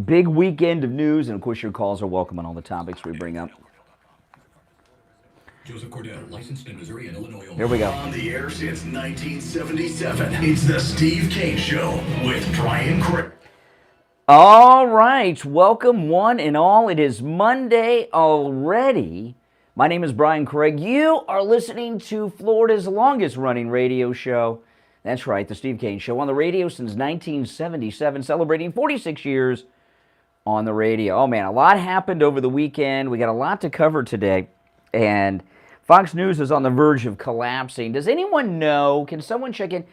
Big weekend of news, and of course your calls are welcome on all the topics we bring up. Joseph Cordell, licensed in Missouri and Illinois. Here we go. On the air since 1977. It's the Steve Kane Show with Brian Craig. All right, welcome one and all. It is Monday already. My name is Brian Craig. You are listening to Florida's longest running radio show. That's right, the Steve Kane Show on the radio since 1977, celebrating 46 years on the radio. Oh man, a lot happened over the weekend. We got a lot to cover today, and Fox News is on the verge of collapsing. Does anyone know? Can someone check in?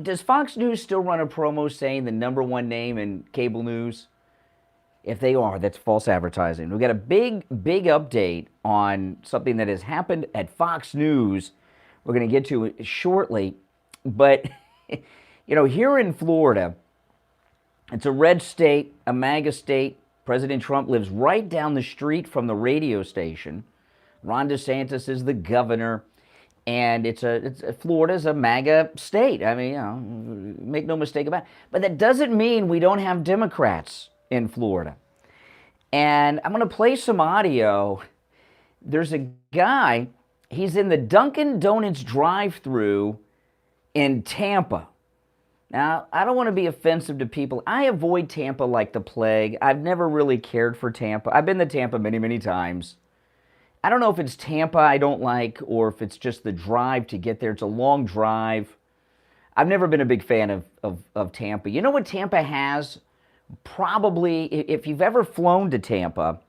Does Fox News still run a promo saying the number one name in cable news? If they are, that's false advertising. We've got a big update on something that has happened at Fox News. We're going to get to it shortly. But, you know, here in Florida, it's a red state, a MAGA state. President Trump lives right down the street from the radio station. Ron DeSantis is the governor, and Florida's a MAGA state. I mean, you know, make no mistake about it. But that doesn't mean we don't have Democrats in Florida. And I'm going to play some audio. There's a guy, he's in the Dunkin' Donuts drive-thru in Tampa. Now, I don't want to be offensive to people. I avoid Tampa like the plague. I've never really cared for Tampa. I've been to Tampa many times. I don't know if it's Tampa I don't like or if it's just the drive to get there. It's a long drive. I've never been a big fan of Tampa. You know what Tampa has? Probably, if you've ever flown to Tampa,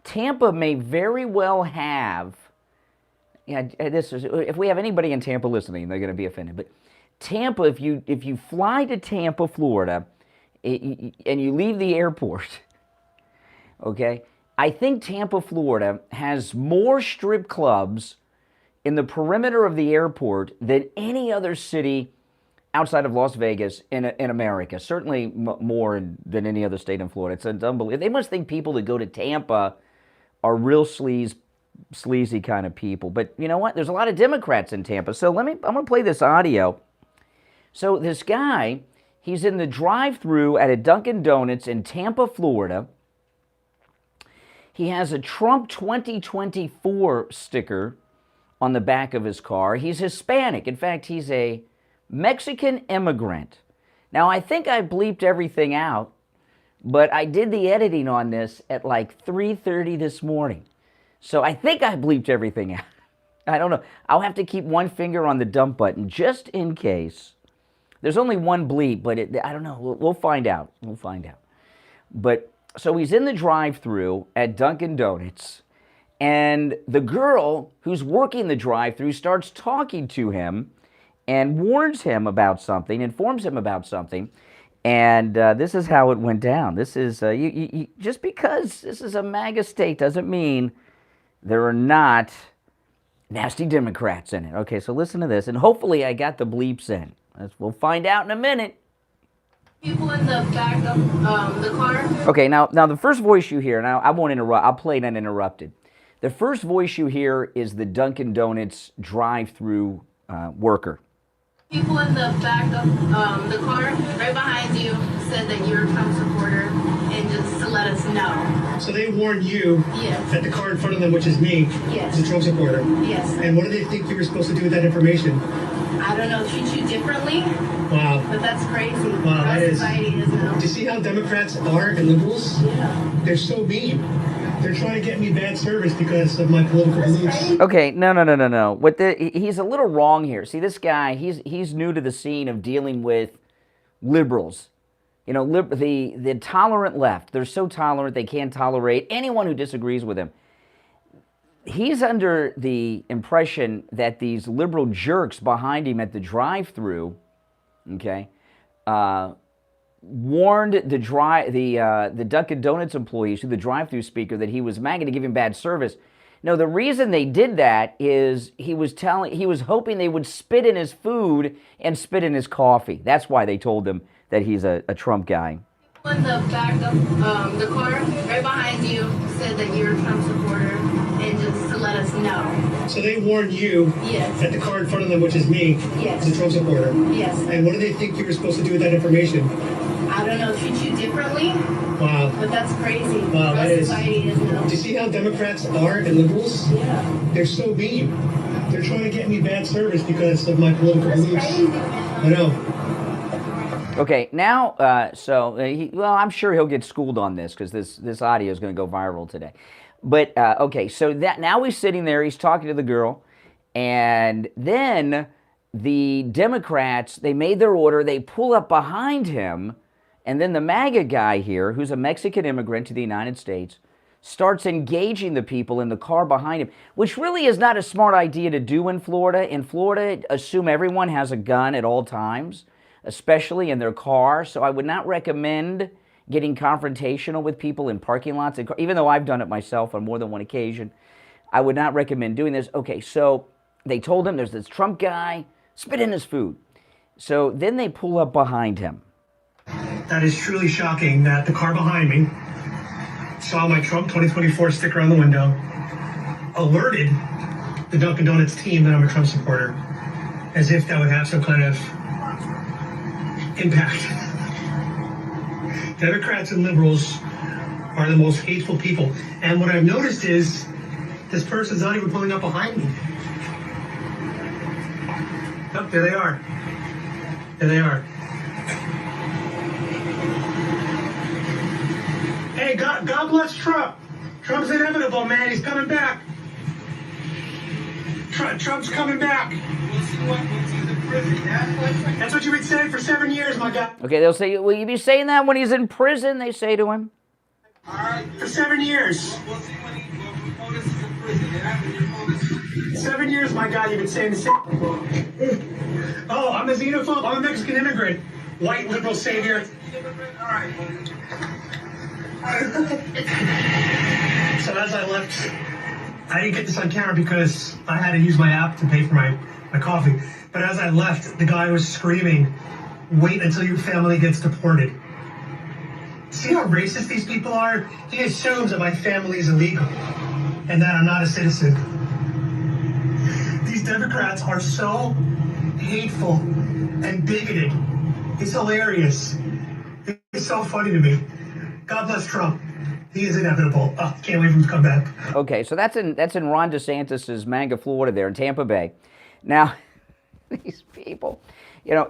Tampa may very well have, if we have anybody in Tampa listening, they're going to be offended. But Tampa, if you fly to Tampa, Florida, and you leave the airport, okay, I think Tampa, Florida has more strip clubs in the perimeter of the airport than any other city outside of Las Vegas in America. Certainly more than any other state in Florida. It's unbelievable. They must think people that go to Tampa are real sleazy kind of people. But you know what? There's a lot of Democrats in Tampa. So I'm going to play this audio. So this guy, he's in the drive-thru at a Dunkin' Donuts in Tampa, Florida. He has a Trump 2024 sticker on the back of his car. He's Hispanic. In fact, he's a Mexican immigrant. Now, I think I bleeped everything out, but I did the editing on this at like 3:30 this morning. So I think I bleeped everything out. I don't know. I'll have to keep one finger on the dump button just in case. There's only one bleep, but I don't know. We'll find out. We'll find out. But so he's in the drive-thru at Dunkin' Donuts, and the girl who's working the drive-thru starts talking to him and warns him about something, informs him about something, and this is how it went down. This is just because this is a MAGA state doesn't mean there are not nasty Democrats in it. Okay, so listen to this, and hopefully I got the bleeps in. We'll find out in a minute. People in the back of the car. Okay, now the first voice you hear, now I won't interrupt, I'll play it uninterrupted. The first voice you hear is the Dunkin' Donuts drive-thru worker. People in the back of the car, right behind you, said that you're a Trump supporter, and just to let us know. So they warned you Yes. that the car in front of them, which is me, Yes. is a Trump supporter. Yes. And what do they think you were supposed to do with that information? I don't know, treat you differently, Wow. but that's crazy. Wow, Our that is. society is Do you see how Democrats are and liberals? Yeah. They're so mean. They're trying to get me bad service because of my political beliefs. Okay, no. He's a little wrong here. See, this guy, he's new to the scene of dealing with liberals. You know, the tolerant left. They're so tolerant they can't tolerate anyone who disagrees with them. He's under the impression that these liberal jerks behind him at the drive-thru, okay, warned the Dunkin' Donuts employees, through the drive-thru speaker, that he was MAGA to give him bad service. No, the reason they did that is he was hoping they would spit in his food and spit in his coffee. That's why they told him that he's a Trump guy. People in the back of the car, right behind you, said that you're a Trump supporter, and just to let us know. So they warned you Yes. that the car in front of them, which is me, Yes. is a Trump supporter. Yes. And what do they think you were supposed to do with that information? I don't know, treat you differently. Wow. But that's crazy. Wow, that Our is. society is now. Do you see how Democrats are and liberals? Yeah. They're so mean. They're trying to get me bad service because of my political That's beliefs. crazy. I know. Okay, now, well, I'm sure he'll get schooled on this because this audio is going to go viral today. But, okay, so that now he's sitting there, he's talking to the girl, and then the Democrats, they made their order, they pull up behind him, and then the MAGA guy here, who's a Mexican immigrant to the United States, starts engaging the people in the car behind him, which really is not a smart idea to do in Florida. In Florida, assume everyone has a gun at all times, especially in their car. So I would not recommend getting confrontational with people in parking lots. Even though I've done it myself on more than one occasion, I would not recommend doing this. Okay, so they told him there's this Trump guy, spit in his food. So then they pull up behind him. That is truly shocking that the car behind me saw my Trump 2024 sticker on the window, alerted the Dunkin' Donuts team that I'm a Trump supporter, as if that would have some kind of impact. Democrats and liberals are the most hateful people. And what I've noticed is this person's not even pulling up behind me. Oh, there they are. There they are. Hey, God bless Trump. Trump's inevitable, man. He's coming back. Trump's coming back. That's what you've been saying for 7 years, my guy. Okay, they'll say, will you be saying that when he's in prison? They say to him. All right, for 7 years. 7 years, my guy, you've been saying the same. Oh, I'm a xenophobe. I'm a Mexican immigrant. White liberal savior. All right. So as I left, I didn't get this on camera because I had to use my app to pay for my coffee. But as I left, the guy was screaming, "Wait until your family gets deported." See how racist these people are? He assumes that my family is illegal and that I'm not a citizen. These Democrats are so hateful and bigoted. It's hilarious. It's so funny to me. God bless Trump. He is inevitable. Oh, can't wait for him to come back. Okay, so that's in Ron DeSantis' MAGA Florida there in Tampa Bay. Now, these people, you know,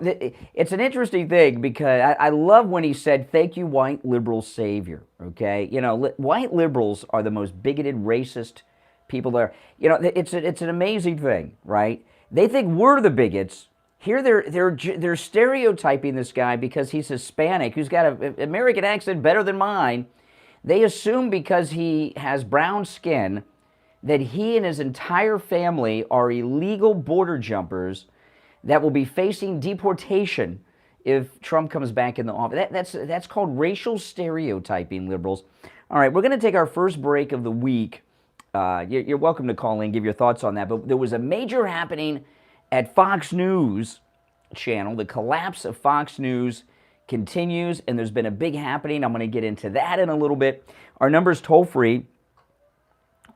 it's an interesting thing because I love when he said, "Thank you, white liberal savior." Okay, you know, white liberals are the most bigoted, racist people there. You know, it's an amazing thing, right? They think we're the bigots. Here they're stereotyping this guy because he's Hispanic, who's got an American accent better than mine. They assume because he has brown skin that he and his entire family are illegal border jumpers that will be facing deportation if Trump comes back in the office. That's called racial stereotyping, liberals. All right, we're going to take our first break of the week. You're welcome to call in, give your thoughts on that. But there was a major happening at Fox News channel. The collapse of Fox News continues, and there's been a big happening. I'm going to get into that in a little bit. Our number's toll free,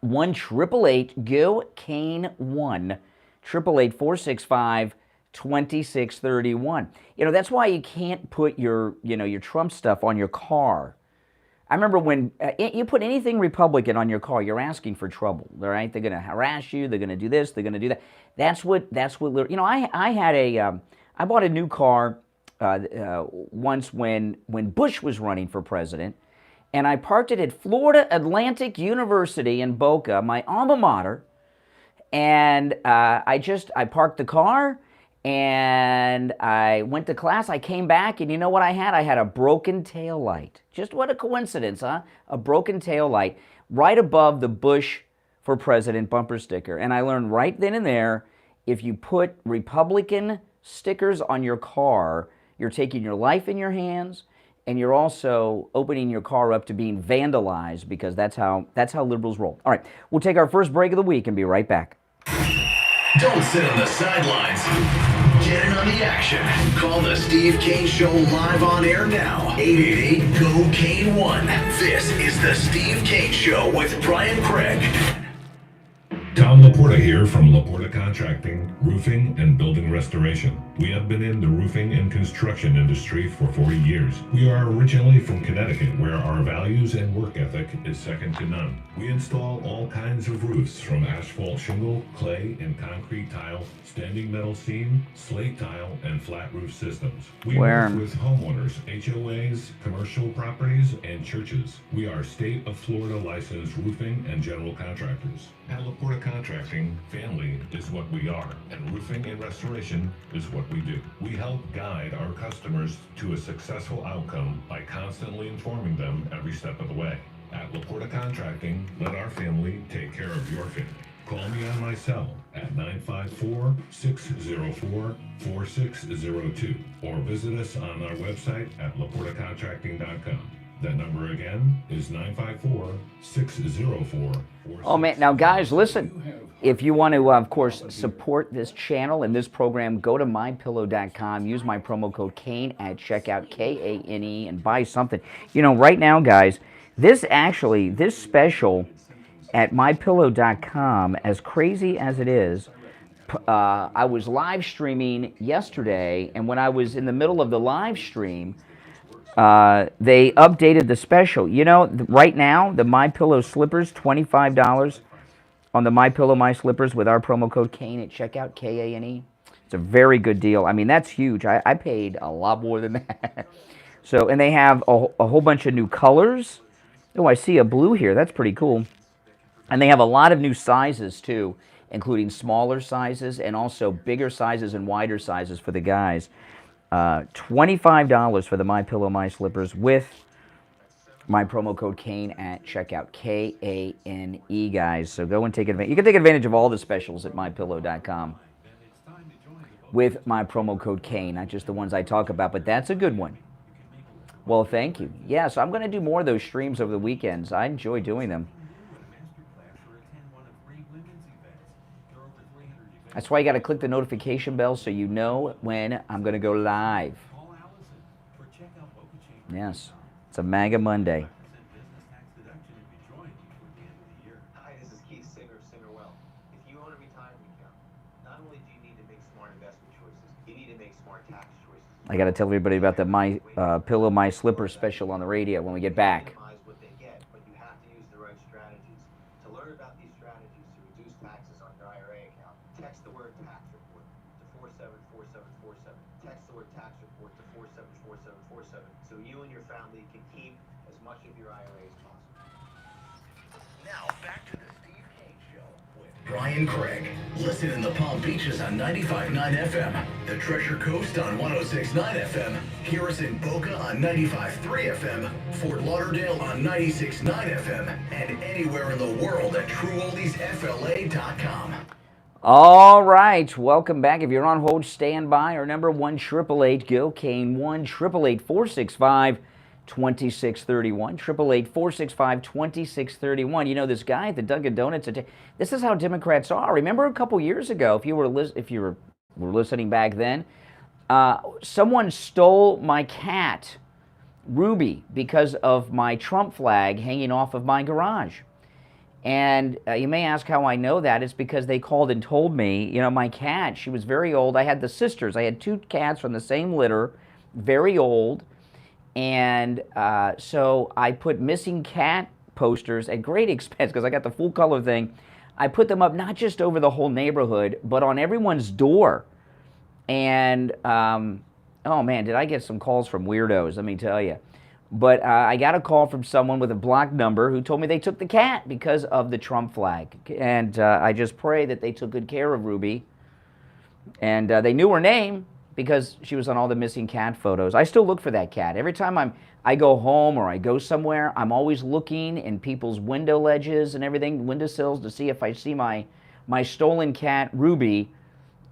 1-888-GO-CANE-1, 888-465-2631. You know, that's why you can't put your Trump stuff on your car. I remember when you put anything Republican on your car, you're asking for trouble, all right? They're going to harass you. They're going to do this. They're going to do that. That's what. You know, I bought a new car once when Bush was running for president, and I parked it at Florida Atlantic University in Boca, my alma mater, and I parked the car. And I went to class, I came back, and you know what I had? I had a broken tail light. Just what a coincidence, huh? A broken tail light right above the Bush for President bumper sticker. And I learned right then and there, if you put Republican stickers on your car, you're taking your life in your hands, and you're also opening your car up to being vandalized, because that's how liberals roll. All right, we'll take our first break of the week and be right back. Don't sit on the sidelines. Get in on the action. Call the Steve Kane Show live on air now. 888-GO-CANE-1. This is the Steve Kane Show with Brian Craig. Tom Laporta here from Laporta Contracting, Roofing and Building Restoration. We have been in the roofing and construction industry for 40 years. We are originally from Connecticut, where our values and work ethic is second to none. We install all kinds of roofs, from asphalt shingle, clay and concrete tile, standing metal seam, slate tile, and flat roof systems. We work with homeowners, HOAs, commercial properties, and churches. We are state of Florida licensed roofing and general contractors. At LaPorta Contracting, family is what we are, and roofing and restoration is what we do. We help guide our customers to a successful outcome by constantly informing them every step of the way. At LaPorta Contracting, let our family take care of your family. Call me on my cell at 954-604-4602 or visit us on our website at laportacontracting.com. That number again is 954-604-4602. Oh man, now guys, listen. If you want to, of course, support this channel and this program, go to mypillow.com, use my promo code Kane at checkout, Kane, and buy something. You know, right now, guys, this special at mypillow.com, as crazy as it is, I was live streaming yesterday, and when I was in the middle of the live stream, they updated the special. You know, right now, the MyPillow slippers, $25 on the MyPillow My Slippers with our promo code Kane at checkout, Kane. It's a very good deal. I mean, that's huge. I paid a lot more than that. So, and they have a whole bunch of new colors. Oh, I see a blue here. That's pretty cool. And they have a lot of new sizes, too, including smaller sizes and also bigger sizes and wider sizes for the guys. $25 for the MyPillow My Slippers with my promo code Kane at checkout, Kane, guys. So go and take advantage. You can take advantage of all the specials at mypillow.com with my promo code Kane, not just the ones I talk about, but that's a good one. Well, thank you. Yeah, so I'm going to do more of those streams over the weekends. I enjoy doing them. That's why you got to click the notification bell so you know when I'm going to go live. Yes, it's a MAGA Monday. Hi, this is Keith Singer, Singer-Well. If you own a retirement account, not only do you need to make smart investment choices, you need to make smart tax choices. I got to tell everybody about the My Pillow My Slippers special on the radio when we get back. What they get, but you have to use the right strategies. To learn about these strategies to reduce taxes on your IRA account, text the word tax report to 474747. Text the word tax report to 474747 so you and your family can keep as much of your IRA as possible. Now back to the Steve Kane Show with Brian Craig. Listen in the Palm Beaches on 95.9 FM, the Treasure Coast on 106.9 FM, hear us in Boca on 95.3 FM, Fort Lauderdale on 96.9 FM, and anywhere in the world at TrueOldiesFLA.com. All right, welcome back. If you're on hold, stand by. Our number 1-888-GO-KANE, 1-888-465-2631, 888-465-2631. You know, this guy at the Dunkin' Donuts, this is how Democrats are. Remember a couple years ago, if you were listening back then, someone stole my cat, Ruby, because of my Trump flag hanging off of my garage. And you may ask how I know that. It's because they called and told me, you know, my cat, she was very old. I had the sisters. I had two cats from the same litter, very old. And so I put missing cat posters at great expense because I got the full color thing. I put them up not just over the whole neighborhood, but on everyone's door. And, oh man, did I get some calls from weirdos, let me tell you. But I got a call from someone with a blocked number who told me they took the cat because of the Trump flag. And I just pray that they took good care of Ruby. And they knew her name because she was on all the missing cat photos. I still look for that cat. Every time I go home or I go somewhere, I'm always looking in people's window ledges and everything, windowsills, to see if I see my stolen cat, Ruby,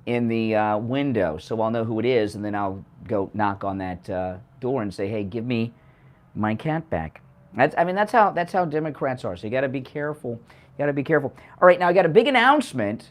in the window. So I'll know who it is, and then I'll go knock on that door and say, hey, give me my cat back. That's how Democrats are. So you got to be careful. You got to be careful. All right, now I got a big announcement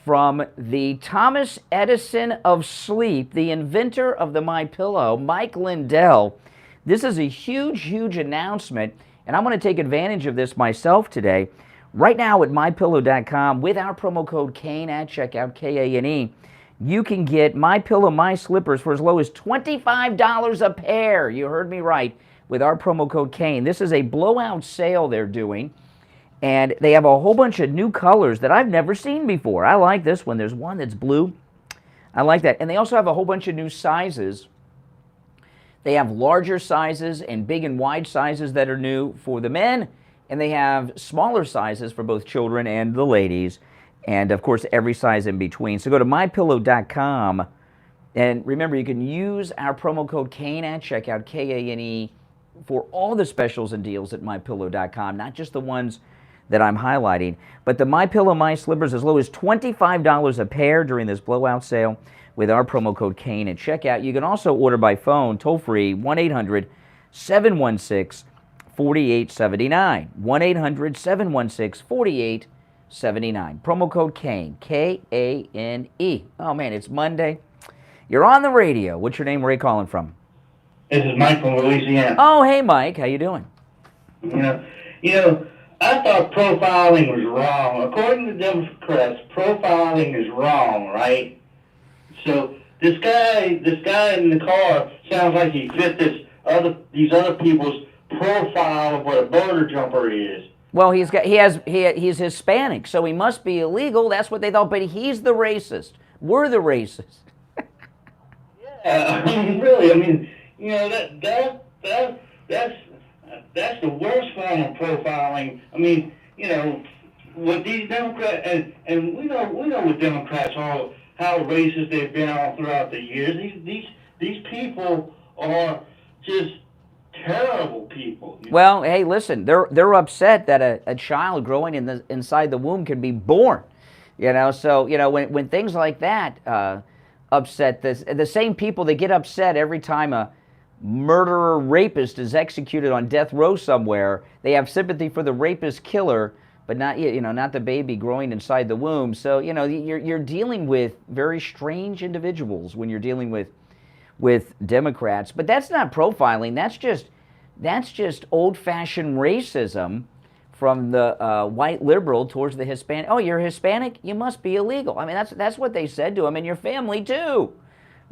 from the Thomas Edison of sleep, the inventor of the MyPillow, Mike Lindell. This is a huge, huge announcement, and I'm going to take advantage of this myself today. Right now at mypillow.com with our promo code Kane at checkout, Kane, you can get My Pillow, My Slippers for as low as $25 a pair. You heard me right, with our promo code Kane. This is a blowout sale they're doing, and they have a whole bunch of new colors that I've never seen before. I like this one. There's one that's blue. I like that. And they also have a whole bunch of new sizes. They have larger sizes and big and wide sizes that are new for the men, and they have smaller sizes for both children and the ladies, and of course every size in between. So go to mypillow.com, and remember, you can use our promo code Kane at checkout, Kane, for all the specials and deals at mypillow.com, not just the ones that I'm highlighting, but the My Pillow, My Slippers as low as $25 a pair during this blowout sale with our promo code Kane at checkout. You can also order by phone, toll-free, 1-800-716-4879, 1-800-716-4879. Promo code Kane, K-A-N-E. Oh, man, it's Monday. You're on the radio. What's your name? Where are you calling from? This is Mike from Louisiana. Oh, hey, Mike. How you doing? You know, I thought profiling was wrong. According to Democrats, profiling is wrong, right? So this guy in the car sounds like he fit these other people's profile of what a border jumper is. Well, he's Hispanic, so he must be illegal. That's what they thought, but he's the racist. We're the racist. Yeah, I mean, really, I mean, that's the worst form of profiling. I mean, with these Democrats, and we know with Democrats how racist they've been all throughout the years. These people are just terrible people. Well, hey, listen, they're upset that a child growing inside the womb can be born. So when things like that upset the same people that get upset every time a murderer rapist is executed on death row somewhere, they have sympathy for the rapist killer, but not the baby growing inside the womb. So you're dealing with very strange individuals when you're dealing with Democrats. But that's not profiling. That's just old-fashioned racism from the white liberal towards the Hispanic. Oh, you're Hispanic? You must be illegal. I mean, that's what they said to him, and your family too.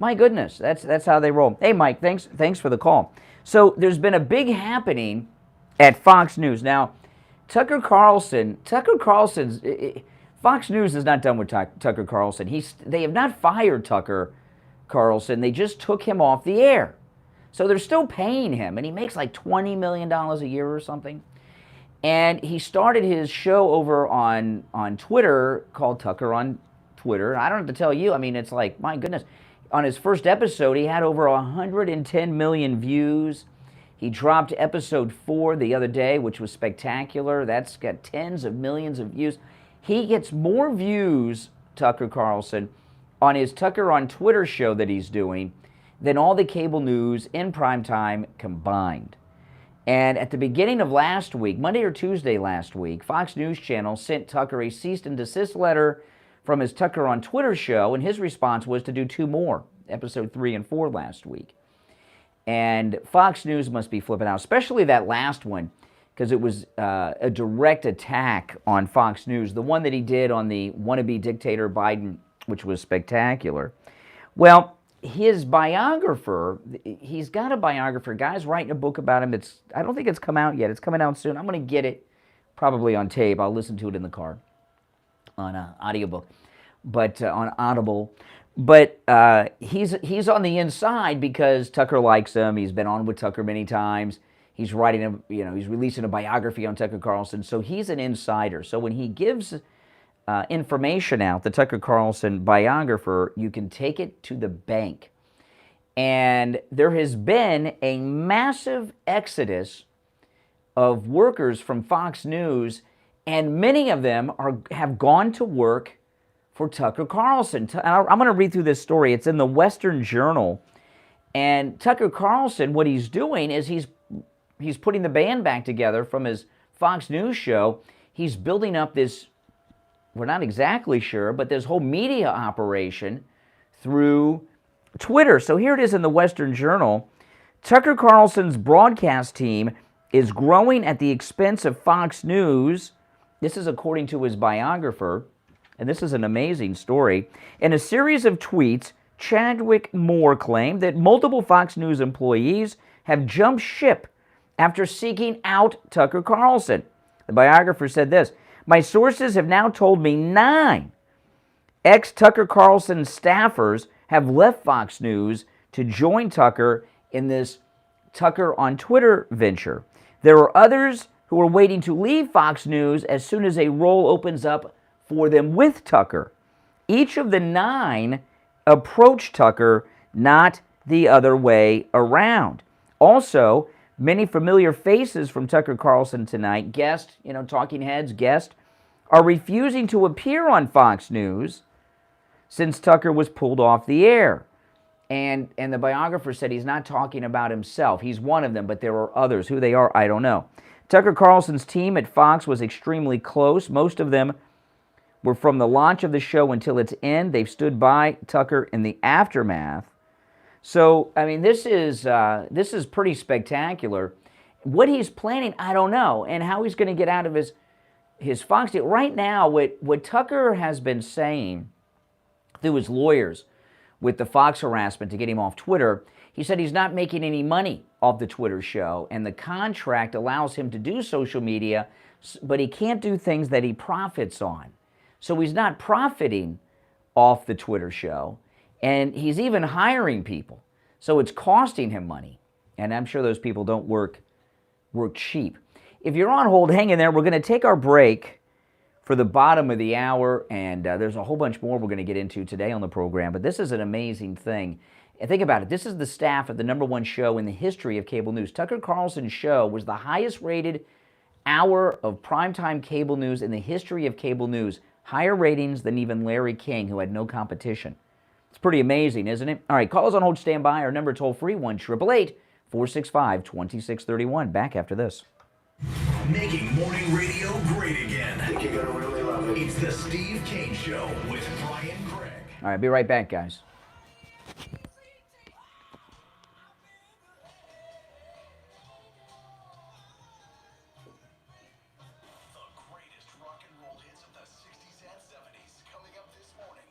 My goodness, that's how they roll. Hey, Mike, thanks for the call. So there's been a big happening at Fox News. Now, Tucker Carlson's Fox News is not done with Tucker Carlson. They have not fired Tucker Carlson. They just took him off the air. So they're still paying him, and he makes like $20 million a year or something. And he started his show over on Twitter called Tucker on Twitter. I don't have to tell you, I mean, it's like, my goodness. On his first episode, he had over 110 million views. He dropped episode 4 the other day, which was spectacular. That's got tens of millions of views. He gets more views, Tucker Carlson, on his Tucker on Twitter show that he's doing than all the cable news in primetime combined. And at the beginning of last week, Monday or Tuesday last week, Fox News Channel sent Tucker a cease and desist letter from his Tucker on Twitter show, and his response was to do 2 more, episode 3 and 4 last week. And Fox News must be flipping out, especially that last one, because it was a direct attack on Fox News, the one that he did on the wannabe dictator Biden, which was spectacular. Well, his biographer, he's got a biographer. Guy's writing a book about him. I don't think it's come out yet. It's coming out soon. I'm going to get it probably on tape. I'll listen to it in the car on audiobook, but on Audible. But he's on the inside because Tucker likes him. He's been on with Tucker many times. He's writing he's releasing a biography on Tucker Carlson. So he's an insider. So when he gives information out, the Tucker Carlson biographer, you can take it to the bank. And there has been a massive exodus of workers from Fox News, and many of them have gone to work for Tucker Carlson. I'm going to read through this story. It's in the Western Journal. And Tucker Carlson, what he's doing is he's putting the band back together from his Fox News show. He's building up this, we're not exactly sure, but this whole media operation through Twitter. So here it is in the Western Journal. Tucker Carlson's broadcast team is growing at the expense of Fox News. This is according to his biographer. and this is an amazing story. In a series of tweets, Chadwick Moore claimed that multiple Fox News employees have jumped ship after seeking out Tucker Carlson. The biographer said this, "My sources have now told me 9 ex-Tucker Carlson staffers have left Fox News to join Tucker in this Tucker on Twitter venture. There are others who are waiting to leave Fox News as soon as a role opens up for them with Tucker. Each of the 9 approached Tucker, not the other way around. Also, many familiar faces from Tucker Carlson tonight, guest, talking heads, guest, are refusing to appear on Fox News since Tucker was pulled off the air." And the biographer said he's not talking about himself. He's one of them, but there are others. Who they are, I don't know. Tucker Carlson's team at Fox was extremely close. Most of them were from the launch of the show until its end. They've stood by Tucker in the aftermath. So, I mean, this is pretty spectacular. What he's planning, I don't know, and how he's going to get out of his Fox deal. Right now, what Tucker has been saying through his lawyers with the Fox harassment to get him off Twitter, he said he's not making any money off the Twitter show, and the contract allows him to do social media, but he can't do things that he profits on. So he's not profiting off the Twitter show, and he's even hiring people. So it's costing him money, and I'm sure those people don't work cheap. If you're on hold, hang in there. We're going to take our break for the bottom of the hour, and there's a whole bunch more we're going to get into today on the program, but this is an amazing thing. And think about it. This is the staff of the #1 show in the history of cable news. Tucker Carlson's show was the highest rated hour of primetime cable news in the history of cable news. Higher ratings than even Larry King, who had no competition. It's pretty amazing, isn't it? All right, call us on hold, stand by. Our number toll-free, 1-888-465-2631. Back after this. Making morning radio great again. I think you're gonna really love it. It's the Steve Kane Show with Brian Craig. All right, be right back, guys. The greatest rock and roll hits of the 60s and 70s coming up this morning.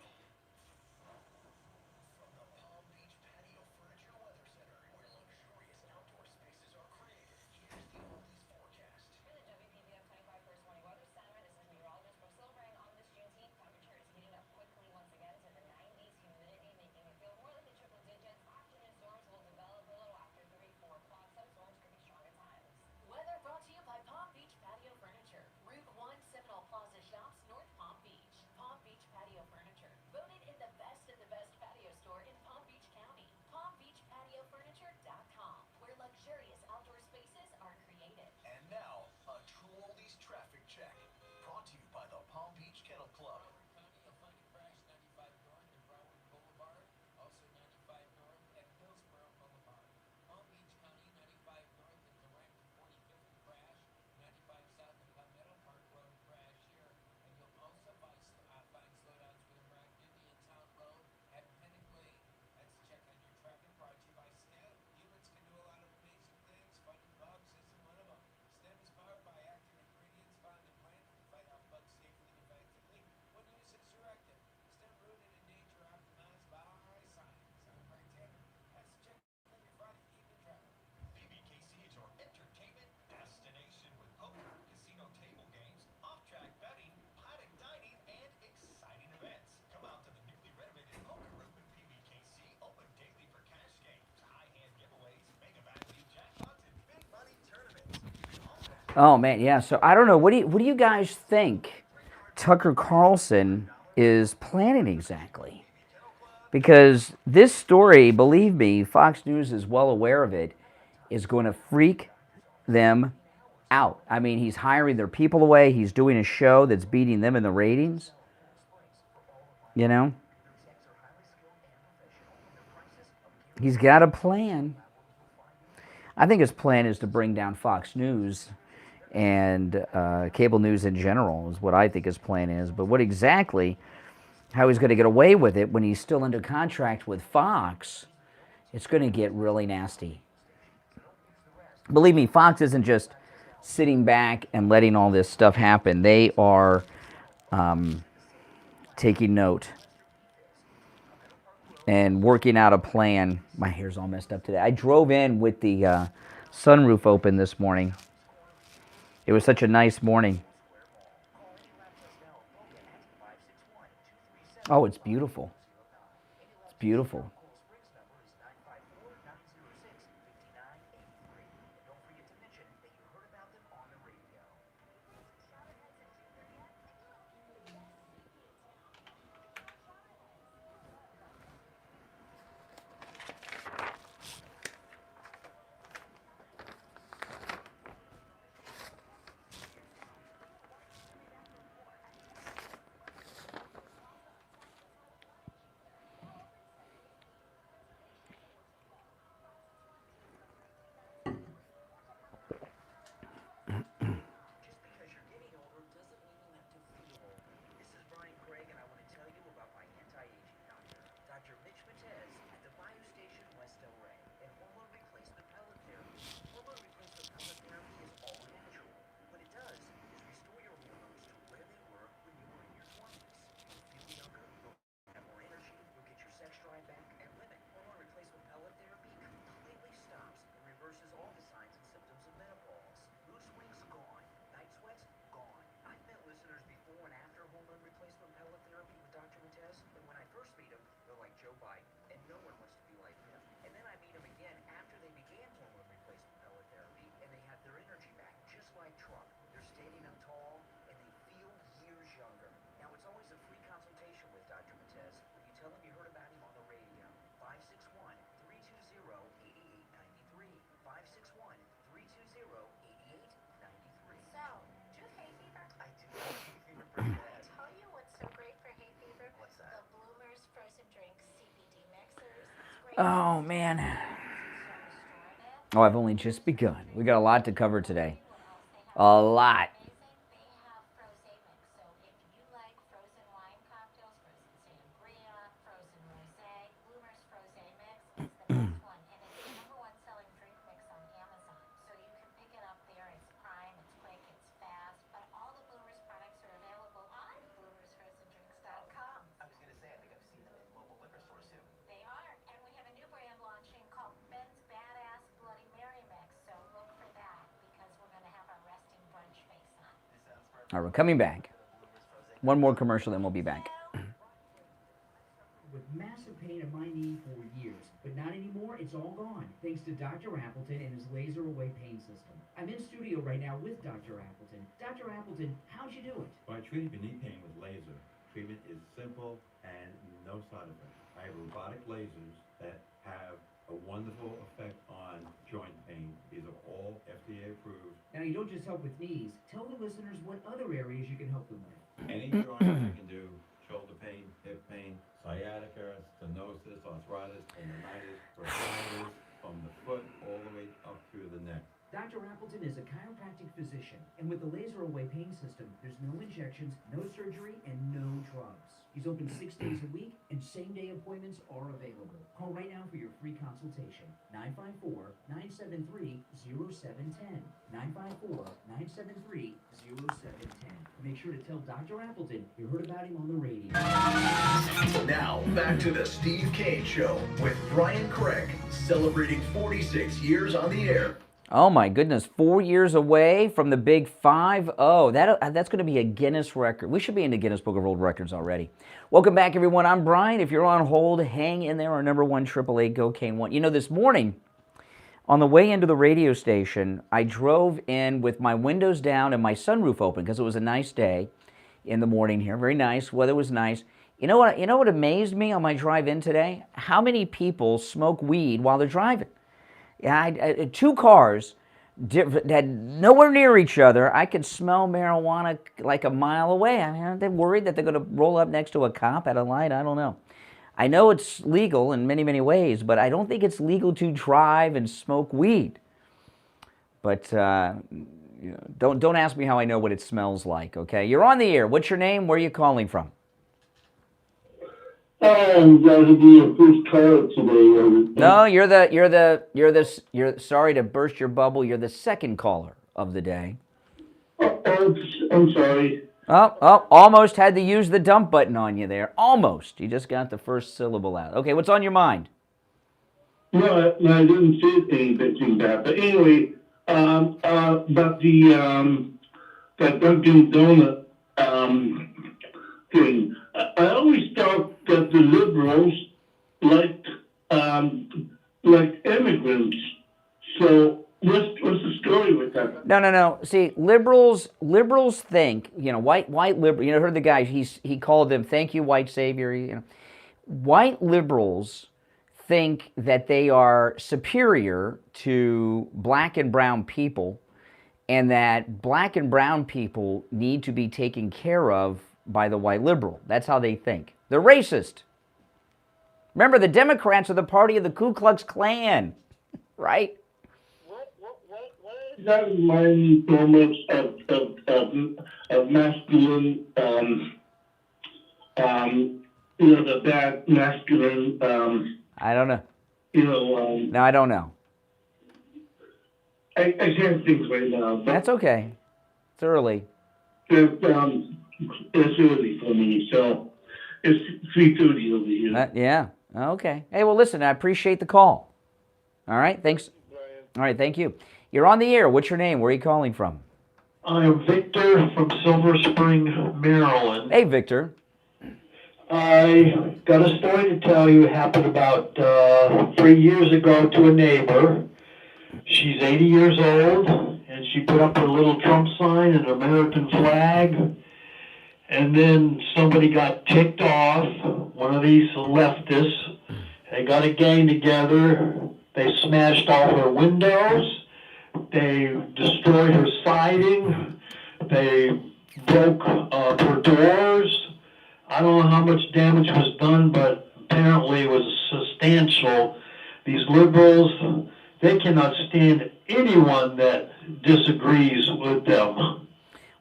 From the Palm Beach Patio Furniture Weather Center, where luxurious outdoor spaces are created, here's the oldies forecast. For the WPBF 25 First Morning Weather Center, this is meteorologist Brooke Silverang. On this Juneteenth, temperature is heating up quickly once again to the 90s. Humidity making it feel more like a triple digits. Afternoon storms will develop a little after 3-4 o'clock. Some storms could be strong at times. Weather brought to you by Palm Beach Patio Furniture. Route 1 Seminole Plaza Shops, North Palm Beach. Palm Beach Patio Furniture. Voted in the best of the best patio store in Palm Beach County. PalmBeachPatioFurniture.com, where luxurious outdoor spaces are created. And now, a true oldies traffic check. Brought to you by the Palm Beach Kennel Club. County, a funny crash, 95 North and Broward Boulevard, also 95 North and Hillsborough Boulevard. Palm Beach County, 95 North and direct 45th crash, 95 South and Palmetto Park Road crash here. And you'll also find slowdowns with around Indian Town Road at Pennick Lane. That's a check on your traffic brought to you by STEM. Humans can do a lot of amazing things. Fighting bugs isn't one of them. STEM is powered by active ingredients found in plants to fight off bugs safely and effectively when used as directed. STEM rooted in nature, optimized by science. I'm Frank Tanner. That's a check on your Friday evening travel. PBKC is your entertainment destination with poker, casino table games, off-track betting, paddock dining, and exciting events. Come out to the newly renovated poker room with PBKC, open daily for cash games, high-hand giveaways, mega value jackpots, and big money tournaments. Oh, man, yeah. So I don't know. What do you guys think Tucker Carlson is planning exactly? Because this story, believe me, Fox News is well aware of it, is going to freak them out. I mean, he's hiring their people away. He's doing a show that's beating them in the ratings. You know? He's got a plan. I think his plan is to bring down Fox News and cable news in general is what I think his plan is. But what exactly, how he's going to get away with it when he's still under contract with Fox, it's going to get really nasty. Believe me, Fox isn't just sitting back and letting all this stuff happen. They are taking note and working out a plan. My hair's all messed up today. I drove in with the sunroof open this morning. It was such a nice morning. Oh, it's beautiful. It's beautiful. Oh, man. Oh, I've only just begun. We got a lot to cover today. A lot. All right, we're coming back. One more commercial, then we'll be back. With massive pain in my knee for years, but not anymore, it's all gone, thanks to Dr. Appleton and his laser away pain system. I'm in studio right now with Dr. Appleton. Dr. Appleton, how'd you do it? By treating your knee pain with laser, treatment is simple and no side effects. I have robotic lasers that have a wonderful effect on joint pain. These are all FDA approved. Now, you don't just help with knees. Tell the listeners what other areas you can help them with. Any joint I can do, shoulder pain, hip pain, sciatica, stenosis, arthritis, tendonitis, bursitis, from the foot all the way up through the neck. Dr. Appleton is a chiropractic physician, and with the laser away pain system, there's no injections, no surgery, and no drugs. He's open 6 days a week, and same-day appointments are available. Call right now for your free consultation. 954-973-0710. 954-973-0710. Make sure to tell Dr. Appleton you heard about him on the radio. Now, back to the Steve Kane Show with Brian Craig, celebrating 46 years on the air. Oh my goodness, 4 years away from the big 5-0. That's going to be a Guinness record. We should be in the Guinness Book of World Records already. Welcome back, everyone. I'm Brian. If you're on hold, hang in there. Our number one 888-GO-CANE-1. You know, this morning, on the way into the radio station, I drove in with my windows down and my sunroof open because it was a nice day in the morning here. Very nice. Weather was nice. You know what amazed me on my drive in today? How many people smoke weed while they're driving? Yeah, two cars had nowhere near each other. I could smell marijuana like a mile away. I mean, aren't they worried that they're going to roll up next to a cop at a light? I don't know. I know it's legal in many, many ways, but I don't think it's legal to drive and smoke weed. But don't ask me how I know what it smells like, okay? You're on the air. What's your name? Where are you calling from? I'm glad to be your first caller today. No, you're sorry to burst your bubble. You're the second caller of the day. Oh, I'm sorry. Almost had to use the dump button on you there. Almost. You just got the first syllable out. Okay, what's on your mind? No, I didn't say anything bad. But anyway, about that Dunkin' Donut thing. I always thought that the liberals liked immigrants. So what's the story with that? No. See, liberals think, white liberal. Heard the guy? He called them, "Thank you, white savior." White liberals think that they are superior to black and brown people, and that black and brown people need to be taken care of by the white liberal. That's how they think. They're racist. Remember, the Democrats are the party of the Ku Klux Klan, right? That reminds me so much of masculine, the bad masculine. I don't know. No, I don't know. I can't think right now. But that's okay. It's early. It's early for me, so it's 3:30 over here. Yeah. Okay. Hey, well, listen, I appreciate the call. All right. Thanks. All right. Thank you. You're on the air. What's your name? Where are you calling from? I am Victor from Silver Spring, Maryland. Hey, Victor. I got a story to tell you. It happened about 3 years ago to a neighbor. She's 80 years old, and she put up her little Trump sign and an American flag. And then somebody got ticked off, one of these leftists. They got a gang together. They smashed all her windows. They destroyed her siding. They broke her doors. I don't know how much damage was done, but apparently it was substantial. These liberals, they cannot stand anyone that disagrees with them.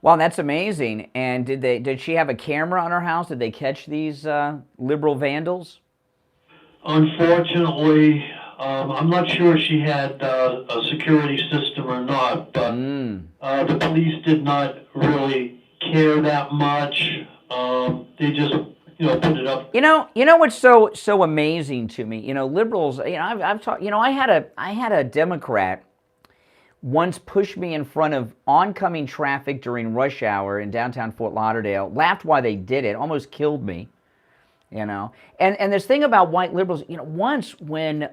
Wow, that's amazing. And did she have a camera on her house? Did they catch these liberal vandals? Unfortunately, I'm not sure she had a security system or not, but the police did not really care that much. They just, put it up. You know what's so amazing to me? Liberals. I've talked. I had a Democrat once push me in front of oncoming traffic during rush hour in downtown Fort Lauderdale. Laughed while they did it. Almost killed me. And this thing about white liberals. Once when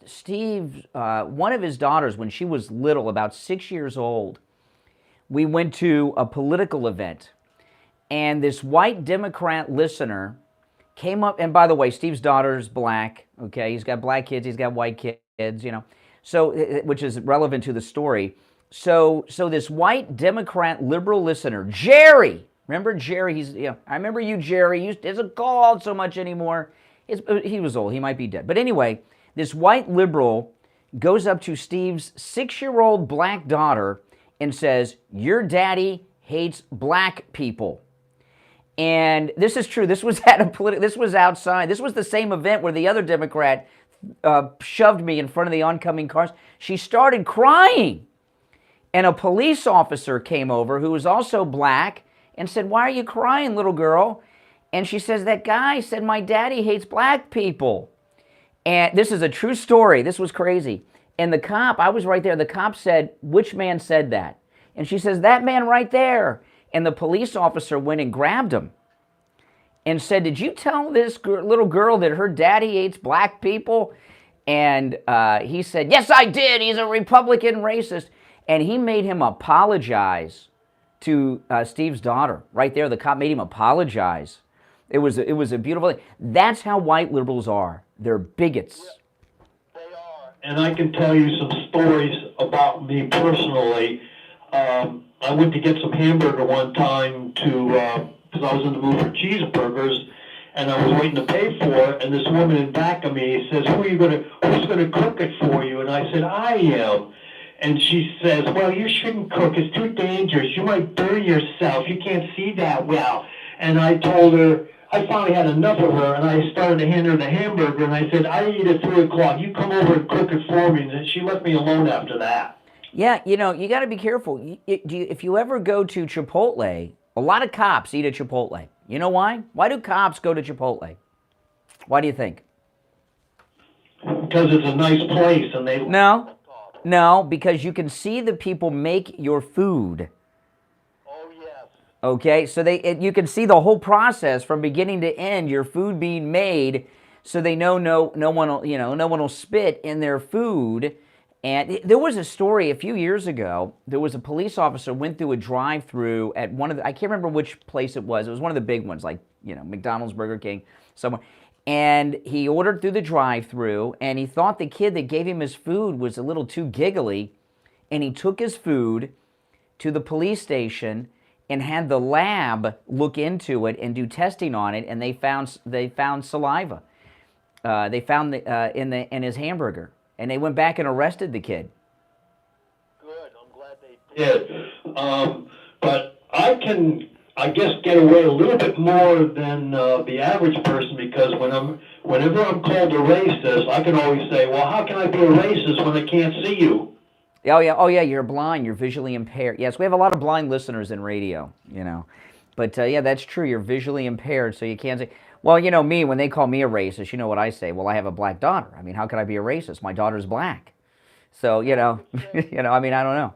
Steve, one of his daughters, when she was little, about 6 years old, we went to a political event. And this white Democrat listener came up, and by the way, Steve's daughter's black, okay? He's got black kids, he's got white kids, so, which is relevant to the story. So this white Democrat liberal listener, Jerry, remember Jerry? I remember you, Jerry. He isn't called so much anymore. He was old, he might be dead. But anyway, this white liberal goes up to Steve's 6-year-old black daughter and says, "Your daddy hates black people." And this is true. This was this was outside. This was the same event where the other Democrat shoved me in front of the oncoming cars. She started crying. And a police officer came over who was also black and said, "Why are you crying, little girl?" And she says, "That guy said my daddy hates black people." And this is a true story. This was crazy. And the cop, I was right there. The cop said, "Which man said that?" And she says, "That man right there." And the police officer went and grabbed him and said, "Did you tell this little girl that her daddy hates black people?" And he said, "Yes, I did. He's a Republican racist." And he made him apologize to Steve's daughter. Right there, the cop made him apologize. It was a beautiful thing. That's how white liberals are. They're bigots. And I can tell you some stories about me personally. I went to get some hamburger one time because I was in the mood for cheeseburgers, and I was waiting to pay for it. And this woman in back of me says, who's gonna cook it for you?" And I said, "I am." And she says, "Well, you shouldn't cook. It's too dangerous. You might burn yourself. You can't see that well." And I told her, I finally had enough of her, and I started to hand her the hamburger. And I said, "I eat at 3 o'clock. You come over and cook it for me." And she left me alone after that. Yeah, you got to be careful. If you ever go to Chipotle A lot of cops eat at Chipotle. You know why? Why do cops go to Chipotle? Why do you think? Because it's a nice place and they... No, because you can see the people make your food. Oh, yes. Okay, so you can see the whole process from beginning to end, your food being made, so they know no one will spit in their food. And there was a story a few years ago. There was a police officer went through a drive-through at one of the, I can't remember which place it was. It was one of the big ones, like McDonald's, Burger King, somewhere. And he ordered through the drive-through, and he thought the kid that gave him his food was a little too giggly, and he took his food to the police station and had the lab look into it and do testing on it, and they found saliva. They found in his hamburger, and they went back and arrested the kid. Good, I'm glad they did. But I can, I guess, get away a little bit more than the average person, because whenever I'm called a racist, I can always say, well, how can I be a racist when I can't see you? Oh yeah, you're blind, you're visually impaired. Yes, we have a lot of blind listeners in radio, But yeah, that's true, you're visually impaired, so you can't say, well, me, when they call me a racist, you know what I say? Well, I have a black daughter. I mean, how could I be a racist? My daughter's black. So, I mean, I don't know.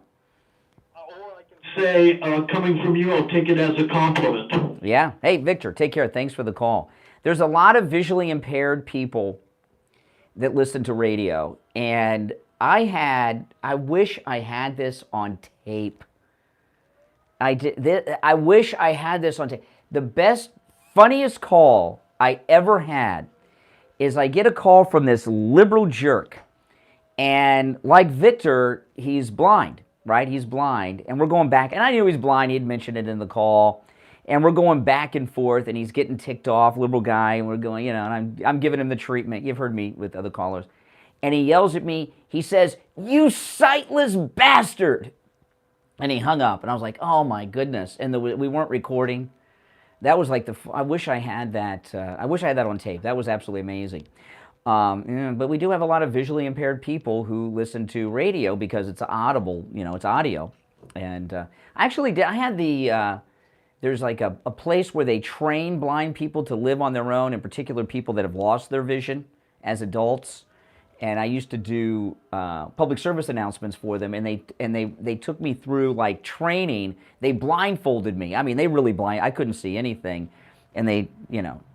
Say, coming from you, I'll take it as a compliment. Yeah. Hey, Victor, take care. Thanks for the call. There's a lot of visually impaired people that listen to radio, and I wish I had this on tape. I wish I had this on tape. The best, funniest call I ever had is I get a call from this liberal jerk, and like Victor, he's blind. Right? He's blind, and we're going back, and I knew he was blind. He had mentioned it in the call, and we're going back and forth, and he's getting ticked off, liberal guy, and we're going, and I'm giving him the treatment. You've heard me with other callers. And he yells at me. He says, "You sightless bastard!" And he hung up, and I was like, oh my goodness. And we weren't recording. That was like I wish I had that. I wish I had that on tape. That was absolutely amazing. But we do have a lot of visually impaired people who listen to radio because it's audible, it's audio. And I had there's like a place where they train blind people to live on their own, in particular people that have lost their vision as adults. And I used to do public service announcements for them, and they took me through like training. They blindfolded me. I mean, they really I couldn't see anything. And they,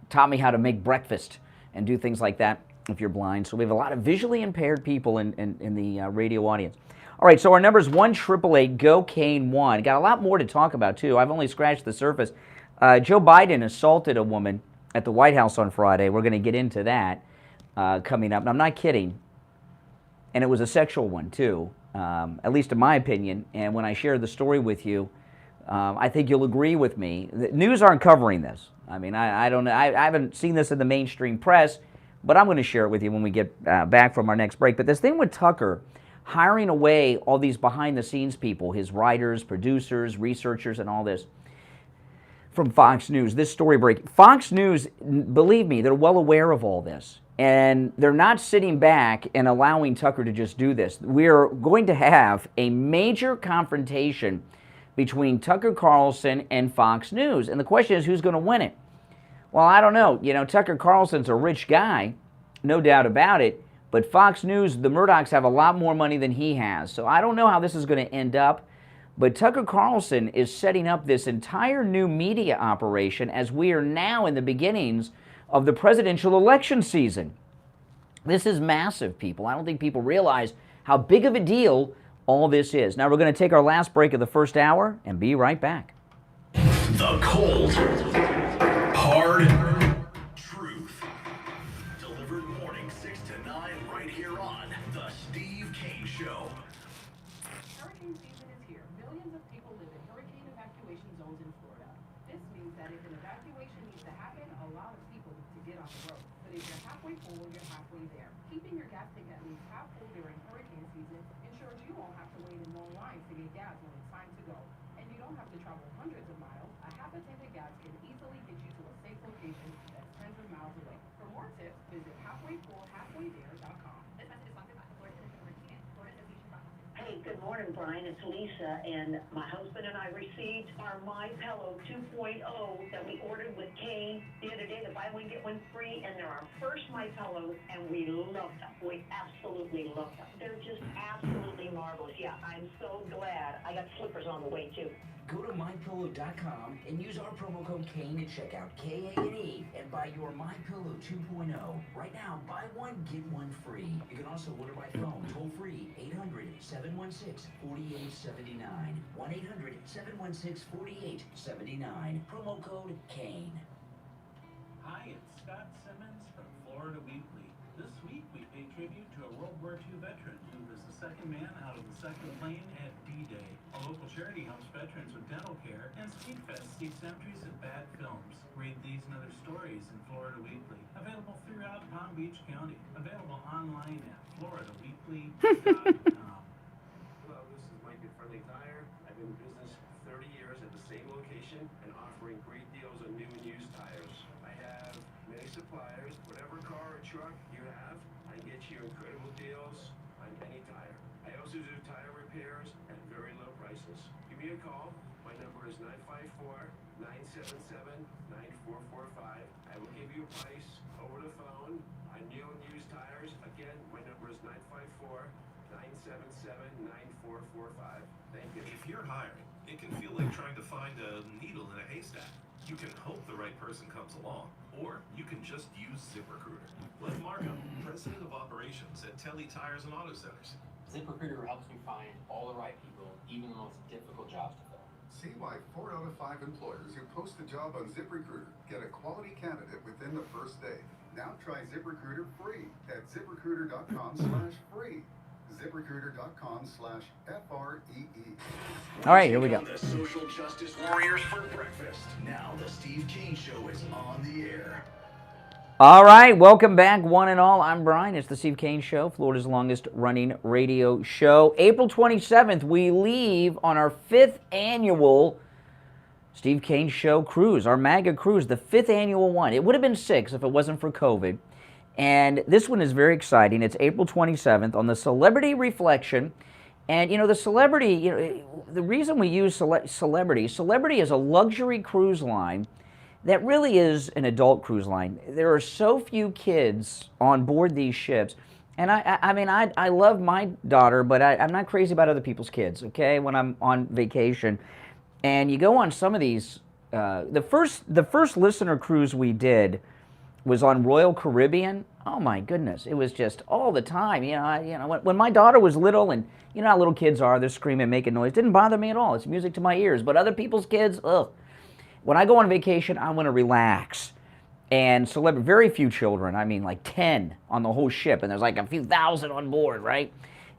taught me how to make breakfast and do things like that if you're blind. So we have a lot of visually impaired people in the radio audience. All right, so our number is 1-888-GO-CANE-1. Got a lot more to talk about, too. I've only scratched the surface. Joe Biden assaulted a woman at the White House on Friday. We're going to get into that coming up. And I'm not kidding. And it was a sexual one, too, at least in my opinion. And when I share the story with you, I think you'll agree with me. The news aren't covering this. I mean, I don't know. I haven't seen this in the mainstream press, but I'm going to share it with you when we get back from our next break. But this thing with Tucker hiring away all these behind-the-scenes people, his writers, producers, researchers, and all this, from Fox News, this story break. Fox News, believe me, they're well aware of all this. And they're not sitting back and allowing Tucker to just do this. We're going to have a major confrontation between Tucker Carlson and Fox News. And the question is, who's going to win it? Well, I don't know. Tucker Carlson's a rich guy, no doubt about it. But Fox News, the Murdochs have a lot more money than he has. So I don't know how this is going to end up. But Tucker Carlson is setting up this entire new media operation as we are now in the beginnings of the presidential election season. This is massive, people. I don't think people realize how big of a deal all this is. Now we're going to take our last break of the first hour and be right back. The cold, hard truth. Delivered morning 6 to 9 right here on The Steve Kane Show. Hurricane season is here. Millions of people live in hurricane evacuation zones in Florida. This means that if an evacuation needs to happen, a lot of people need to get on the road. But if you're halfway full, you're halfway there. Keeping your gas tank at least half full during hurricane season ensures you won't have to wait in long lines to get gas when it's time to go. And you don't have to travel hundreds of miles. A half a tank of gas can easily get you to a safe location that's tens of miles away. For more tips, visit halfwayfull, halfwaythere.com. This message is sponsored by Florida Citizens Emergency and Florida Association. Hey, good morning, Brian. Brian, it's Lisa, and my husband and I received our My Pillow 2.0 that we ordered with Kane the other day, the buy one get one free, and they're our first My Pillows, and we love them. We absolutely love them. They're just absolutely marvelous. Yeah, I'm so glad. I got slippers on the way too. Go to mypillow.com and use our promo code Kane at checkout, K-A-N-E, and buy your My Pillow 2.0. Right now, buy one, get one free. You can also order by phone, toll free, 800-716-4879. 1-800-716-4879. Promo code Kane. Hi, it's Scott Simmons from Florida Weekly. This week we pay tribute to a World War II veteran who was the second man out of the second plane at D-Day. A local charity helps veterans with dental care, and Speedfest seeks entries at bad films. Read these and other stories in Florida Weekly. Available throughout Palm Beach County. Available online at floridaweekly.com. Hello, this is Mike at Friendly Tire. I've been in business 30 years at the same location and offering great deals on new and used tires. I have many suppliers. Whatever car or truck you have, I get you incredible deals on any tire. I also do tire repairs at very low prices. Give me a call. My number is 954-977-9445. I will give you a price over the phone on new and used tires. Again, my number is 954-977-9445. Thank you. If you're hiring, it can feel like trying to find a needle in a haystack. You can hope the right person comes along, or you can just use ZipRecruiter. Like Marco, president of operations at Telly Tires and Auto Centers. ZipRecruiter helps me find all the right people, even the most difficult jobs to fill. See why 4 out of 5 employers who post a job on ZipRecruiter get a quality candidate within the first day. Now try ZipRecruiter free at ZipRecruiter.com/free. ZipRecruiter.com/FREE. All right, here we go. The social justice warriors for breakfast. Now the Steve Kane Show is on the air. All right, welcome back, one and all. I'm Brian. It's the Steve Kane Show, Florida's longest running radio show. April 27th, we leave on our 5th annual Steve Kane Show cruise, our MAGA cruise, the 5th annual one. It would have been 6 if it wasn't for COVID. And this one is very exciting. It's April 27th on the Celebrity Reflection. And, the celebrity, the reason we use celebrity is a luxury cruise line that really is an adult cruise line. There are so few kids on board these ships. And I love my daughter, but I'm not crazy about other people's kids, okay, when I'm on vacation. And you go on some of these, the first listener cruise we did was on Royal Caribbean. Oh my goodness, it was just all the time. When my daughter was little, and you know how little kids are, they're screaming, making noise. Didn't bother me at all. It's music to my ears. But other people's kids, ugh. When I go on vacation, I want to relax. And very few children. I mean, like 10 on the whole ship, and there's like a few thousand on board, right?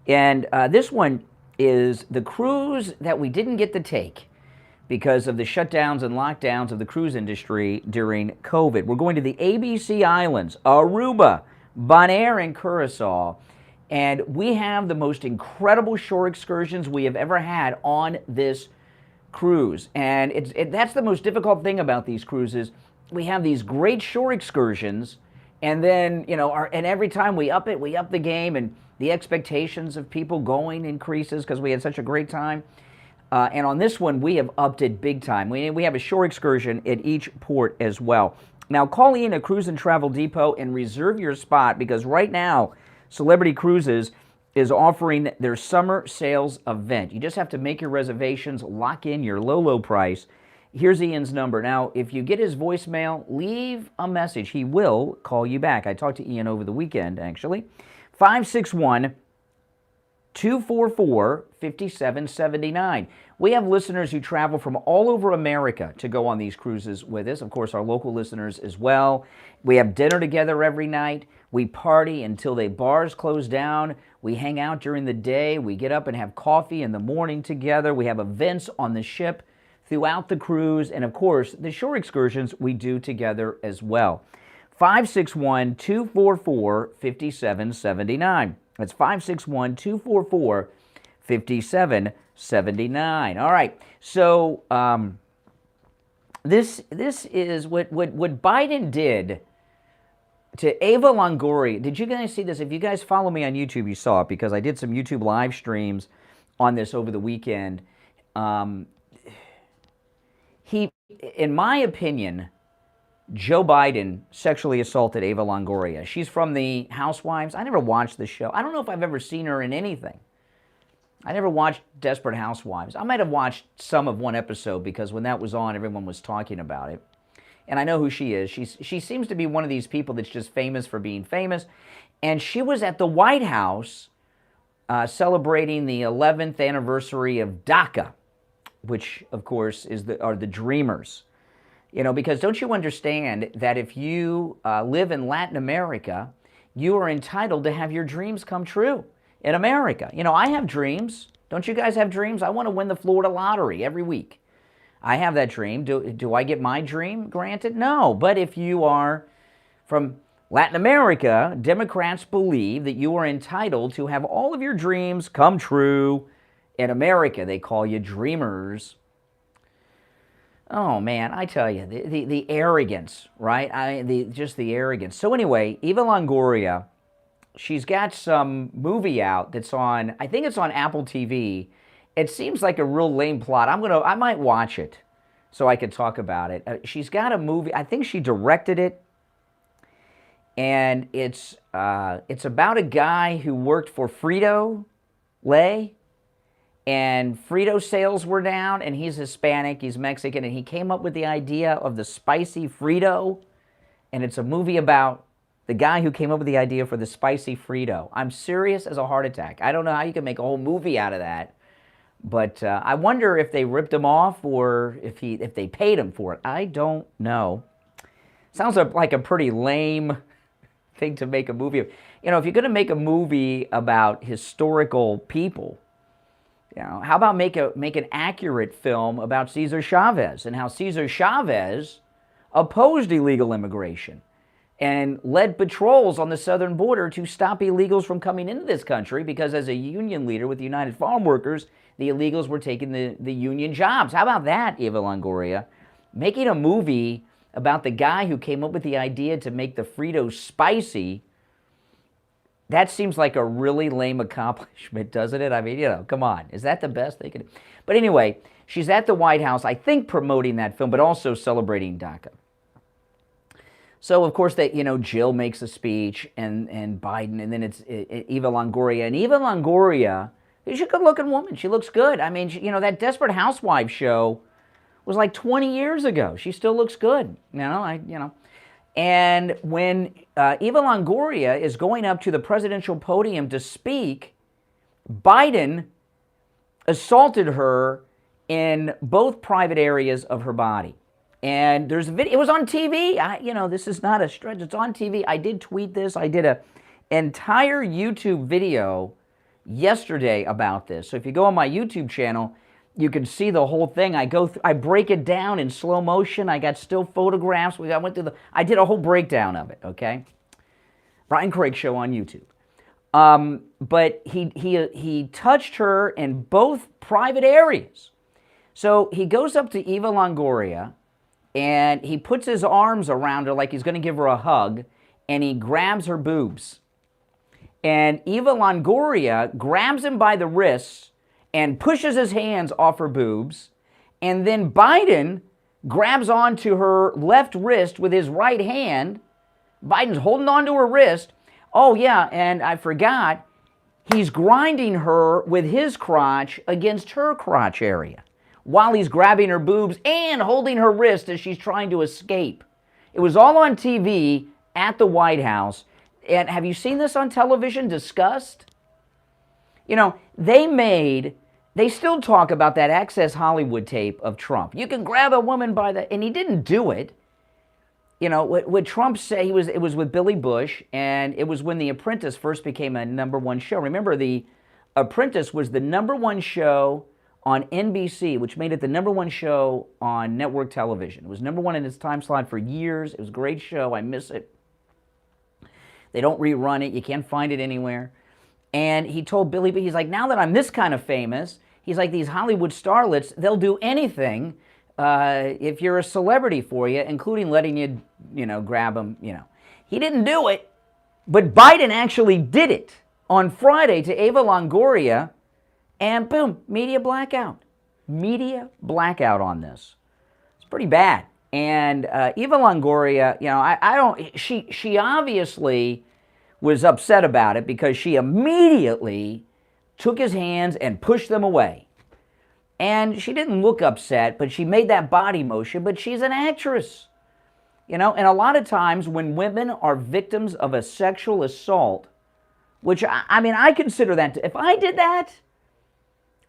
And this one is the cruise that we didn't get to take because of the shutdowns and lockdowns of the cruise industry during COVID. We're going to the ABC Islands, Aruba, Bonaire, and Curacao. And we have the most incredible shore excursions we have ever had on this cruise. And that's the most difficult thing about these cruises. We have these great shore excursions, and then, and every time we up the game, and the expectations of people going increases because we had such a great time. And on this one, we have upped it big time. We have a shore excursion at each port as well. Now, call in a Cruise and Travel Depot and reserve your spot, because right now, Celebrity Cruises is offering their summer sales event. You just have to make your reservations, lock in your low price. Here's Ian's number. Now, if you get his voicemail, leave a message. He will call you back. I talked to Ian over the weekend, actually. 561-244-5779. We have listeners who travel from all over America to go on these cruises with us. Of course, our local listeners as well. We have dinner together every night. We party until the bars close down. We hang out during the day. We get up and have coffee in the morning together. We have events on the ship throughout the cruise. And of course, the shore excursions we do together as well. 561-244-5779. That's 561-244-5779. All right. So this is what Biden did to Eva Longoria. Did you guys see this? If you guys follow me on YouTube, you saw it, because I did some YouTube live streams on this over the weekend. He, in my opinion, Joe Biden sexually assaulted Eva Longoria. She's from the Housewives. I never watched the show. I don't know if I've ever seen her in anything. I never watched Desperate Housewives. I might have watched some of one episode because when that was on, everyone was talking about it. And I know who she is. She seems to be one of these people that's just famous for being famous. And she was at the White House celebrating the 11th anniversary of DACA, which, of course, are the Dreamers. You know, because don't you understand that if you live in Latin America, you are entitled to have your dreams come true in America. You know, I have dreams. Don't you guys have dreams? I want to win the Florida lottery every week. I have that dream. Do I get my dream granted? No. But if you are from Latin America, Democrats believe that you are entitled to have all of your dreams come true in America. They call you dreamers. Oh, man, I tell you, the arrogance, right? Just the arrogance. So anyway, Eva Longoria, she's got some movie out that's on, I think it's on Apple TV. It seems like a real lame plot. I might watch it so I could talk about it. She's got a movie, I think she directed it, and it's about a guy who worked for Frito-Lay, and Frito sales were down, and he's Hispanic, he's Mexican, and he came up with the idea of the spicy Frito, and it's a movie about the guy who came up with the idea for the spicy Frito. I'm serious as a heart attack. I don't know how you can make a whole movie out of that, but I wonder if they ripped him off or if they paid him for it. I don't know. Sounds like a pretty lame thing to make a movie of. You know, if you're going to make a movie about historical people, you know, how about make an accurate film about Cesar Chavez and how Cesar Chavez opposed illegal immigration and led patrols on the southern border to stop illegals from coming into this country because as a union leader with the United Farm Workers, the illegals were taking the union jobs. How about that, Eva Longoria? Making a movie about the guy who came up with the idea to make the Fritos spicy. That seems like a really lame accomplishment, doesn't it? I mean, you know, come on. Is that the best they could do? But anyway, she's at the White House, I think promoting that film, but also celebrating DACA. So, of course, Jill makes a speech, and Biden, and then it's Eva Longoria. And Eva Longoria, she's a good-looking woman. She looks good. I mean, that Desperate Housewives show was like 20 years ago. She still looks good. And when Eva Longoria is going up to the presidential podium to speak, Biden assaulted her in both private areas of her body. And there's a video. It was on TV. This is not a stretch. It's on TV. I did tweet this. I did an entire YouTube video yesterday about this. So if you go on my YouTube channel, you can see the whole thing. I break it down in slow motion. I got still photographs. I did a whole breakdown of it, okay? Brian Craig Show on YouTube. But he touched her in both private areas. So he goes up to Eva Longoria, and he puts his arms around her like he's going to give her a hug, and he grabs her boobs. And Eva Longoria grabs him by the wrists and pushes his hands off her boobs, and then Biden grabs onto her left wrist with his right hand. Biden's holding onto her wrist. Oh, yeah, and I forgot, he's grinding her with his crotch against her crotch area while he's grabbing her boobs and holding her wrist as she's trying to escape. It was all on TV at the White House. And have you seen this on television discussed? They still talk about that Access Hollywood tape of Trump. You can grab a woman by the, and he didn't do it. What Trump said, it was with Billy Bush, and it was when The Apprentice first became a #1 show. Remember, The Apprentice was the #1 show on NBC, which made it the #1 show on network television. It was #1 in its time slot for years. It was a great show. I miss it. They don't rerun it. You can't find it anywhere. And he told Billy, he's like, now that I'm this kind of famous, he's like, these Hollywood starlets, they'll do anything if you're a celebrity for you, including letting you, grab them, He didn't do it, but Biden actually did it on Friday to Eva Longoria, And boom, media blackout. Media blackout on this. It's pretty bad. And Eva Longoria, I don't, she obviously was upset about it because she immediately took his hands and pushed them away. And she didn't look upset, but she made that body motion, but she's an actress. And a lot of times when women are victims of a sexual assault, which, I consider that, if I did that,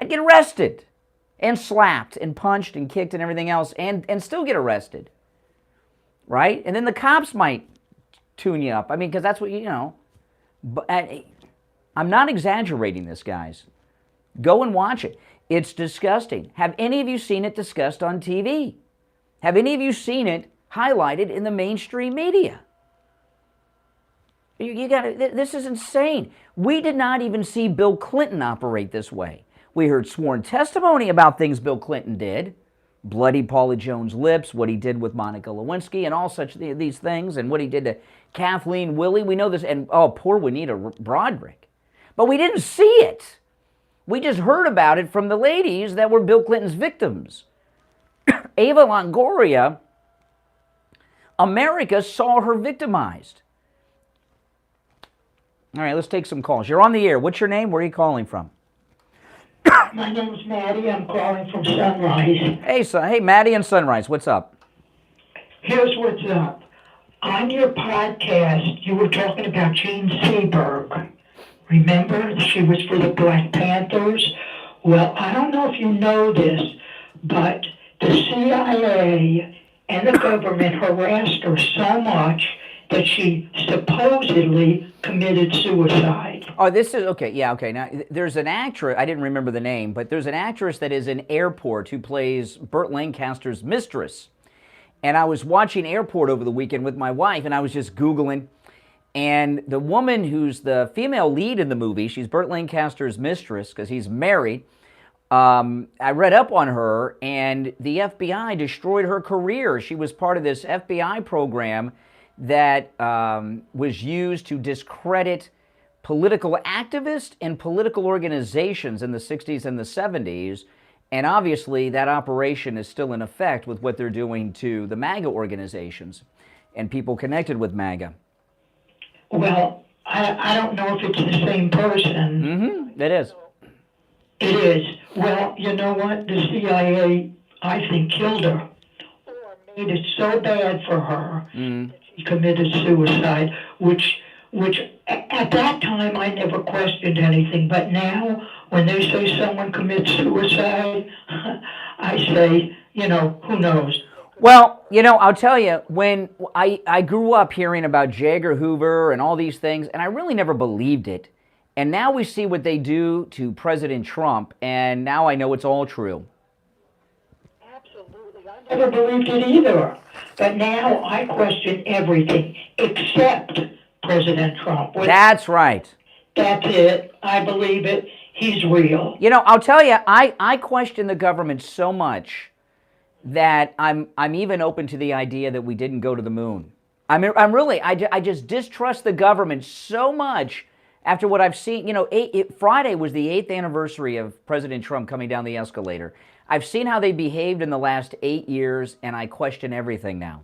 I'd get arrested and slapped and punched and kicked and everything else and still get arrested, right? And then the cops might tune you up. Because that's what, But I'm not exaggerating this, guys. Go and watch it. It's disgusting. Have any of you seen it discussed on TV? Have any of you seen it highlighted in the mainstream media? This is insane. We did not even see Bill Clinton operate this way. We heard sworn testimony about things Bill Clinton did. Bloody Paula Jones' lips, what he did with Monica Lewinsky, and all such these things, and what he did to Kathleen Willey. We know this, and poor Juanita Broderick. But we didn't see it. We just heard about it from the ladies that were Bill Clinton's victims. Eva Longoria, America saw her victimized. All right, let's take some calls. You're on the air. What's your name? Where are you calling from? My name's Maddie. I'm calling from Sunrise. Hey, Maddie in Sunrise. What's up? Here's what's up. On your podcast, you were talking about Jean Seberg. Remember? She was for the Black Panthers. Well, I don't know if you know this, but the CIA and the government harassed her so much that she supposedly committed suicide. Oh, this is, okay, yeah, okay. Now, there's an actress, I didn't remember the name, but there's an actress that is in Airport who plays Burt Lancaster's mistress. And I was watching Airport over the weekend with my wife, and I was just Googling. And the woman who's the female lead in the movie, she's Burt Lancaster's mistress because he's married. I read up on her, and the FBI destroyed her career. She was part of this FBI program that was used to discredit political activists and political organizations in the 60s and the 70s. And obviously, that operation is still in effect with what they're doing to the MAGA organizations and people connected with MAGA. Well, I don't know if it's the same person. Mm-hmm. It is. It is. Well, you know what? The CIA, I think, killed her. Or made it so bad for her that she committed suicide, which at that time I never questioned anything. But now, when they say someone commits suicide, I say, who knows? Well, I'll tell you, when I grew up hearing about J. Edgar Hoover and all these things, and I really never believed it. And now we see what they do to President Trump, and now I know it's all true. Absolutely. I never believed it either. But now I question everything except President Trump. That's right. That's it. I believe it. He's real. I'll tell you, I question the government so much that I'm even open to the idea that we didn't go to the moon. I just distrust the government so much after what I've seen. Friday was the 8th anniversary of President Trump coming down the escalator. I've seen how they behaved in the last 8 years, and I question everything now.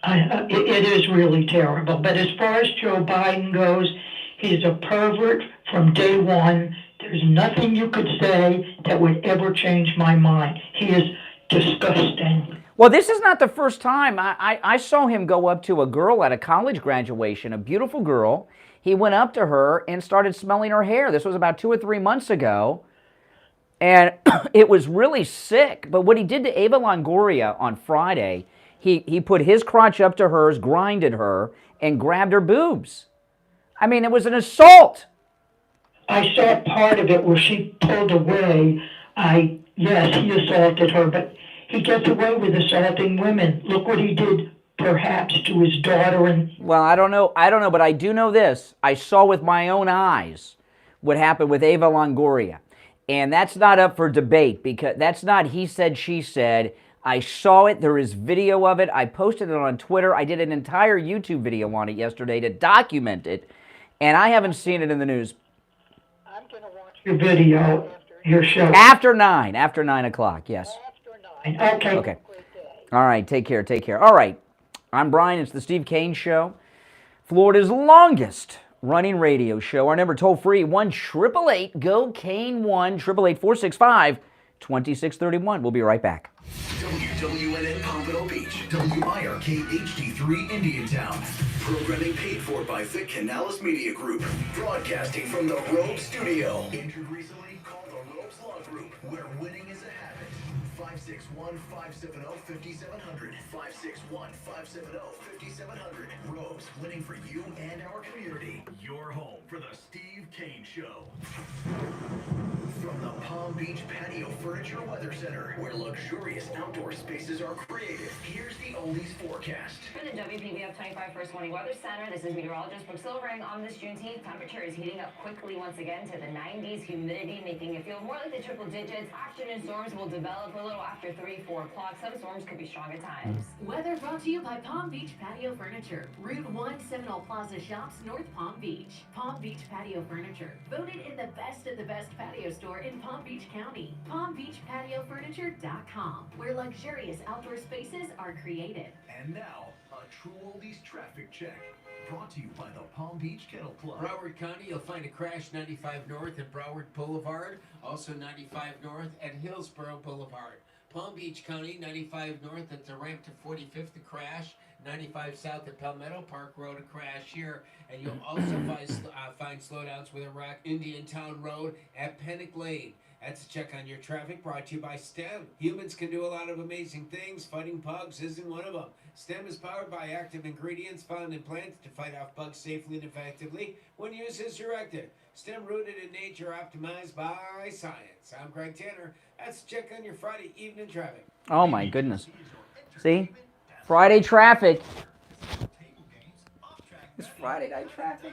It is really terrible. But as far as Joe Biden goes, he's a pervert from day one. There's nothing you could say that would ever change my mind. He is disgusting. Well, this is not the first time. I saw him go up to a girl at a college graduation, a beautiful girl. He went up to her and started smelling her hair. This was about 2 or 3 months ago. And it was really sick. But what he did to Eva Longoria on Friday, he put his crotch up to hers, grinded her, and grabbed her boobs. It was an assault. I saw part of it where she pulled away. Yes, he assaulted her, but he gets away with assaulting women. Look what he did, perhaps, to his daughter. Well, I don't know, but I do know this. I saw with my own eyes what happened with Eva Longoria. And that's not up for debate, because that's not he said, she said. I saw it. There is video of it. I posted it on Twitter. I did an entire YouTube video on it yesterday to document it. And I haven't seen it in the news. I'm going to watch your video, your show? After 9 o'clock, yes. Okay. Okay. All right, take care. All right, I'm Brian. It's the Steve Kane Show, Florida's longest running radio show. Our number toll free, 1-888-GO-KANE-1, 888-465-2631. We'll be right back. WWNN Pompano Beach, WIRK HD3 Indiantown. Programming paid for by the Canales Media Group. Broadcasting from the Robe Studio. Injured recently? Call the Robes Law Group, where winning is a habit. 561-570-5700. 561-570-5700. Robes, winning for you and our community. Your home for the Steve Kane Show. From the Palm Beach Patio Furniture Weather Center, where luxurious outdoor spaces are created, here's the oldies forecast. For the WPBF 25 First Warning Weather Center, this is meteorologist Brooke Silvering. On this Juneteenth, temperature is heating up quickly once again to the 90s. Humidity making it feel more like the triple digits. Afternoon storms will develop a little after 3-4 o'clock. Some storms could be strong at times. Weather brought to you by Palm Beach Patio Furniture. Route 1 Seminole Plaza Shops, North Palm Beach. Palm Beach Patio Furniture. Voted in the best of the best patio store in Palm Beach County. PalmBeachPatioFurniture.com, where luxurious outdoor spaces are created. And now, a true oldies traffic check. Brought to you by the Palm Beach Kennel Club. Broward County, you'll find a crash 95 North at Broward Boulevard, also 95 North at Hillsborough Boulevard. Palm Beach County, 95 North at the ramp to 45th, a crash. 95 South at Palmetto Park Road, a crash here. And you'll also find slowdowns with a wreck Indiantown Road at Pennock Lane. That's a check on your traffic, brought to you by STEM. Humans can do a lot of amazing things. Fighting bugs isn't one of them. STEM is powered by active ingredients found in plants to fight off bugs safely and effectively when used as directed. STEM rooted in nature, optimized by science. I'm Greg Tanner. That's a check on your Friday evening traffic. Oh my goodness. See? Friday traffic. It's Friday night traffic.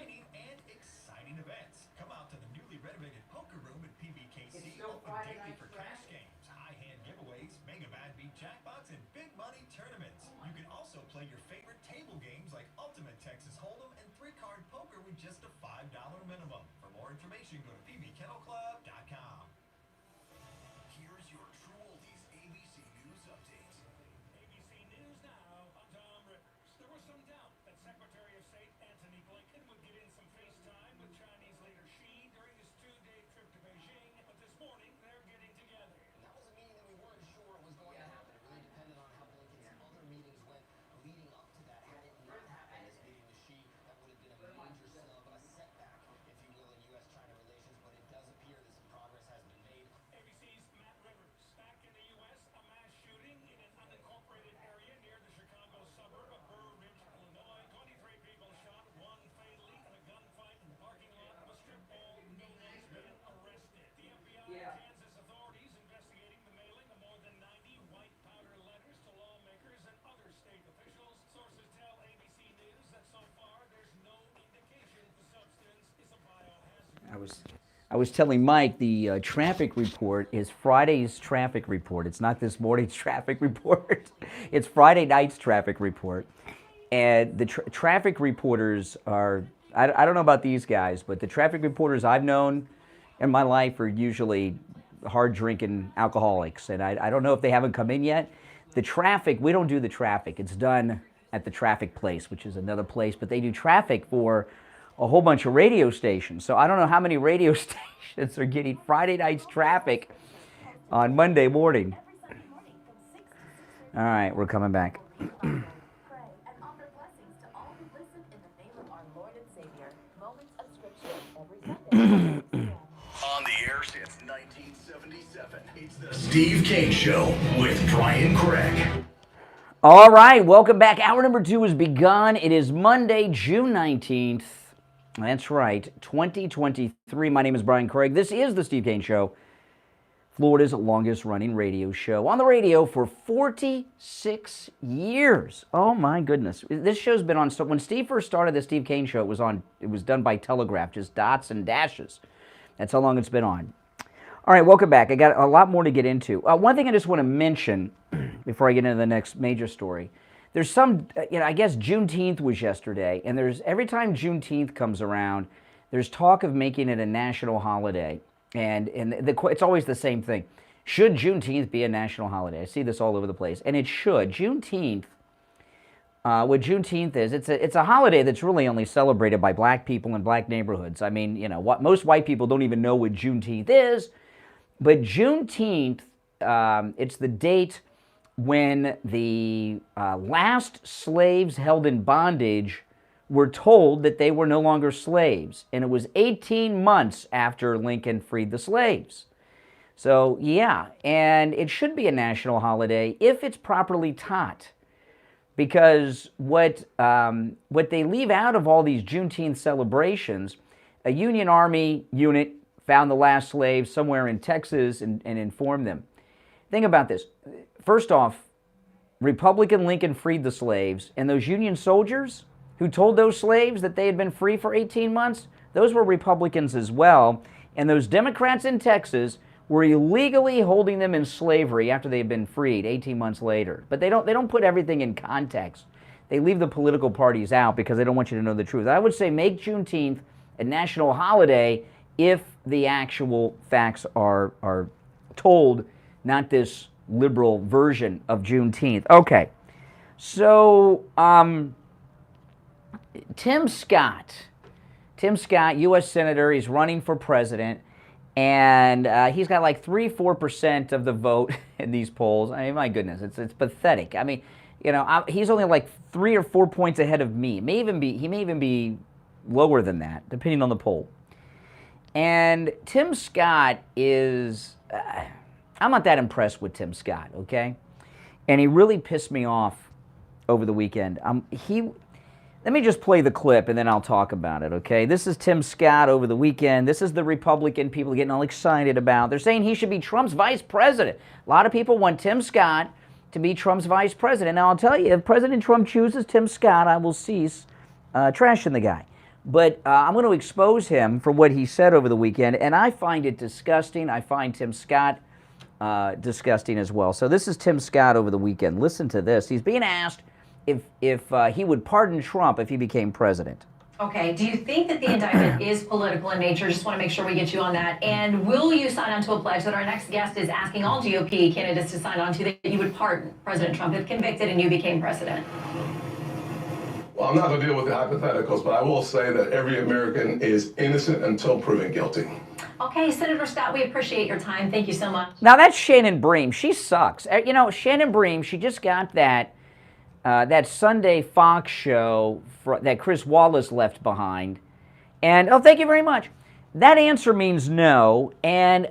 Just a $5 minimum. For more information, go to pbkennelclub.com. Here's your true oldies ABC News update. ABC News now, I'm Tom Rivers. There was some doubt that Secretary of State Antony Blinken would get in some FaceTime with Chinese leader Xi during his 2-day trip to Beijing, but this morning they're getting together. That was a meeting that we weren't sure was going to happen. It really depended on how Blinken's other meetings went leading up to that. Had it not happened, his meeting with Xi, that would have been a major setback, if you will, in U.S.-China relations, but it does appear that some progress has been made. ABC's Matt Rivers. Back in the U.S., a mass shooting in an unincorporated area near the Chicago suburb of Burr Ridge, Illinois. 23 people shot, one fatally in a gunfight in the parking lot of a strip mall. No one's been arrested. The FBI and Kansas authorities investigating the mailing of more than 90 white powder letters to lawmakers and other state officials. Sources tell ABC News that so far there's no indication the substance is a biohazard. I was telling Mike the traffic report is Friday's traffic report. It's not this morning's traffic report. It's Friday night's traffic report. And the traffic reporters are, I don't know about these guys, but the traffic reporters I've known in my life are usually hard-drinking alcoholics. And I don't know if they haven't come in yet. The traffic, we don't do the traffic. It's done at the traffic place, which is another place. But they do traffic for a whole bunch of radio stations. So I don't know how many radio stations are getting Friday night's traffic on Monday morning. All right, we're coming back. On the air since 1977, it's the Steve Kane Show with Brian Craig. All right, welcome back. Hour number 2 has begun. It is Monday, June 19th. That's right, 2023. My name is Brian Craig. This is the Steve Kane Show, Florida's longest running radio show. On the radio for 46 years. Oh my goodness. This show's been on, so when Steve first started the Steve Kane Show, it was done by telegraph, just dots and dashes. That's how long it's been on. All right, welcome back. I got a lot more to get into. One thing I just want to mention before I get into the next major story. There's some, I guess Juneteenth was yesterday, and every time Juneteenth comes around, there's talk of making it a national holiday. And it's always the same thing. Should Juneteenth be a national holiday? I see this all over the place, and it should. Juneteenth, what Juneteenth is, it's a holiday that's really only celebrated by black people in black neighborhoods. I mean, most white people don't even know what Juneteenth is, but Juneteenth, it's the date when the last slaves held in bondage were told that they were no longer slaves. And it was 18 months after Lincoln freed the slaves. So, yeah, and it should be a national holiday if it's properly taught. Because what they leave out of all these Juneteenth celebrations, a Union Army unit found the last slaves somewhere in Texas and informed them. Think about this. First off, Republican Lincoln freed the slaves, and those Union soldiers who told those slaves that they had been free for 18 months, those were Republicans as well. And those Democrats in Texas were illegally holding them in slavery after they had been freed 18 months later. But they don't put everything in context. They leave the political parties out because they don't want you to know the truth. I would say make Juneteenth a national holiday if the actual facts are told, not this liberal version of Juneteenth. Okay, so Tim Scott, U.S. Senator, he's running for president, and he's got like 3-4% of the vote in these polls. I mean, my goodness, it's pathetic. I mean, he's only like 3 or 4 points ahead of me. He may even be lower than that, depending on the poll. And Tim Scott is, I'm not that impressed with Tim Scott, okay? And he really pissed me off over the weekend. Let me just play the clip and then I'll talk about it, okay? This is Tim Scott over the weekend. This is the Republican people getting all excited about. They're saying he should be Trump's vice president. A lot of people want Tim Scott to be Trump's vice president. Now, I'll tell you, if President Trump chooses Tim Scott, I will cease trashing the guy. But I'm going to expose him for what he said over the weekend, and I find it disgusting. I find Tim Scott disgusting as well. So this is Tim Scott over the weekend. Listen to this. He's being asked if he would pardon Trump if he became president. Okay, do you think that the indictment is political in nature? Just want to make sure we get you on that. And will you sign on to a pledge that our next guest is asking all GOP candidates to sign on to, that you would pardon President Trump if convicted and you became president? Well, I'm not going to deal with the hypotheticals, but I will say that every American is innocent until proven guilty. Okay, Senator Scott, we appreciate your time. Thank you so much. Now, that's Shannon Bream. She sucks. Shannon Bream, she just got that Sunday Fox show that Chris Wallace left behind. And, thank you very much. That answer means no. And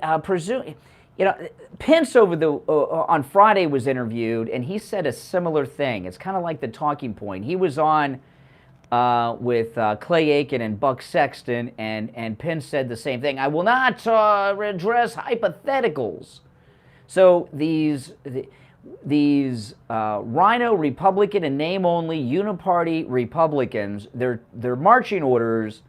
Pence on Friday was interviewed, and he said a similar thing. It's kind of like the talking point. He was on with Clay Aiken and Buck Sexton, and Pence said the same thing. I will not address hypotheticals. So these rhino Republican and name-only uniparty Republicans, their marching orders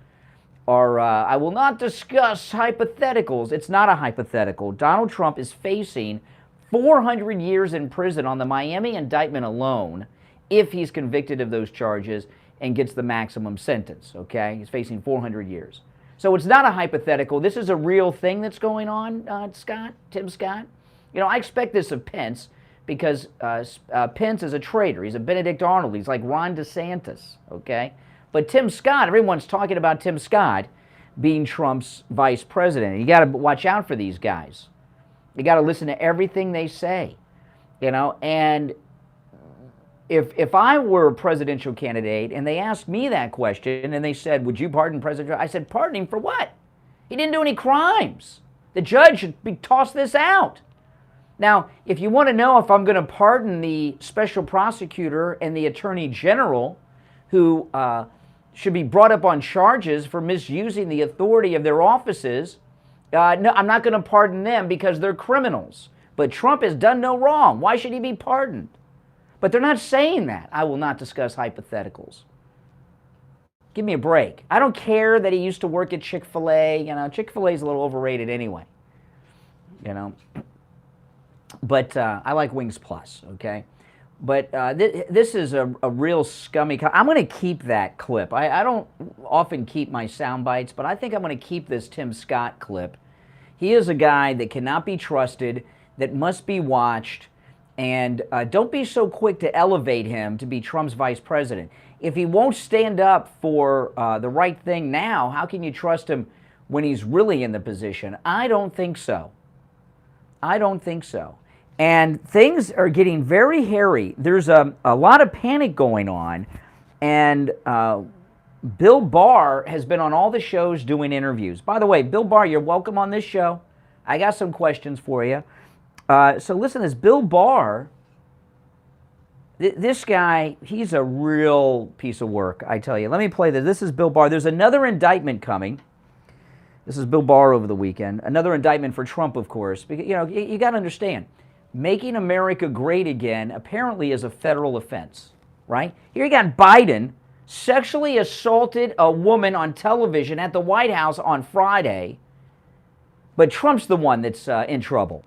are, I will not discuss hypotheticals. It's not a hypothetical. Donald Trump is facing 400 years in prison on the Miami indictment alone if he's convicted of those charges and gets the maximum sentence, okay? He's facing 400 years. So it's not a hypothetical. This is a real thing that's going on, Tim Scott. I expect this of Pence because Pence is a traitor. He's a Benedict Arnold. He's like Ron DeSantis, okay? But Tim Scott, everyone's talking about Tim Scott being Trump's vice president. You got to watch out for these guys. You got to listen to everything they say, and if I were a presidential candidate and they asked me that question and they said, would you pardon President Trump? I said, pardon him for what? He didn't do any crimes. The judge should toss this out. Now, if you want to know if I'm going to pardon the special prosecutor and the attorney general who should be brought up on charges for misusing the authority of their offices, no, I'm not going to pardon them because they're criminals. But Trump has done no wrong. Why should he be pardoned? But they're not saying that. I will not discuss hypotheticals. Give me a break. I don't care that he used to work at Chick-fil-A. Chick-fil-A is a little overrated anyway. But I like Wings Plus, okay? But this is a real scummy. I'm going to keep that clip. I don't often keep my sound bites, but I think I'm going to keep this Tim Scott clip. He is a guy that cannot be trusted, that must be watched, and don't be so quick to elevate him to be Trump's vice president. If he won't stand up for the right thing now, how can you trust him when he's really in the position? I don't think so. I don't think so. And things are getting very hairy. There's a lot of panic going on, and Bill Barr has been on all the shows doing interviews. By the way, Bill Barr, you're welcome on this show. I got some questions for you. So listen, this Bill Barr, this guy, he's a real piece of work, I tell you. Let me play this. This is Bill Barr. There's another indictment coming. This is Bill Barr over the weekend. Another indictment for Trump, of course. Because, you know, you got to understand, making America great again apparently is a federal offense, right? Here you got Biden sexually assaulted a woman on television at the White House on Friday, but Trump's the one that's in trouble.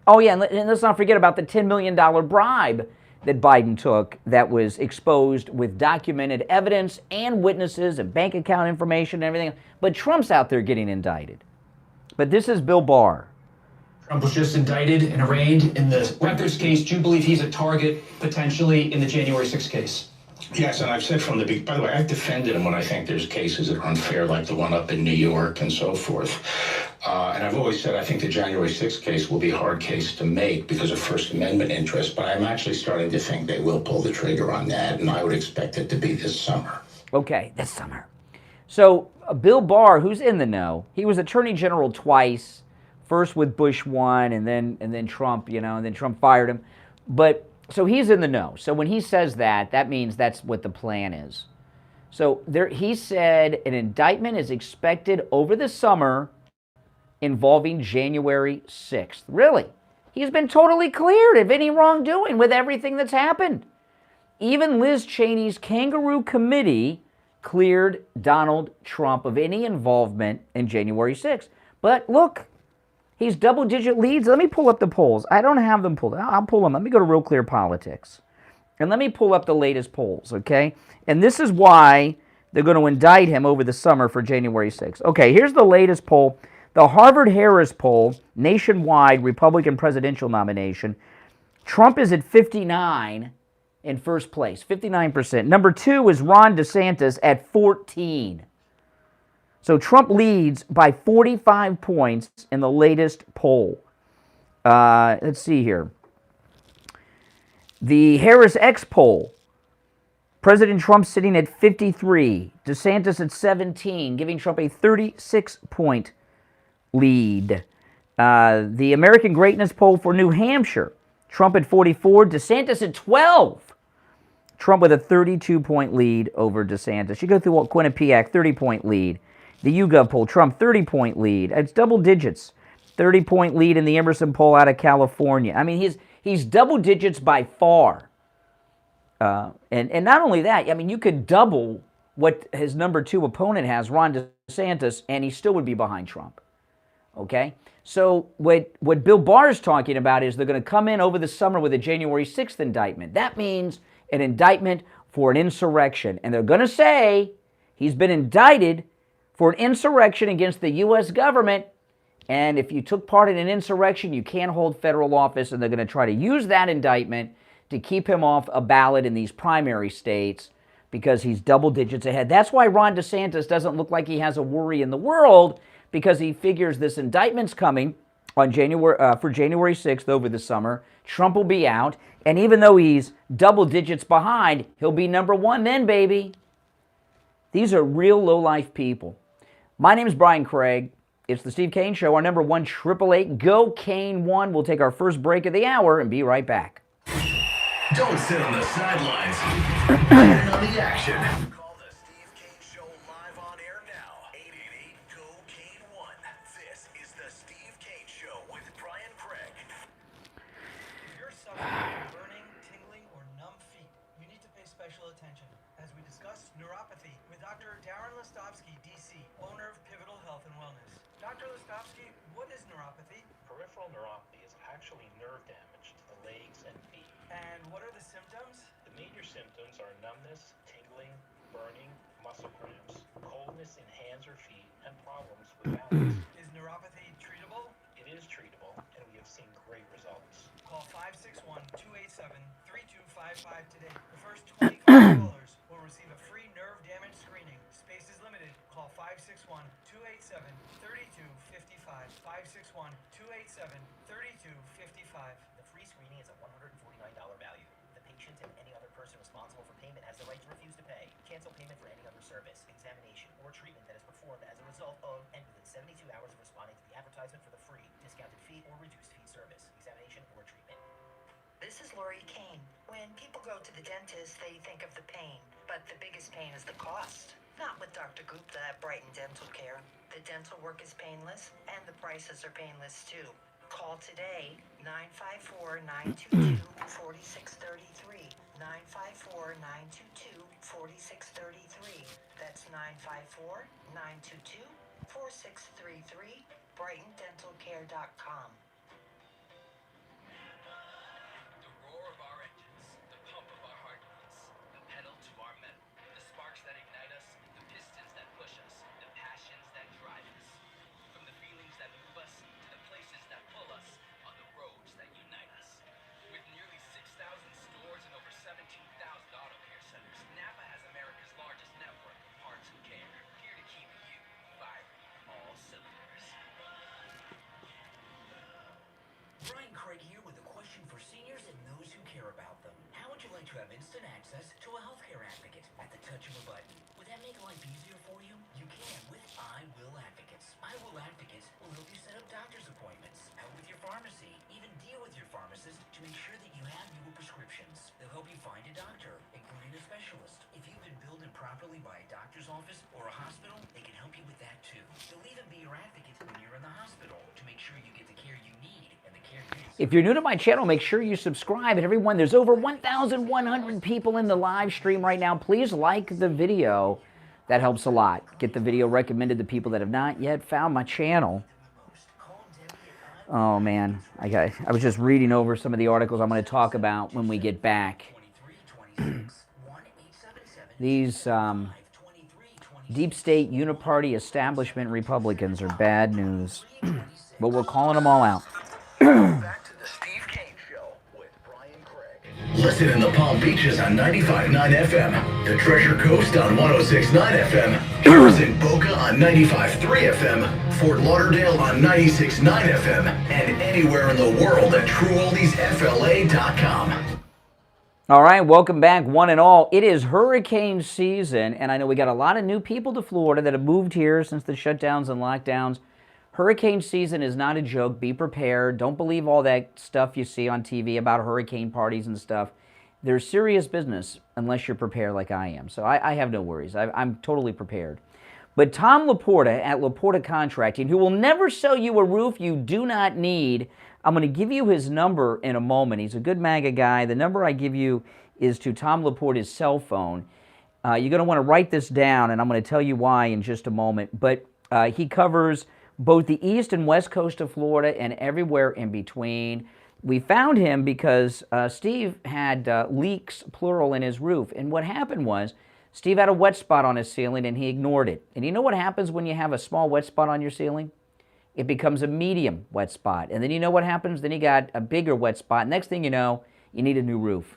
Oh yeah, and let's not forget about the $10 million bribe that Biden took that was exposed with documented evidence and witnesses and bank account information and everything. But Trump's out there getting indicted. But this is Bill Barr. Trump was just indicted and arraigned in the records case. Do you believe he's a target potentially in the January 6th case? Yes, and I've said from the beginning, by the way, I've defended him when I think there's cases that are unfair, like the one up in New York and so forth. And I've always said I think the January 6th case will be a hard case to make because of First Amendment interest, but I'm actually starting to think they will pull the trigger on that, and I would expect it to be this summer. Okay, this summer. So Bill Barr, who's in the know, he was Attorney General twice, first with Bush 1 and then Trump, you know, and then Trump fired him. But so he's in the know. So when he says that, that means that's what the plan is. So there, he said an indictment is expected over the summer involving January 6th. Really? He's been totally cleared of any wrongdoing with everything that's happened. Even Liz Cheney's kangaroo committee cleared Donald Trump of any involvement in January 6th. But look, he's double-digit leads. Let me pull up the polls. I don't have them pulled. I'll pull them. Let me go to Real Clear Politics. And let me pull up the latest polls, okay? And this is why they're going to indict him over the summer for January 6th. Okay, here's the latest poll. The Harvard-Harris poll, nationwide Republican presidential nomination. Trump is at 59 in first place, 59%. Number 2 is Ron DeSantis at 14. So Trump leads by 45 points in the latest poll. Let's see here. The Harris X poll, President Trump sitting at 53, DeSantis at 17, giving Trump a 36-point lead. The American Greatness poll for New Hampshire, Trump at 44, DeSantis at 12. Trump with a 32-point lead over DeSantis. You go through Quinnipiac, 30-point lead. The YouGov poll, Trump 30-point lead. It's double digits. 30-point lead in the Emerson poll out of California. I mean, he's double digits by far. And not only that, I mean, you could double what his number 2 opponent has, Ron DeSantis, and he still would be behind Trump. Okay? So what Bill Barr is talking about is they're going to come in over the summer with a January 6th indictment. That means an indictment for an insurrection. And they're going to say he's been indicted for an insurrection against the U.S. government, and if you took part in an insurrection, you can't hold federal office, and they're going to try to use that indictment to keep him off a ballot in these primary states because he's double digits ahead. That's why Ron DeSantis doesn't look like he has a worry in the world, because he figures this indictment's coming on for January 6th over the summer. Trump will be out, and even though he's double digits behind, he'll be number 1 then, baby. These are real low-life people. My name is Brian Craig. It's the Steve Kane Show. Our number 1-888-GO-KANE-1. We'll take our first break of the hour and be right back. Don't sit on the sidelines. Get in on the action. Call the Steve Kane Show live on air now. 888-GO-KANE-1. This is the Steve Kane Show with Brian Craig. If you're suffering from burning, tingling, or numb feet, you need to pay special attention as we discuss neuropathy with Dr. Darren Lestovsky, DC, owner of Pivotal Health and Wellness. Dr. Lestovsky, what is neuropathy? Peripheral neuropathy is actually nerve damage to the legs and feet. And what are the symptoms? The major symptoms are numbness, tingling, burning, muscle cramps, coldness in hands or feet, and problems with balance. Is neuropathy treatable? is treatable, and we have seen great results. Call 561-287-3255 today. The first 25 callers will receive a free nerve damage screening. Space is limited. Call 561-287-3255. 561-287-3255. The free screening is a $149 value. The patient and any other person responsible for payment has the right to refuse to pay, cancel payment for any other service, examination, or treatment that is performed as a result of and within 72 hours of responding to the advertisement for the free, discounted fee, or reduced fee service, examination, or treatment. This is Lori Kane. When people go to the dentist, they think of the pain, but the biggest pain is the cost. Not with Dr. Gupta at Brighton Dental Care. The dental work is painless, and the prices are painless too. Call today, 954-922-4633. 954-922-4633. That's 954-922-4633. BrightonDentalCare.com. The roar of our engines, the pump of our heartbeats, the pedal to our metal, the sparks that ignite us, the pistons that push us, the passions that drive us. From the feelings that move us to the places that pull us on the roads that unite us. With nearly 6,000 stores and over 17,000 auto care centers, Napa has America's largest network of parts and care, here to keep you firing all cylinders. Brian Craig here with a question for seniors and those who care about them. How would you like to have instant access to a healthcare advocate at the touch of a button? Would that make life easier for you? You can with I Will Advocates. I Will Advocates will help you set up doctor's appointments, help with your pharmacy, even deal with your pharmacist to make sure that you have your prescriptions. They'll help you find a doctor, including a specialist. If you've been billed improperly by a doctor's office or a hospital, they can help you with that too. They'll even be your advocate when you're in the hospital to make sure you get the care you need and the care you deserve. If you're new to my channel, make sure you subscribe. And everyone, there's over 1,100 people in the live stream right now. Please like the video. That helps a lot. Get the video recommended to people that have not yet found my channel. Oh, man. I was just reading over some of the articles I'm going to talk about when we get back. These deep state uniparty establishment Republicans are bad news. But we're calling them all out. Listen in the Palm Beaches on 95.9 FM, the Treasure Coast on 106.9 FM, Harrison Boca on 95.3 FM, Fort Lauderdale on 96.9 FM, and anywhere in the world at TrueOldiesFLA.com. All right, welcome back, one and all. It is hurricane season, and I know we got a lot of new people to Florida that have moved here since the shutdowns and lockdowns. Hurricane season is not a joke. Be prepared. Don't believe all that stuff you see on TV about hurricane parties and stuff. There's serious business unless you're prepared like I am. So I have no worries. I'm totally prepared. But Tom Laporta at Laporta Contracting, who will never sell you a roof you do not need, I'm going to give you his number in a moment. He's a good MAGA guy. The number I give you is to Tom Laporta's cell phone. You're going to want to write this down, and I'm going to tell you why in just a moment. But he covers both the east and west coast of Florida and everywhere in between. We found him because Steve had leaks, plural, in his roof. And what happened was Steve had a wet spot on his ceiling and he ignored it. And you know what happens when you have a small wet spot on your ceiling? It becomes a medium wet spot. And then you know what happens? Then you got a bigger wet spot. Next thing you know, you need a new roof.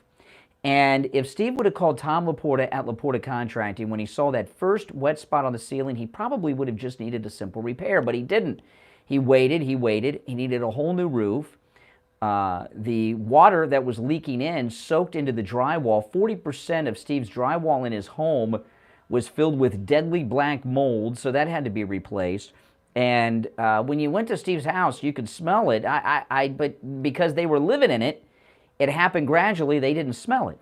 And if Steve would have called Tom Laporta at Laporta Contracting when he saw that first wet spot on the ceiling, he probably would have just needed a simple repair, but he didn't. He waited. He needed a whole new roof. The water that was leaking in soaked into the drywall. 40% of Steve's drywall in his home was filled with deadly black mold, so that had to be replaced. And when you went to Steve's house, you could smell it. But because they were living in it, it happened gradually. They didn't smell it.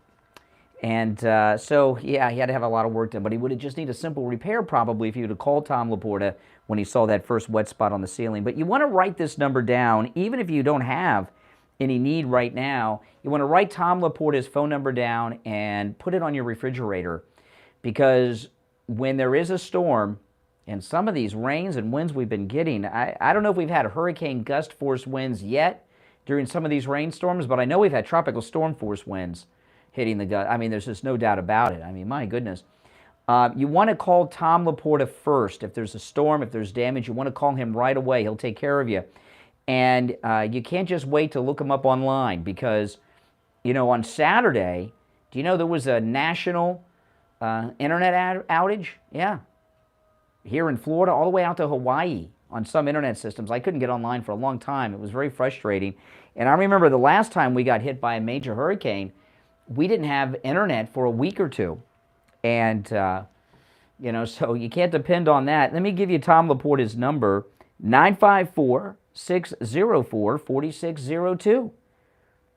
And so, yeah, he had to have a lot of work done. But he would have just needed a simple repair probably if he would have called Tom Laporta when he saw that first wet spot on the ceiling. But you want to write this number down, even if you don't have any need right now. You want to write Tom Laporta's phone number down and put it on your refrigerator. Because when there is a storm, and some of these rains and winds we've been getting, I don't know if we've had hurricane gust force winds yet during some of these rainstorms, but I know we've had tropical storm force winds hitting the gut. I mean, there's just no doubt about it. I mean, my goodness. You want to call Tom Laporta first. If there's a storm, if there's damage, you want to call him right away. He'll take care of you. And you can't just wait to look them up online because, you know, on Saturday, do you know there was a national internet outage? Yeah. Here in Florida, all the way out to Hawaii on some internet systems. I couldn't get online for a long time. It was very frustrating. And I remember the last time we got hit by a major hurricane, we didn't have internet for a week or two. And, you know, so you can't depend on that. Let me give you Tom Laporta's number, 954-604-4602.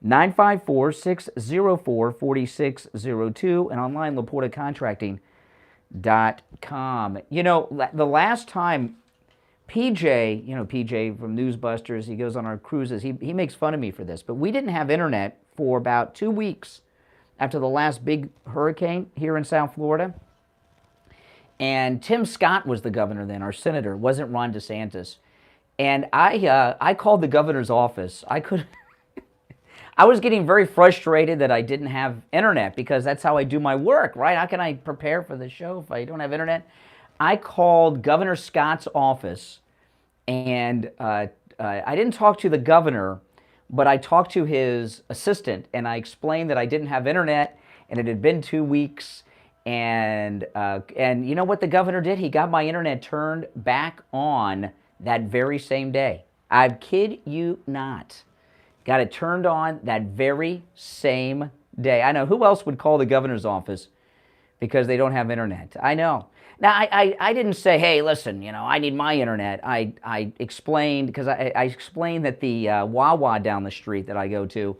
954-604-4602, and online, LaportaContracting.com. You know, the last time PJ, you know, PJ from Newsbusters, he goes on our cruises, he makes fun of me for this, but we didn't have internet for about 2 weeks after the last big hurricane here in South Florida. And Tim Scott was the governor then, our senator. It wasn't Ron DeSantis. And I called the governor's office. I was getting very frustrated that I didn't have internet because that's how I do my work, right? How can I prepare for the show if I don't have internet? I called Governor Scott's office, and I didn't talk to the governor, but I talked to his assistant, and I explained that I didn't have internet, and it had been 2 weeks, and you know what the governor did? He got my internet turned back on that very same day. I kid you not. Got it turned on that very same day. I know. Who else would call the governor's office because they don't have internet? I know. Now, I didn't say, hey, listen, you know, I need my internet. I explained, because I explained that the Wawa down the street that I go to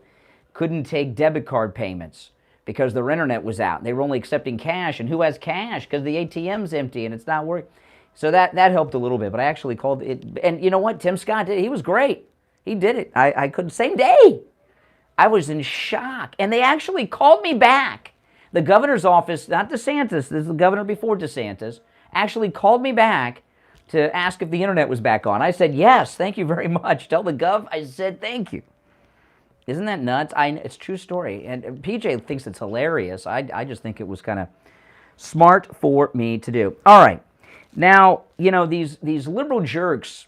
couldn't take debit card payments because their internet was out. They were only accepting cash, and who has cash? Because the ATM's empty and it's not working. So that helped a little bit, but I actually called it. And you know what? Tim Scott did. He was great. He did it. I couldn't, same day. I was in shock. And they actually called me back. The governor's office, not DeSantis, this is the governor before DeSantis, actually called me back to ask if the internet was back on. I said, yes, thank you very much. Tell the gov, I said, thank you. Isn't that nuts? It's a true story. And PJ thinks it's hilarious. I just think it was kind of smart for me to do. All right. Now, you know, these liberal jerks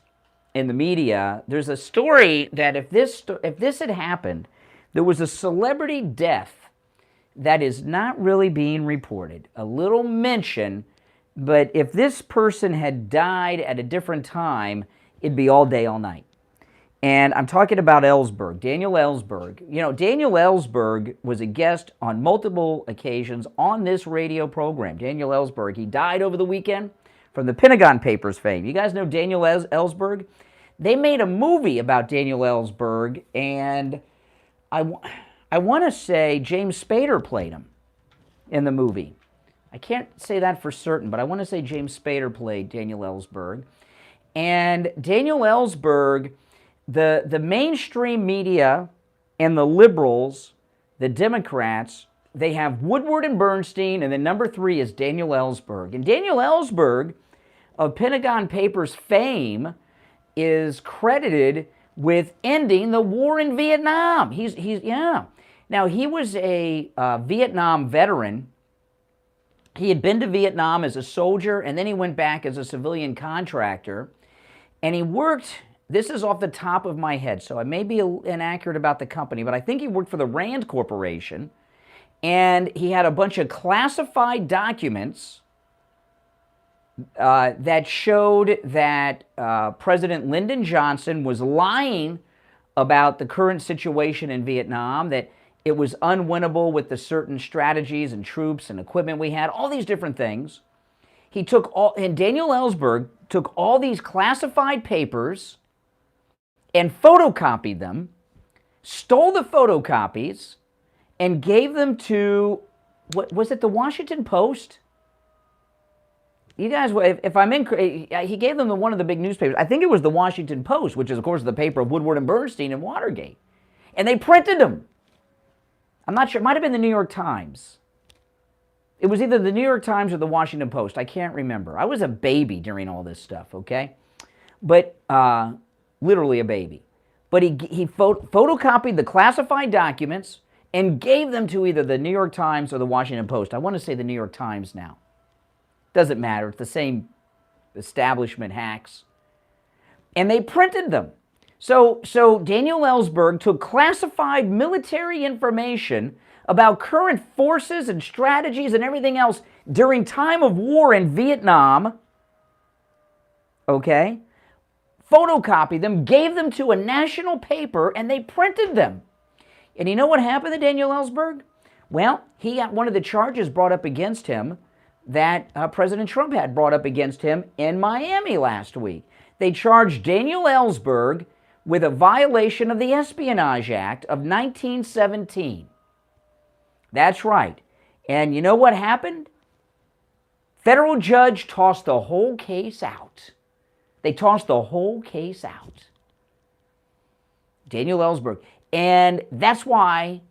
in the media, there's a story that if this had happened, there was a celebrity death that is not really being reported. A little mention, but if this person had died at a different time, it'd be all day, all night. And I'm talking about Ellsberg, Daniel Ellsberg. You know, Daniel Ellsberg was a guest on multiple occasions on this radio program. Daniel Ellsberg, he died over the weekend from the Pentagon Papers fame. You guys know Daniel Ellsberg? They made a movie about Daniel Ellsberg, and I want to say James Spader played him in the movie. I can't say that for certain, but I want to say James Spader played Daniel Ellsberg. And Daniel Ellsberg, the mainstream media and the liberals, the Democrats, they have Woodward and Bernstein, and then number 3 is Daniel Ellsberg. And Daniel Ellsberg, of Pentagon Papers fame, is credited with ending the war in Vietnam. Yeah. Now, he was a Vietnam veteran. He had been to Vietnam as a soldier, and then he went back as a civilian contractor. And he worked, this is off the top of my head, so I may be inaccurate about the company, but I think he worked for the Rand Corporation. And he had a bunch of classified documents that showed that President Lyndon Johnson was lying about the current situation in Vietnam, that it was unwinnable with the certain strategies and troops and equipment we had, all these different things. He took and Daniel Ellsberg took all these classified papers and photocopied them, stole the photocopies, and gave them to, what was it, the Washington Post? You guys, if I'm in, he gave them to one of the big newspapers. I think it was the Washington Post, which is, of course, the paper of Woodward and Bernstein and Watergate. And they printed them. I'm not sure. It might have been the New York Times. It was either the New York Times or the Washington Post. I can't remember. I was a baby during all this stuff, okay? But literally a baby. But he photocopied the classified documents and gave them to either the New York Times or the Washington Post. I want to say the New York Times now. Doesn't matter. It's the same establishment hacks. And they printed them. So Daniel Ellsberg took classified military information about current forces and strategies and everything else during time of war in Vietnam, okay, photocopied them, gave them to a national paper, and they printed them. And you know what happened to Daniel Ellsberg? Well, he got one of the charges brought up against him that President Trump had brought up against him in Miami last week. They charged Daniel Ellsberg with a violation of the Espionage Act of 1917. That's right. And you know what happened? Federal judge tossed the whole case out. They tossed the whole case out. Daniel Ellsberg. And that's why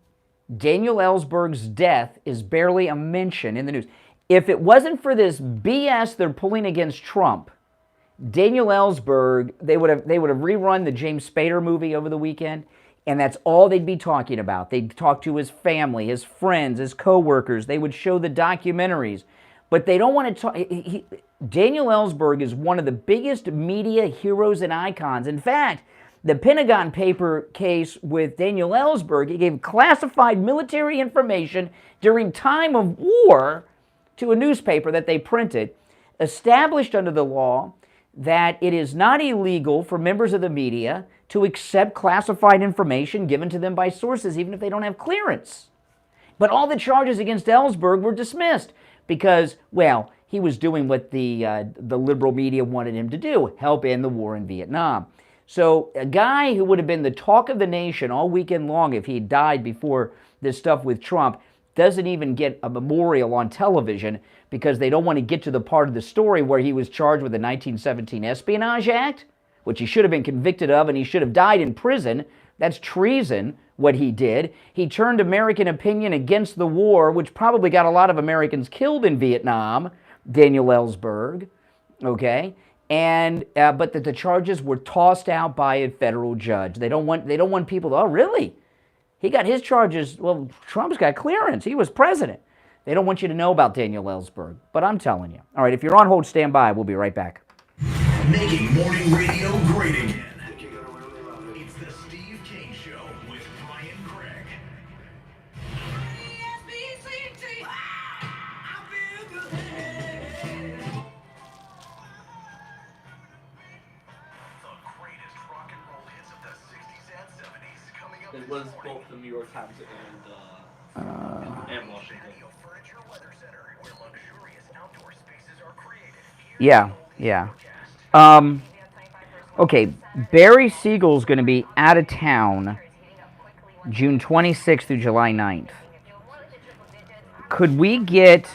Daniel Ellsberg's death is barely a mention in the news. If it wasn't for this BS they're pulling against Trump, Daniel Ellsberg, they would have rerun the James Spader movie over the weekend, and that's all they'd be talking about. They'd talk to his family, his friends, his co-workers. They would show the documentaries. But they don't want to talk. Daniel Ellsberg is one of the biggest media heroes and icons. In fact, the Pentagon paper case with Daniel Ellsberg, he gave classified military information during time of war to a newspaper that they printed, established under the law that it is not illegal for members of the media to accept classified information given to them by sources, even if they don't have clearance. But all the charges against Ellsberg were dismissed because, well, he was doing what the liberal media wanted him to do, help end the war in Vietnam. So a guy who would have been the talk of the nation all weekend long if he had died before this stuff with Trump doesn't even get a memorial on television because they don't want to get to the part of the story where he was charged with the 1917 Espionage Act, which he should have been convicted of, and he should have died in prison. That's treason, what he did. He turned American opinion against the war, which probably got a lot of Americans killed in Vietnam, Daniel Ellsberg, okay? And but the charges were tossed out by a federal judge. They don't want people to, oh, really? He got his charges, well, Trump's got clearance. He was president. They don't want you to know about Daniel Ellsberg, but I'm telling you. All right, if you're on hold, stand by. We'll be right back. Making morning radio great again. It's the Steve King Show with Brian Craig. It was both the New York Times and Washington. Yeah. Okay, Barry Siegel's going to be out of town June 26th through July 9th. Could we get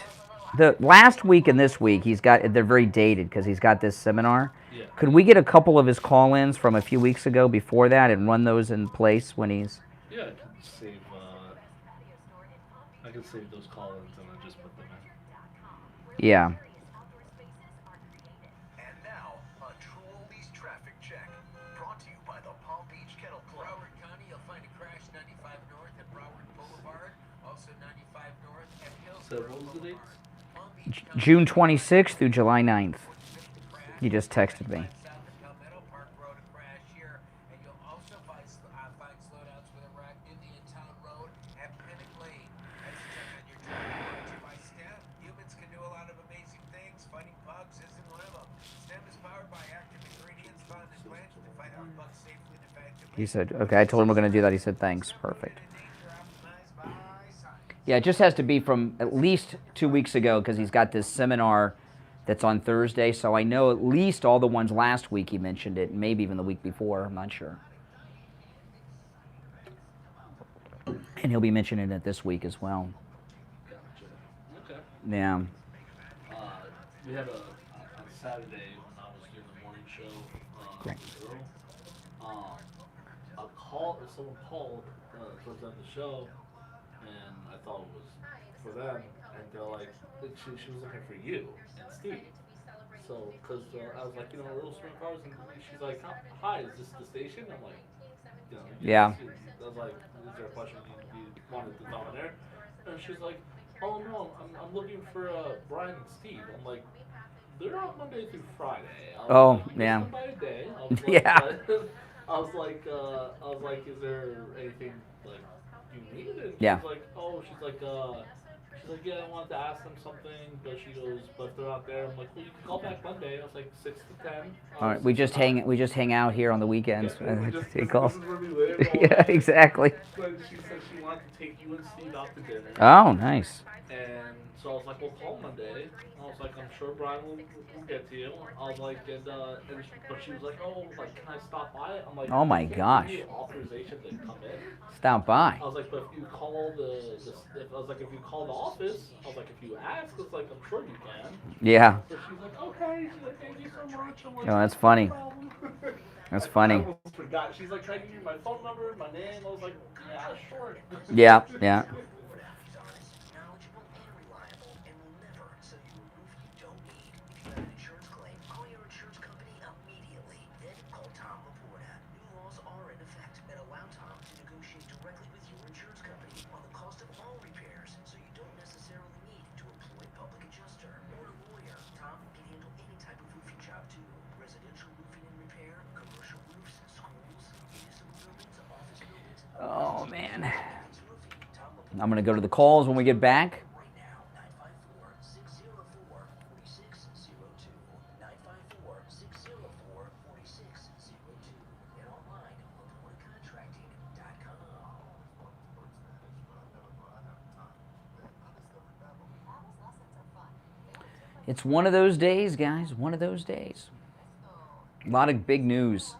the last week and this week, they're very dated because he's got this seminar. Yeah. Could we get a couple of his call-ins from a few weeks ago before that and run those in place when he's... Yeah, I could save those call-ins and then just put them in. Yeah. And now, a True Oldies traffic check, brought to you by the Palm Beach Kennel Club. Broward County, you'll find a crash 95 North at Broward Boulevard, also 95 North at So what was the dates? June 26th through July 9th. He just texted me. He said, okay, I told him we're going to do that. He said, thanks. Perfect. Yeah, it just has to be from at least 2 weeks ago because he's got this seminar that's on Thursday. So I know at least all the ones last week he mentioned it, maybe even the week before. I'm not sure. And he'll be mentioning it this week as well. Gotcha. Okay. Yeah. We had on Saturday when I was doing the morning show, Great. someone called towards the end of the show, and I thought it was for them, and they're like, she was looking for you and Steve. So, because I was like, Little Swing Cars, and she's like, hi, is this the station? I'm like, Yeah. I was like, is there a question you wanted to throw in there? And she's like, oh no, I'm looking for Brian and Steve. I'm like, they're on Monday through Friday. Yeah. By a day. I was like, Yeah. I was like, is there anything like you need? And Yeah. she's like, yeah, I wanted to ask them something, but she goes, but if they're not there, I'm like, well, you can call back Monday. I was like, 6 to 10. All right, we just hang out here on the weekends. Take This calls. is where we live. Yeah, exactly. But she said she wanted to take you and Steve out to dinner. Oh, nice. And so I was like, well, call Monday. I was like, I'm sure Brian will get to you. I was like, but she was like, oh, like, can I stop by? I'm like, Oh my I can't gosh. give you authorization to come in. Stop by. I was like, but if you call if you call the office, I was like, if you ask, it's like, I'm sure you can. Yeah. But she's like, okay. She's like, thank you so much. I'm like, Oh, that's funny. no problem. That's I funny. almost forgot. She's like, can I give you my phone number, my name? I was like, yeah, sure. Yeah, yeah. Oh, man. I'm going to go to the calls when we get back. It's one of those days, guys. One of those days. A lot of big news.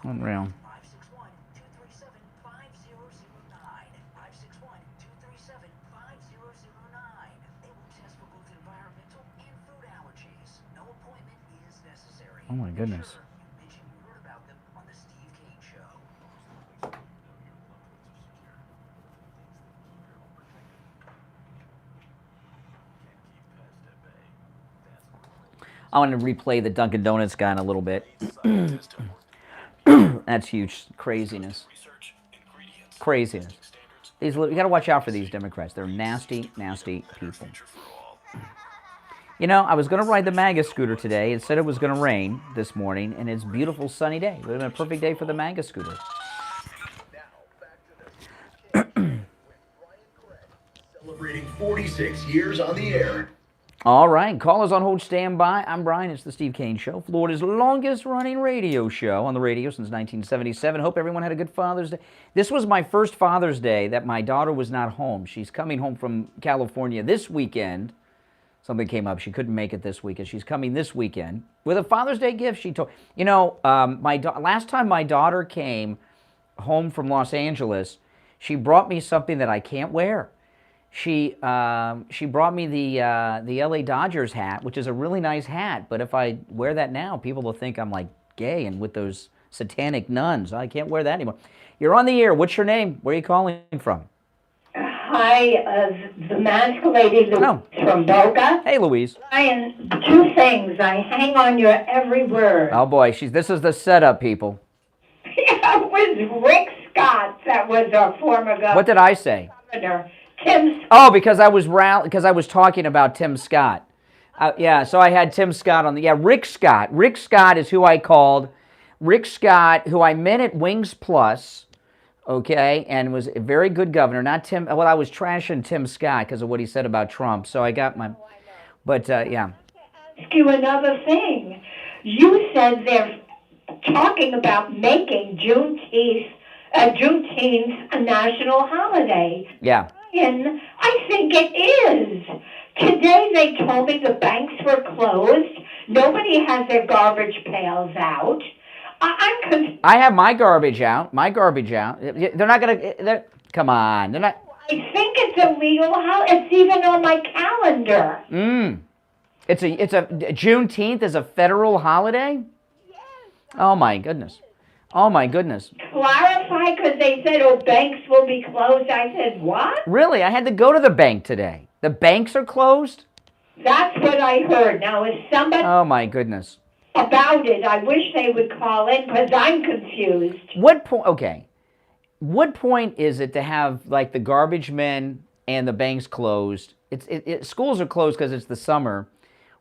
Unreal. Oh my goodness. I want to replay the Dunkin' Donuts guy in a little bit. That's huge craziness. Craziness. You got to watch out for these Democrats. They're nasty, nasty people. You know, I was going to ride the MAGA scooter today. It said it was going to rain this morning, and it's a beautiful sunny day. It would have been a perfect day for the MAGA scooter. Celebrating 46 years on the air. All right, callers on hold, stand by. I'm Brian. It's the Steve Kane Show, Florida's longest-running radio show on the radio since 1977. Hope everyone had a good Father's Day. This was my first Father's Day that my daughter was not home. She's coming home from California this weekend. Something came up. She couldn't make it this weekend. She's coming this weekend with a Father's Day gift. She told, you know, last time my daughter came home from Los Angeles, she brought me something that I can't wear. She brought me the LA Dodgers hat, which is a really nice hat. But if I wear that now, people will think I'm like gay and with those satanic nuns. I can't wear that anymore. You're on the air. What's your name? Where are you calling from? Hi, the magic lady Louise from Boca. Hey, Louise. Brian, two things. I hang on your every word. Oh boy, this is the setup, people. Yeah, it was Rick Scott that was our former governor. What did I say? Tim. Oh, because I was talking about Tim Scott. Yeah, so I had Tim Scott on the. Yeah, Rick Scott. Rick Scott is who I called. Rick Scott, who I met at Wings Plus, okay, and was a very good governor. Not Tim. Well, I was trashing Tim Scott because of what he said about Trump. So I got my. But yeah. Ask you another thing. You said they're talking about making Juneteenth Juneteenth a national holiday. Yeah. And I think it is. Today they told me the banks were closed. Nobody has their garbage pails out. I'm confused. I have my garbage out. My garbage out. They're not going to... Come on. They're not... I think it's a legal holiday. It's even on my calendar. It's a Juneteenth is a federal holiday? Yes. Oh, my goodness. Oh, my goodness. Clarify, because they said, oh, banks will be closed. I said, what? Really? I had to go to the bank today. The banks are closed? That's what I heard. Now, is somebody... Oh, my goodness. About it, I wish they would call in, because I'm confused. What point... Okay. What point is it to have, like, the garbage men and the banks closed? Schools are closed because it's the summer.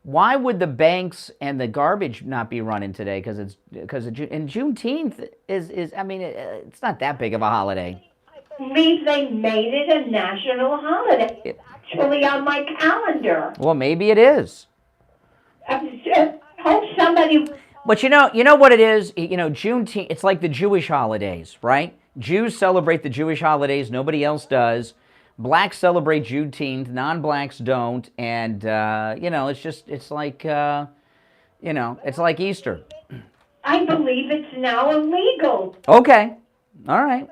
Why would the banks and the garbage not be running today? Because and Juneteenth is I mean, it's not that big of a holiday. I believe they made it a national holiday. It's actually on my calendar. Well, maybe it is. I hope somebody... But you know what it is? You know, Juneteenth, it's like the Jewish holidays, right? Jews celebrate the Jewish holidays. Nobody else does. Blacks celebrate Juneteenth, non-blacks don't, and, you know, it's like Easter. I believe it's now illegal. Okay, all right.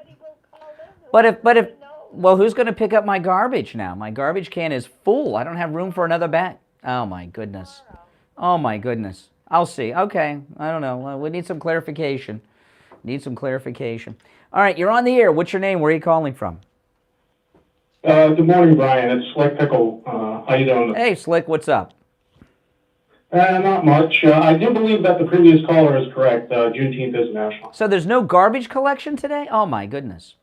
But if, well, who's going to pick up my garbage now? My garbage can is full. I don't have room for another bag. Oh, my goodness. Oh, my goodness. I'll see. Okay, I don't know. Well, we need some clarification. All right, you're on the air. What's your name? Where are you calling from? Good morning, Brian. It's Slick Pickle. How you doing? Hey, Slick, what's up? Not much. I do believe that the previous caller is correct. Juneteenth is national. So there's no garbage collection today? Oh, my goodness.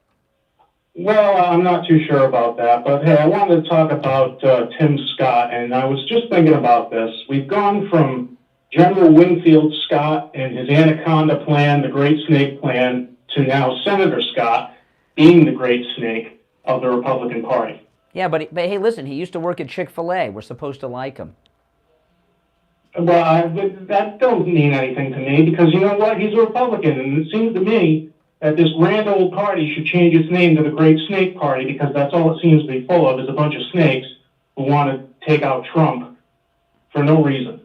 Well, I'm not too sure about that. But, hey, I wanted to talk about Tim Scott, and I was just thinking about this. We've gone from General Winfield Scott and his Anaconda Plan, the Great Snake Plan, to now Senator Scott being the Great Snake of the Republican Party. Yeah, but hey, listen, he used to work at Chick-fil-A. We're supposed to like him. Well, that don't mean anything to me, because you know what? He's a Republican, and it seems to me that this grand old party should change its name to the Great Snake Party, because that's all it seems to be full of, is a bunch of snakes who want to take out Trump for no reason.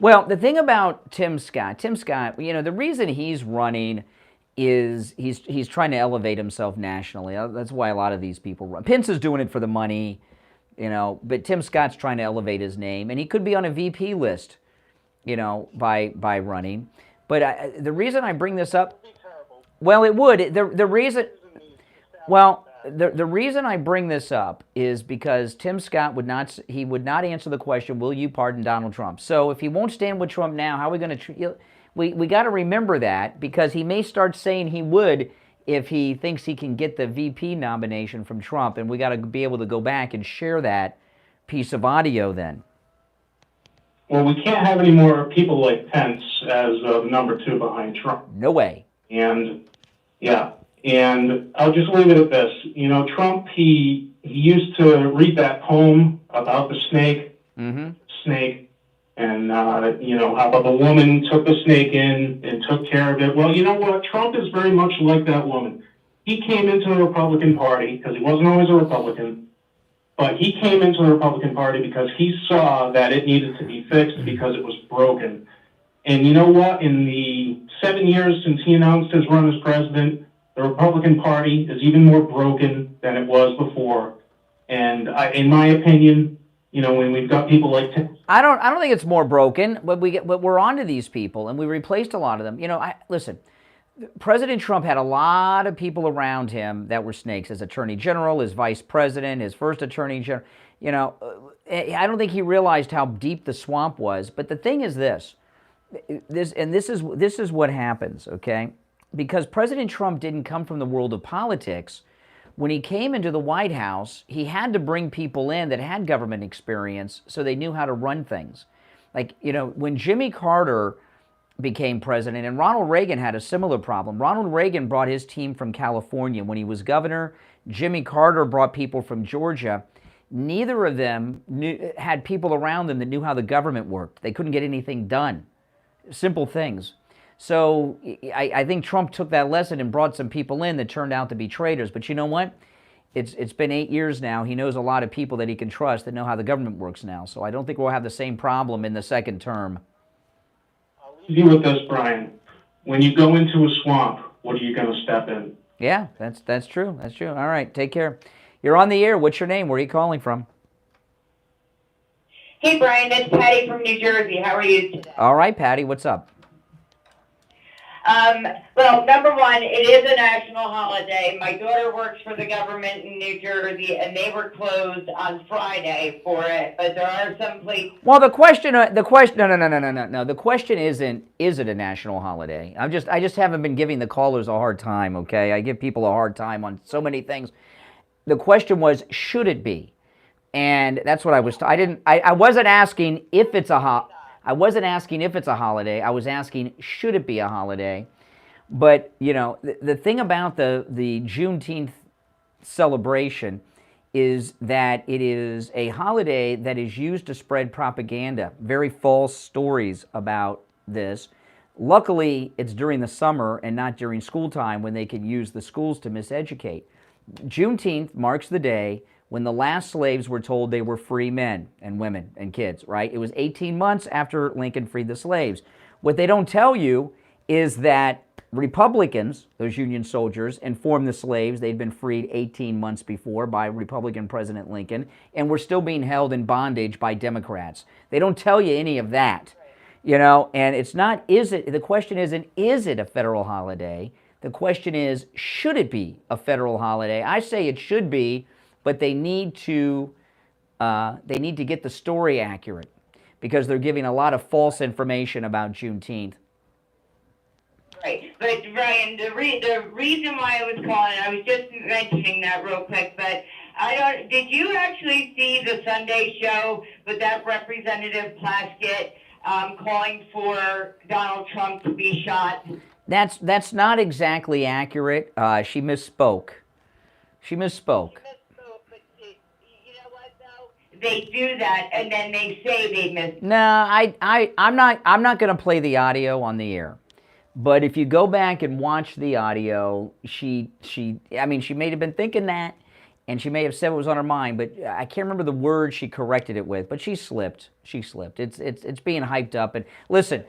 Well, the thing about Tim Scott, you know, the reason he's running is he's trying to elevate himself nationally. That's why a lot of these people run. Pence is doing it for the money, you know, but Tim Scott's trying to elevate his name, and he could be on a VP list, you know, by running. But the reason I bring this up, well, it would. The reason I bring this up is because Tim Scott would not answer the question, will you pardon Donald Trump? So if he won't stand with Trump now, how are we going to treat you? We got to remember that, because he may start saying he would if he thinks he can get the VP nomination from Trump, and we got to be able to go back and share that piece of audio then. Well, we can't have any more people like Pence as the number 2 behind Trump. No way. And, yeah, and I'll just leave it at this. You know, Trump, he used to read that poem about the snake, and, you know, how the woman took the snake in and took care of it. Well, you know what? Trump is very much like that woman. He came into the Republican Party, because he wasn't always a Republican, but he came into the Republican Party because he saw that it needed to be fixed because it was broken. And you know what? In the 7 years since he announced his run as president, the Republican Party is even more broken than it was before. And in my opinion, you know, when we've got people like I don't think it's more broken, but we're onto these people, and we replaced a lot of them. You know, listen, President Trump had a lot of people around him that were snakes. His attorney general, his vice president, his first attorney general. You know, I don't think he realized how deep the swamp was. But the thing is this is what happens, okay? Because President Trump didn't come from the world of politics. When he came into the White House, he had to bring people in that had government experience so they knew how to run things. Like, you know, when Jimmy Carter became president, and Ronald Reagan had a similar problem. Ronald Reagan brought his team from California. When he was governor, Jimmy Carter brought people from Georgia. Neither of them had people around them that knew how the government worked. They couldn't get anything done. Simple things. So I think Trump took that lesson and brought some people in that turned out to be traitors. But you know what? It's been 8 years now. He knows a lot of people that he can trust that know how the government works now. So I don't think we'll have the same problem in the second term. I'll leave you with this, Brian. When you go into a swamp, what are you going to step in? Yeah, that's true. That's true. All right, take care. You're on the air. What's your name? Where are you calling from? Hey, Brian, it's Patty from New Jersey. How are you today? All right, Patty, what's up? Well, number one, it is a national holiday. My daughter works for the government in New Jersey, and they were closed on Friday for it. But there are some places. Well, the question, no. The question isn't, is it a national holiday? I just haven't been giving the callers a hard time. Okay, I give people a hard time on so many things. The question was, should it be? And that's what I was. I wasn't asking if it's a I wasn't asking if it's a holiday. I was asking, should it be a holiday? But, you know, the thing about the Juneteenth celebration is that it is a holiday that is used to spread propaganda, very false stories about this. Luckily, it's during the summer and not during school time when they can use the schools to miseducate. Juneteenth marks the day when the last slaves were told they were free men and women and kids, right? It was 18 months after Lincoln freed the slaves. What they don't tell you is that Republicans, those Union soldiers, informed the slaves they'd been freed 18 months before by Republican President Lincoln and were still being held in bondage by Democrats. They don't tell you any of that, you know, and it's not, the question isn't, is it a federal holiday? The question is, should it be a federal holiday? I say it should be, but they need to get the story accurate because they're giving a lot of false information about Juneteenth. Right, but Ryan, the reason why I was calling, I was just mentioning that real quick, but did you actually see the Sunday show with that Representative Plaskett calling for Donald Trump to be shot? That's not exactly accurate. She misspoke. She misspoke. They do that, and then they say they missed. No, I'm not going to play the audio on the air. But if you go back and watch the audio, she may have been thinking that, and she may have said what was on her mind, but I can't remember the word she corrected it with. But she slipped. She slipped. It's being hyped up. And listen.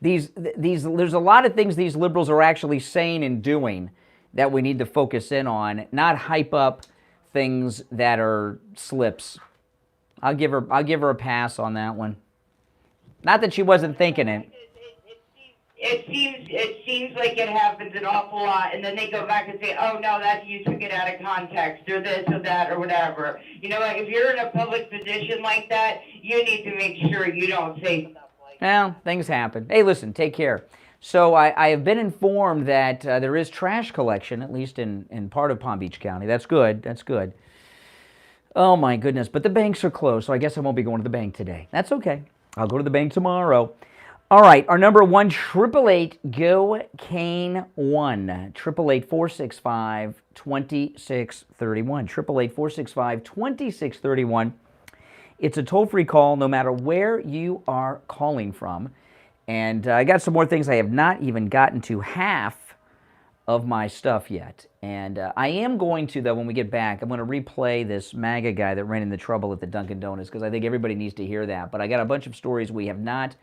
These there's a lot of things these liberals are actually saying and doing that we need to focus in on, not hype up things that are slips. I'll give her a pass on that one. Not that she wasn't thinking it. It seems like it happens an awful lot, and then they go back and say, "Oh no, that you took it out of context, or this or that or whatever." You know, if you're in a public position like that, you need to make sure you don't say stuff like that. Well, things happen. Hey, listen, take care. So I have been informed that there is trash collection, at least in part of Palm Beach County. That's good. That's good. Oh, my goodness. But the banks are closed, so I guess I won't be going to the bank today. That's okay. I'll go to the bank tomorrow. All right, our number 1-888-GO-CANE-1. 888-465-2631. 888-465-2631. It's a toll-free call no matter where you are calling from. And I got some more things. I have not even gotten to half of my stuff yet. And I am going to, though, when we get back, I'm going to replay this MAGA guy that ran into trouble at the Dunkin' Donuts because I think everybody needs to hear that. But I got a bunch of stories we have not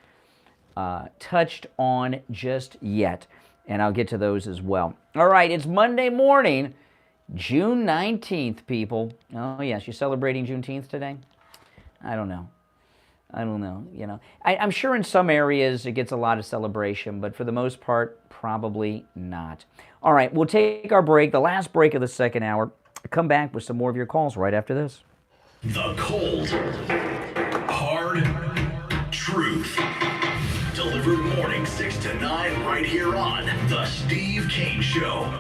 touched on just yet, and I'll get to those as well. All right, it's Monday morning, June 19th, people. Oh, yes, you're celebrating Juneteenth today? I don't know. You know, I'm sure in some areas it gets a lot of celebration, but for the most part, probably not. All right, we'll take our break, the last break of the second hour. Come back with some more of your calls right after this. The cold, hard truth. Delivered morning 6 to 9 right here on The Steve Kane Show.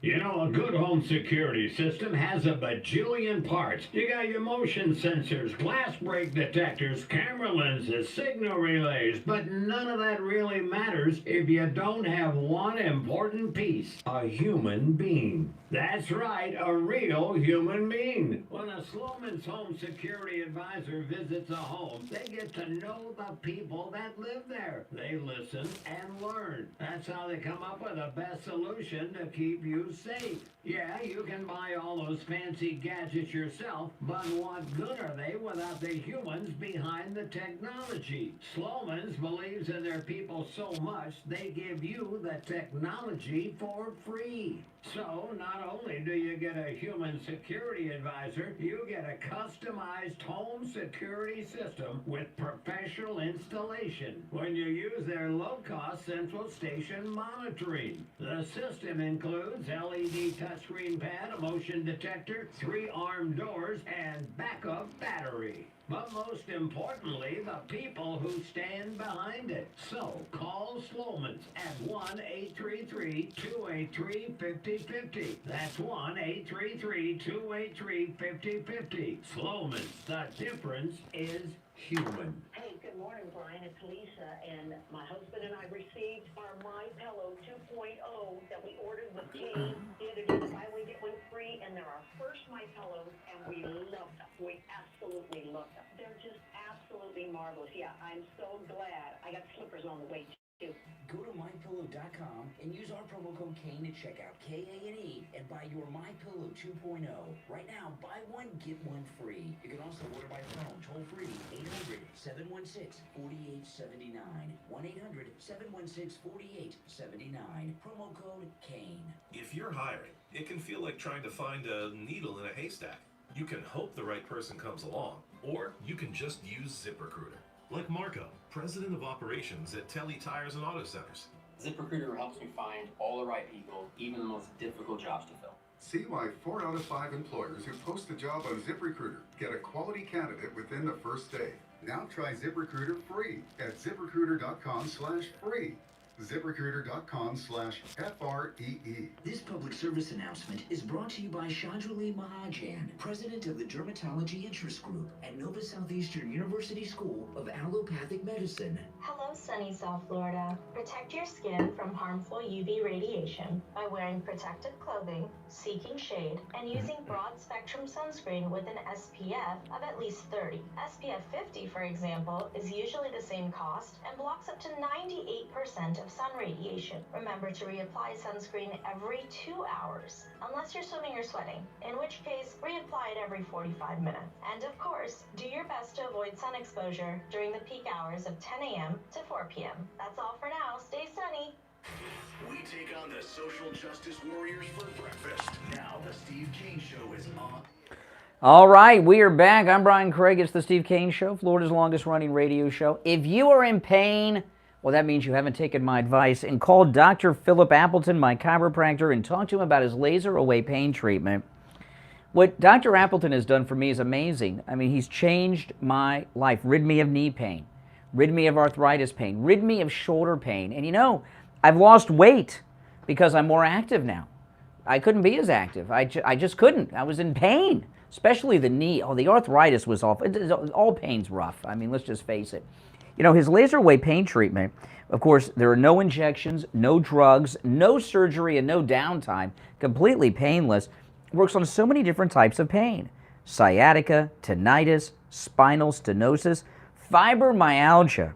You know, a good home security system has a bajillion parts. You got your motion sensors, glass break detectors, camera lenses, signal relays, but none of that really matters if you don't have one important piece, a human being. That's right, a real human being. When a Sloman's home security advisor visits a home, they get to know the people that live there. They listen and learn. That's how they come up with the best solution to keep you safe. Yeah, you can buy all those fancy gadgets yourself, but what good are they without the humans behind the technology? Sloman's believes in their people so much, they give you the technology for free. So, not only do you get a human security advisor, you get a customized home security system with professional installation when you use their low-cost central station monitoring. The system includes LED touchscreen pad, a motion detector, 3 armed doors, and backup battery. But most importantly, the people who stand behind it. So, call Sloman's at 1-833-283-5050. That's 1-833-283-5050. Sloman's, the difference is human. Hey, good morning, Brian. It's Lisa, and my husband and I received our My Pillow 2.0 that we ordered with Kane the other day. Buy one, get one free, and they're our first My Pillows, and we love them. We absolutely love them. They're just absolutely marvelous. Yeah, I'm so glad. I got slippers on the way, too. Go to mypillow.com and use our promo code Kane at checkout, K-A-N-E, and buy your My Pillow 2.0. Right now, buy one, get one free. You can also order by phone, toll free, 800-716-4879. 1-800-716-4879. Promo code Kane. If you're hiring, it can feel like trying to find a needle in a haystack. You can hope the right person comes along, or you can just use ZipRecruiter. Like Marco, president of operations at Telly Tires and Auto Centers. ZipRecruiter helps me find all the right people, even the most difficult jobs to fill. See why 4 out of 5 employers who post a job on ZipRecruiter get a quality candidate within the first day. Now try ZipRecruiter free at ZipRecruiter.com/free. ZipRecruiter.com/FREE. This public service announcement is brought to you by Chandrali Mahajan, president of the Dermatology Interest Group at Nova Southeastern University School of Allopathic Medicine. Hello, sunny South Florida. Protect your skin from harmful UV radiation by wearing protective clothing, seeking shade, and using broad-spectrum sunscreen with an SPF of at least 30. SPF 50, for example, is usually the same cost and blocks up to 98% of sun radiation. Remember to reapply sunscreen every 2 hours, unless you're swimming or sweating, in which case reapply it every 45 minutes. And of course, do your best to avoid sun exposure during the peak hours of 10 a.m. to 4 p.m. That's all for now. Stay sunny. We take on the social justice warriors for breakfast. Now the Steve Kane Show is on. All right, we are back. I'm Brian Craig. It's the Steve Kane Show, Florida's longest running radio show. If you are in pain, well, that means you haven't taken my advice, and call Dr. Philip Appleton, my chiropractor, and talk to him about his laser away pain treatment. What Dr. Appleton has done for me is amazing. I mean, he's changed my life, rid me of knee pain, rid me of arthritis pain, rid me of shoulder pain. And you know, I've lost weight because I'm more active now. I couldn't be as active. I just couldn't. I was in pain, especially the knee. Oh, the arthritis was awful. All pain's rough. I mean, let's just face it. You know, his laser away pain treatment, of course, there are no injections, no drugs, no surgery, and no downtime, completely painless. Works on so many different types of pain. Sciatica, tinnitus, spinal stenosis, fibromyalgia,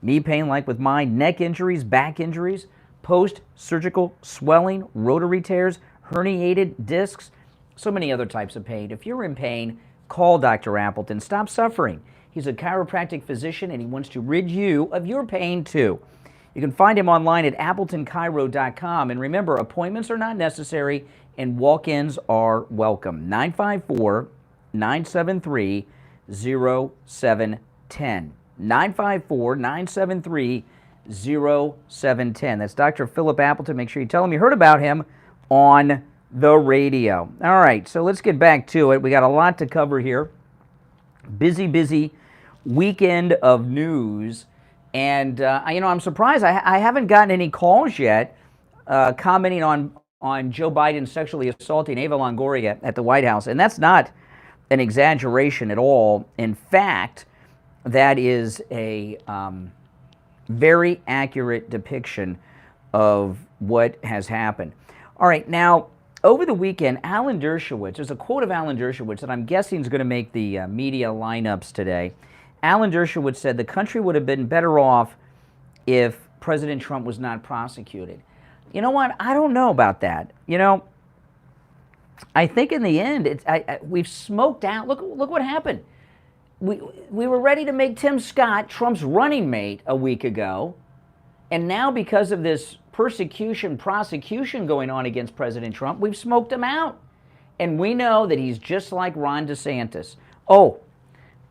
knee pain like with mine, neck injuries, back injuries, post-surgical swelling, rotary tears, herniated discs, so many other types of pain. If you're in pain, call Dr. Appleton. Stop suffering. He's a chiropractic physician, and he wants to rid you of your pain, too. You can find him online at appletonchiro.com. And remember, appointments are not necessary, and walk-ins are welcome. 954-973-0710. 954-973-0710. That's Dr. Philip Appleton. Make sure you tell him you heard about him on the radio. All right, so let's get back to it. We got a lot to cover here. Busy weekend of news, and you know, I'm surprised I haven't gotten any calls yet commenting on on Joe Biden sexually assaulting Eva Longoria at the White House. And that's not an exaggeration at all. In fact, that is a very accurate depiction of what has happened. All right, now, over the weekend, Alan Dershowitz, there's a quote of Alan Dershowitz that I'm guessing is going to make the media lineups today. Alan Dershowitz said the country would have been better off if President Trump was not prosecuted. You know what? I don't know about that. You know, I think in the end, we've smoked out. Look what happened. We were ready to make Tim Scott Trump's running mate a week ago, and now because of this prosecution going on against President Trump, we've smoked him out. And we know that he's just like Ron DeSantis. Oh,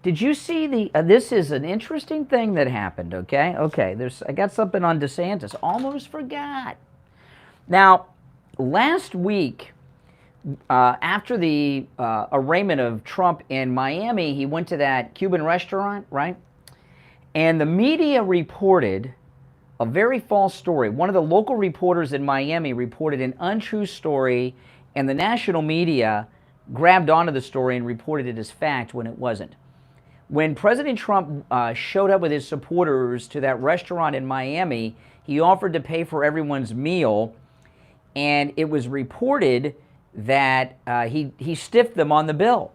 did you see this is an interesting thing that happened, okay? Okay, I got something on DeSantis. Almost forgot. Now, last week, after the arraignment of Trump in Miami, he went to that Cuban restaurant, right? And the media reported a very false story. One of the local reporters in Miami reported an untrue story, and the national media grabbed onto the story and reported it as fact when it wasn't. When President Trump showed up with his supporters to that restaurant in Miami, he offered to pay for everyone's meal, and it was reported that he stiffed them on the bill.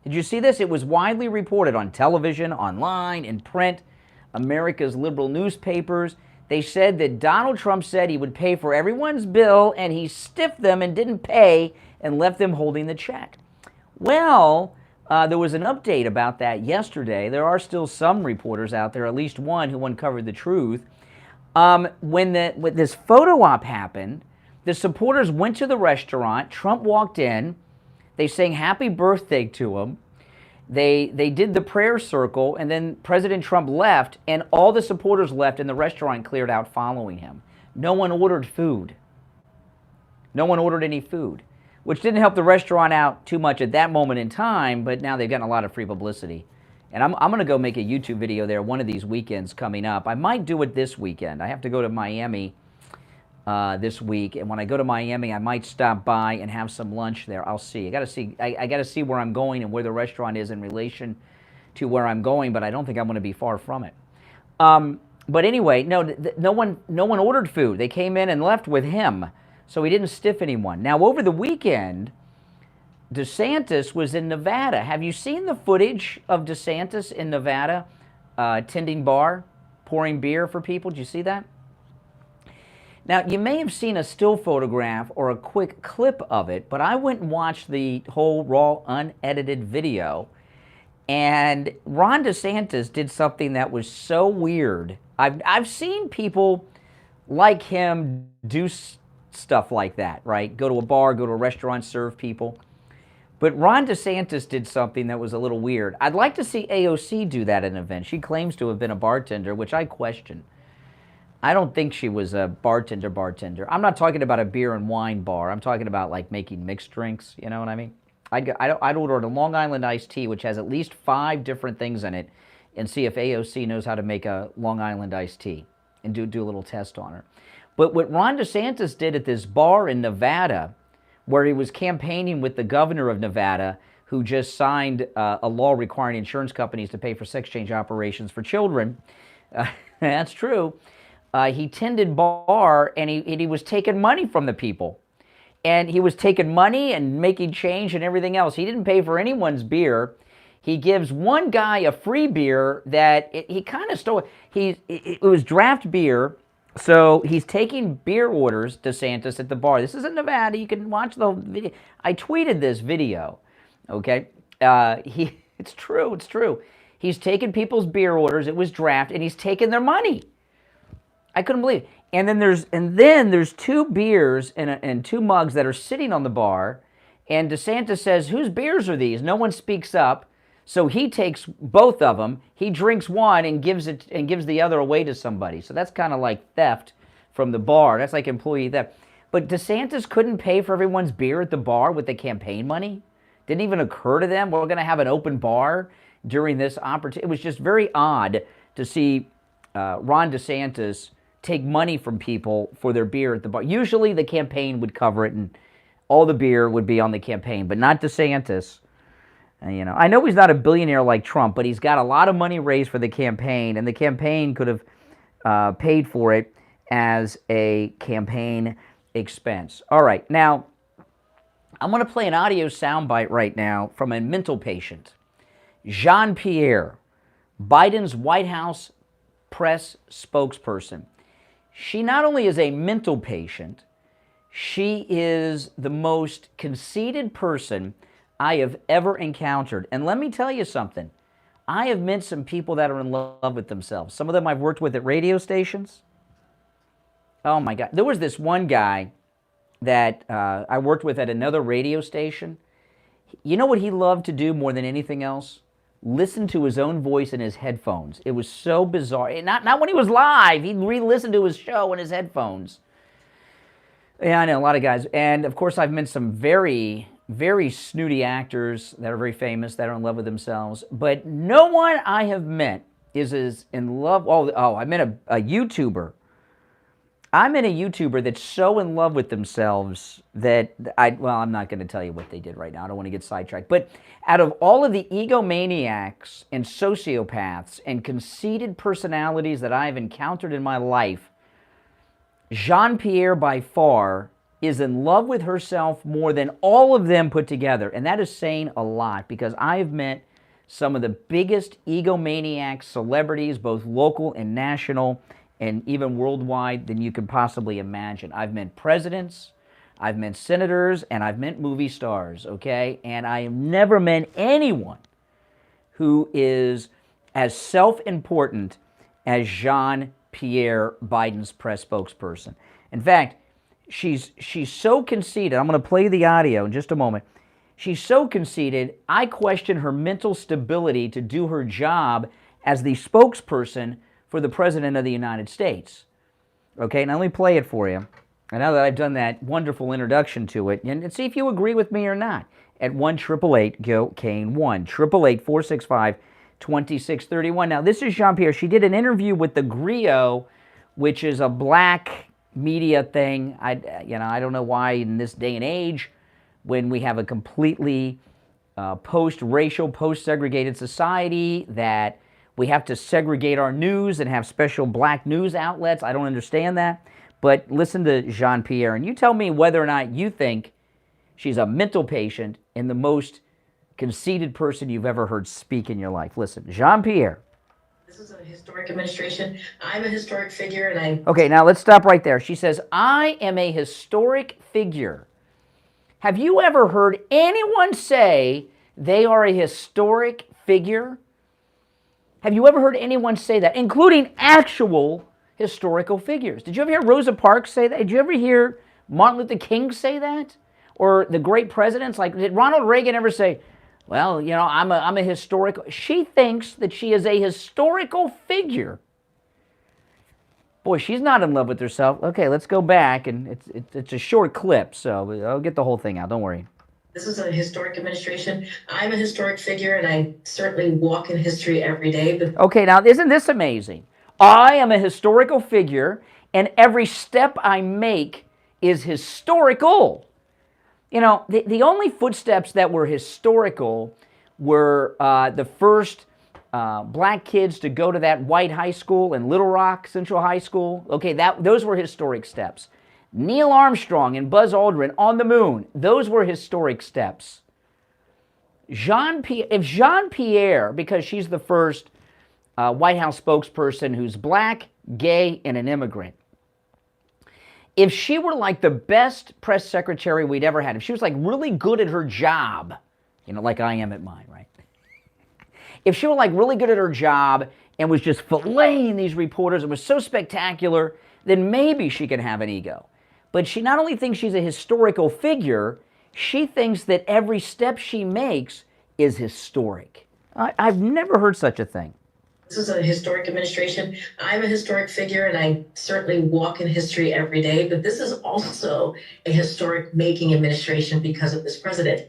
Did you see this? It was widely reported on television, online, in print, America's liberal newspapers. They said that Donald Trump said he would pay for everyone's bill, and he stiffed them and didn't pay and left them holding the check. Well, there was an update about that yesterday. There are still some reporters out there, at least one, who uncovered the truth. When this photo op happened, the supporters went to the restaurant. Trump walked in. They sang happy birthday to him. They did the prayer circle, and then President Trump left, and all the supporters left, and the restaurant cleared out following him. No one ordered food. No one ordered any food, which didn't help the restaurant out too much at that moment in time, but now they've gotten a lot of free publicity. And I'm going to go make a YouTube video there one of these weekends coming up. I might do it this weekend. I have to go to Miami this week, and when I go to Miami, I might stop by and have some lunch there. I'll see. I got to see where I'm going and where the restaurant is in relation to where I'm going, but I don't think I'm going to be far from it. But anyway, no one ordered food. They came in and left with him, so he didn't stiff anyone. Now, over the weekend, DeSantis was in Nevada. Have you seen the footage of DeSantis in Nevada, tending bar, pouring beer for people? Did you see that? Now, you may have seen a still photograph or a quick clip of it, but I went and watched the whole raw, unedited video, and Ron DeSantis did something that was so weird. I've seen people like him do stuff like that, right? Go to a bar, go to a restaurant, serve people. But Ron DeSantis did something that was a little weird. I'd like to see AOC do that at an event. She claims to have been a bartender, which I question. I don't think she was a bartender. I'm not talking about a beer and wine bar. I'm talking about like making mixed drinks. You know what I mean? I'd order a Long Island iced tea, which has at least 5 different things in it, and see if AOC knows how to make a Long Island iced tea, and do a little test on her. But what Ron DeSantis did at this bar in Nevada, where he was campaigning with the governor of Nevada, who just signed a law requiring insurance companies to pay for sex change operations for children, that's true. He tended bar, and he was taking money from the people. And he was taking money and making change and everything else. He didn't pay for anyone's beer. He gives one guy a free beer that he kind of stole. It was draft beer, so he's taking beer orders, DeSantis, at the bar. This is in Nevada. You can watch the video. I tweeted this video, okay? It's true. He's taking people's beer orders. It was draft, and he's taking their money. I couldn't believe it. And then there's 2 beers and 2 mugs that are sitting on the bar, and DeSantis says, "Whose beers are these?" No one speaks up, so he takes both of them. He drinks one and gives the other away to somebody. So that's kind of like theft from the bar. That's like employee theft. But DeSantis couldn't pay for everyone's beer at the bar with the campaign money. Didn't even occur to them, we're going to have an open bar during this opportunity. It was just very odd to see Ron DeSantis take money from people for their beer at the bar. Usually the campaign would cover it and all the beer would be on the campaign, but not DeSantis. You know, I know he's not a billionaire like Trump, but he's got a lot of money raised for the campaign, and the campaign could have paid for it as a campaign expense. All right, now I'm going to play an audio soundbite right now from a mental patient, Jean-Pierre, Biden's White House press spokesperson. She not only is a mental patient, she is the most conceited person I have ever encountered. And let me tell you something. I have met some people that are in love with themselves. Some of them I've worked with at radio stations. Oh my God. There was this one guy that I worked with at another radio station. You know what he loved to do more than anything else? Listen to his own voice in his headphones. It was so bizarre. Not when he was live. He'd re-listen to his show in his headphones. Yeah, I know, a lot of guys. And, of course, I've met some very, very snooty actors that are very famous, that are in love with themselves. But no one I have met is as in love. Oh, I met a YouTuber. I met a YouTuber that's so in love with themselves that I'm not going to tell you what they did right now. I don't want to get sidetracked. But out of all of the egomaniacs and sociopaths and conceited personalities that I've encountered in my life, Jean-Pierre, by far, is in love with herself more than all of them put together. And that is saying a lot, because I have met some of the biggest egomaniacs, celebrities, both local and national, and even worldwide, than you could possibly imagine. I've met presidents, I've met senators, and I've met movie stars, okay? And I have never met anyone who is as self-important as Jean-Pierre, Biden's press spokesperson. In fact, she's so conceited. I'm going to play the audio in just a moment. She's so conceited, I question her mental stability to do her job as the spokesperson for the President of the United States. Okay, now let me play it for you. And now that I've done that wonderful introduction to it, and see if you agree with me or not. At 1-888-GO-KANE, 1-888-465-2631. Now, this is Jean-Pierre. She did an interview with the Griot, which is a black media thing. I don't know why in this day and age, when we have a completely post-racial, post-segregated society, that we have to segregate our news and have special black news outlets. I don't understand that. But listen to Jean-Pierre, and you tell me whether or not you think she's a mental patient and the most conceited person you've ever heard speak in your life. Listen, Jean-Pierre. This is a historic administration. I'm a historic figure, and I... Okay, now let's stop right there. She says, I am a historic figure. Have you ever heard anyone say they are a historic figure? Have you ever heard anyone say that, including actual historical figures? Did you ever hear Rosa Parks say that? Did you ever hear Martin Luther King say that? Or the great presidents? Like, did Ronald Reagan ever say, well, you know, I'm a historical... She thinks that she is a historical figure. Boy, she's not in love with herself. Okay, let's go back, and it's a short clip, so I'll get the whole thing out. Don't worry. This is a historic administration. I'm a historic figure, and I certainly walk in history every day. But okay, now, isn't this amazing? I am a historical figure, and every step I make is historical. You know, the only footsteps that were historical were the first black kids to go to that white high school in Little Rock Central High School. Okay, those were historic steps. Neil Armstrong and Buzz Aldrin on the moon, those were historic steps. If Jean-Pierre, because she's the first White House spokesperson who's black, gay, and an immigrant, if she were like the best press secretary we'd ever had, if she was like really good at her job, you know, like I am at mine, right? If she were like really good at her job and was just filleting these reporters and was so spectacular, then maybe she could have an ego. But she not only thinks she's a historical figure, she thinks that every step she makes is historic. I've never heard such a thing. this is a historic administration. I'm a historic figure, and I certainly walk in history every day. But this is also a historic making administration because of this president.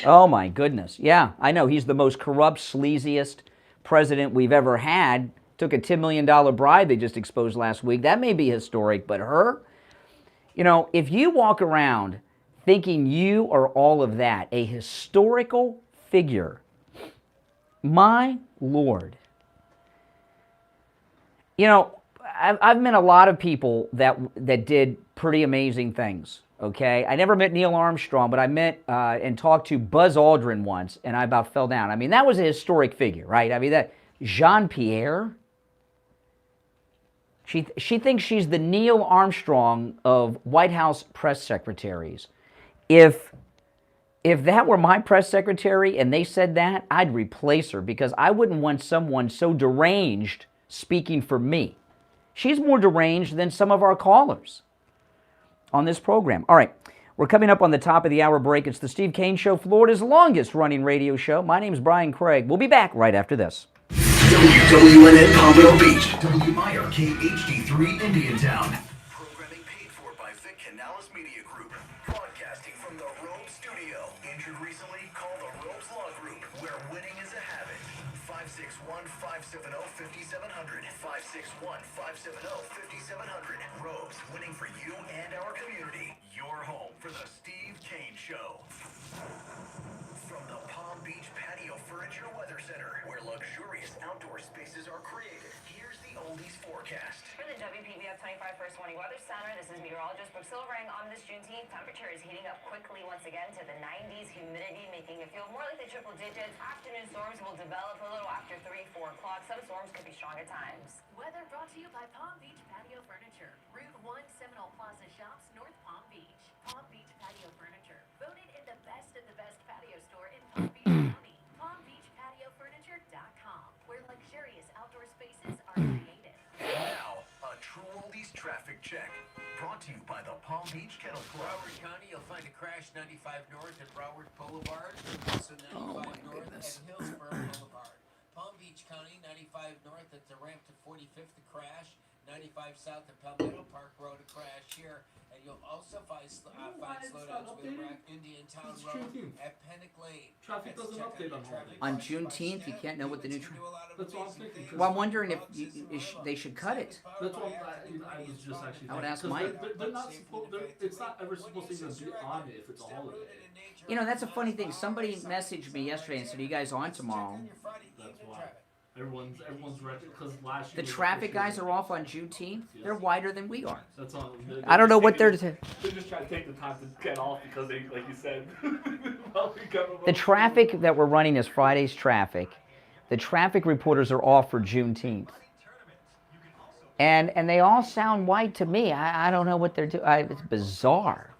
Oh, my goodness. Yeah, I know. He's the most corrupt, sleaziest president we've ever had took a $10 million bribe they just exposed last week. That may be historic, but her, you know, if you walk around thinking you are all of that, a historical figure, my Lord. You know, I've met a lot of people that did pretty amazing things, okay? I never met Neil Armstrong, but I met and talked to Buzz Aldrin once, and I about fell down. I mean, that was a historic figure, right? I mean, that Jean-Pierre, she thinks she's the Neil Armstrong of White House press secretaries. If that were my press secretary and they said that, I'd replace her because I wouldn't want someone so deranged speaking for me. She's more deranged than some of our callers on this program. All right, we're coming up on the top of the hour break. It's the Steve Kane Show, Florida's longest running radio show. My name's Brian Craig. We'll be back right after this. WWNN Pompano Beach, WIRK HD3 Indiantown. Programming paid for by Vic Canales Media Group. Broadcasting from the Robe Studio. Injured recently? Call the Robes Law Group, where winning is a habit. 561-570-5700. 561-570-5700. Robes, winning for you and our community. Your home for the Steve Kane Show. From the Palm Beach Patio Furniture Weather Center, where luxurious outdoor spaces are created, here's the oldies forecast. For the WPBF 25 First Warning Weather Center, this is meteorologist Brooke Silvering. On this Juneteenth, temperature is heating up quickly once again to the 90s. Humidity making it feel more like the triple digits. Afternoon storms will develop a little after 3, 4 o'clock. Some storms could be strong at times. Weather brought to you by Palm Beach Patio Furniture. Route 1 Seminole Plaza Shops, North Palm Beach. Palm Beach Patio Furniture. Voted in the best patio store in Palm Beach County. PalmBeachPatioFurniture.com, where luxurious outdoor spaces are created. Now, a true oldies traffic check. Brought to you by the Palm Beach Kennel Club. Broward County, you'll find a crash 95 North at Broward Boulevard, also 95 North at Hillsborough Boulevard. Palm Beach County, 95 North at the ramp to 45th, a crash. 95 South at Palmetto Park Road, a crash here. And you'll also find slowdowns with Rack Indiantown Road at Pennock Lane. Traffic doesn't update on holidays. On Juneteenth, you can't know what the new traffic. That's what I'm thinking. Well, I'm wondering if they should cut it. That's what I was just actually. I would ask thinking. Mike. They're not supposed. It's not ever supposed to even be on it if it's a holiday. You know, that's a funny thing. Somebody messaged me yesterday and said, "Are you guys on tomorrow?" That's why. Everyone's ready because last year The traffic guys are off on Juneteenth. They're wider than we are. That's all. I don't know what they're. They just try to take the time to get off because they, like you said. The traffic that we're running is Friday's traffic. The traffic reporters are off for Juneteenth. And they all sound white to me. I don't know what they're doing. It's bizarre.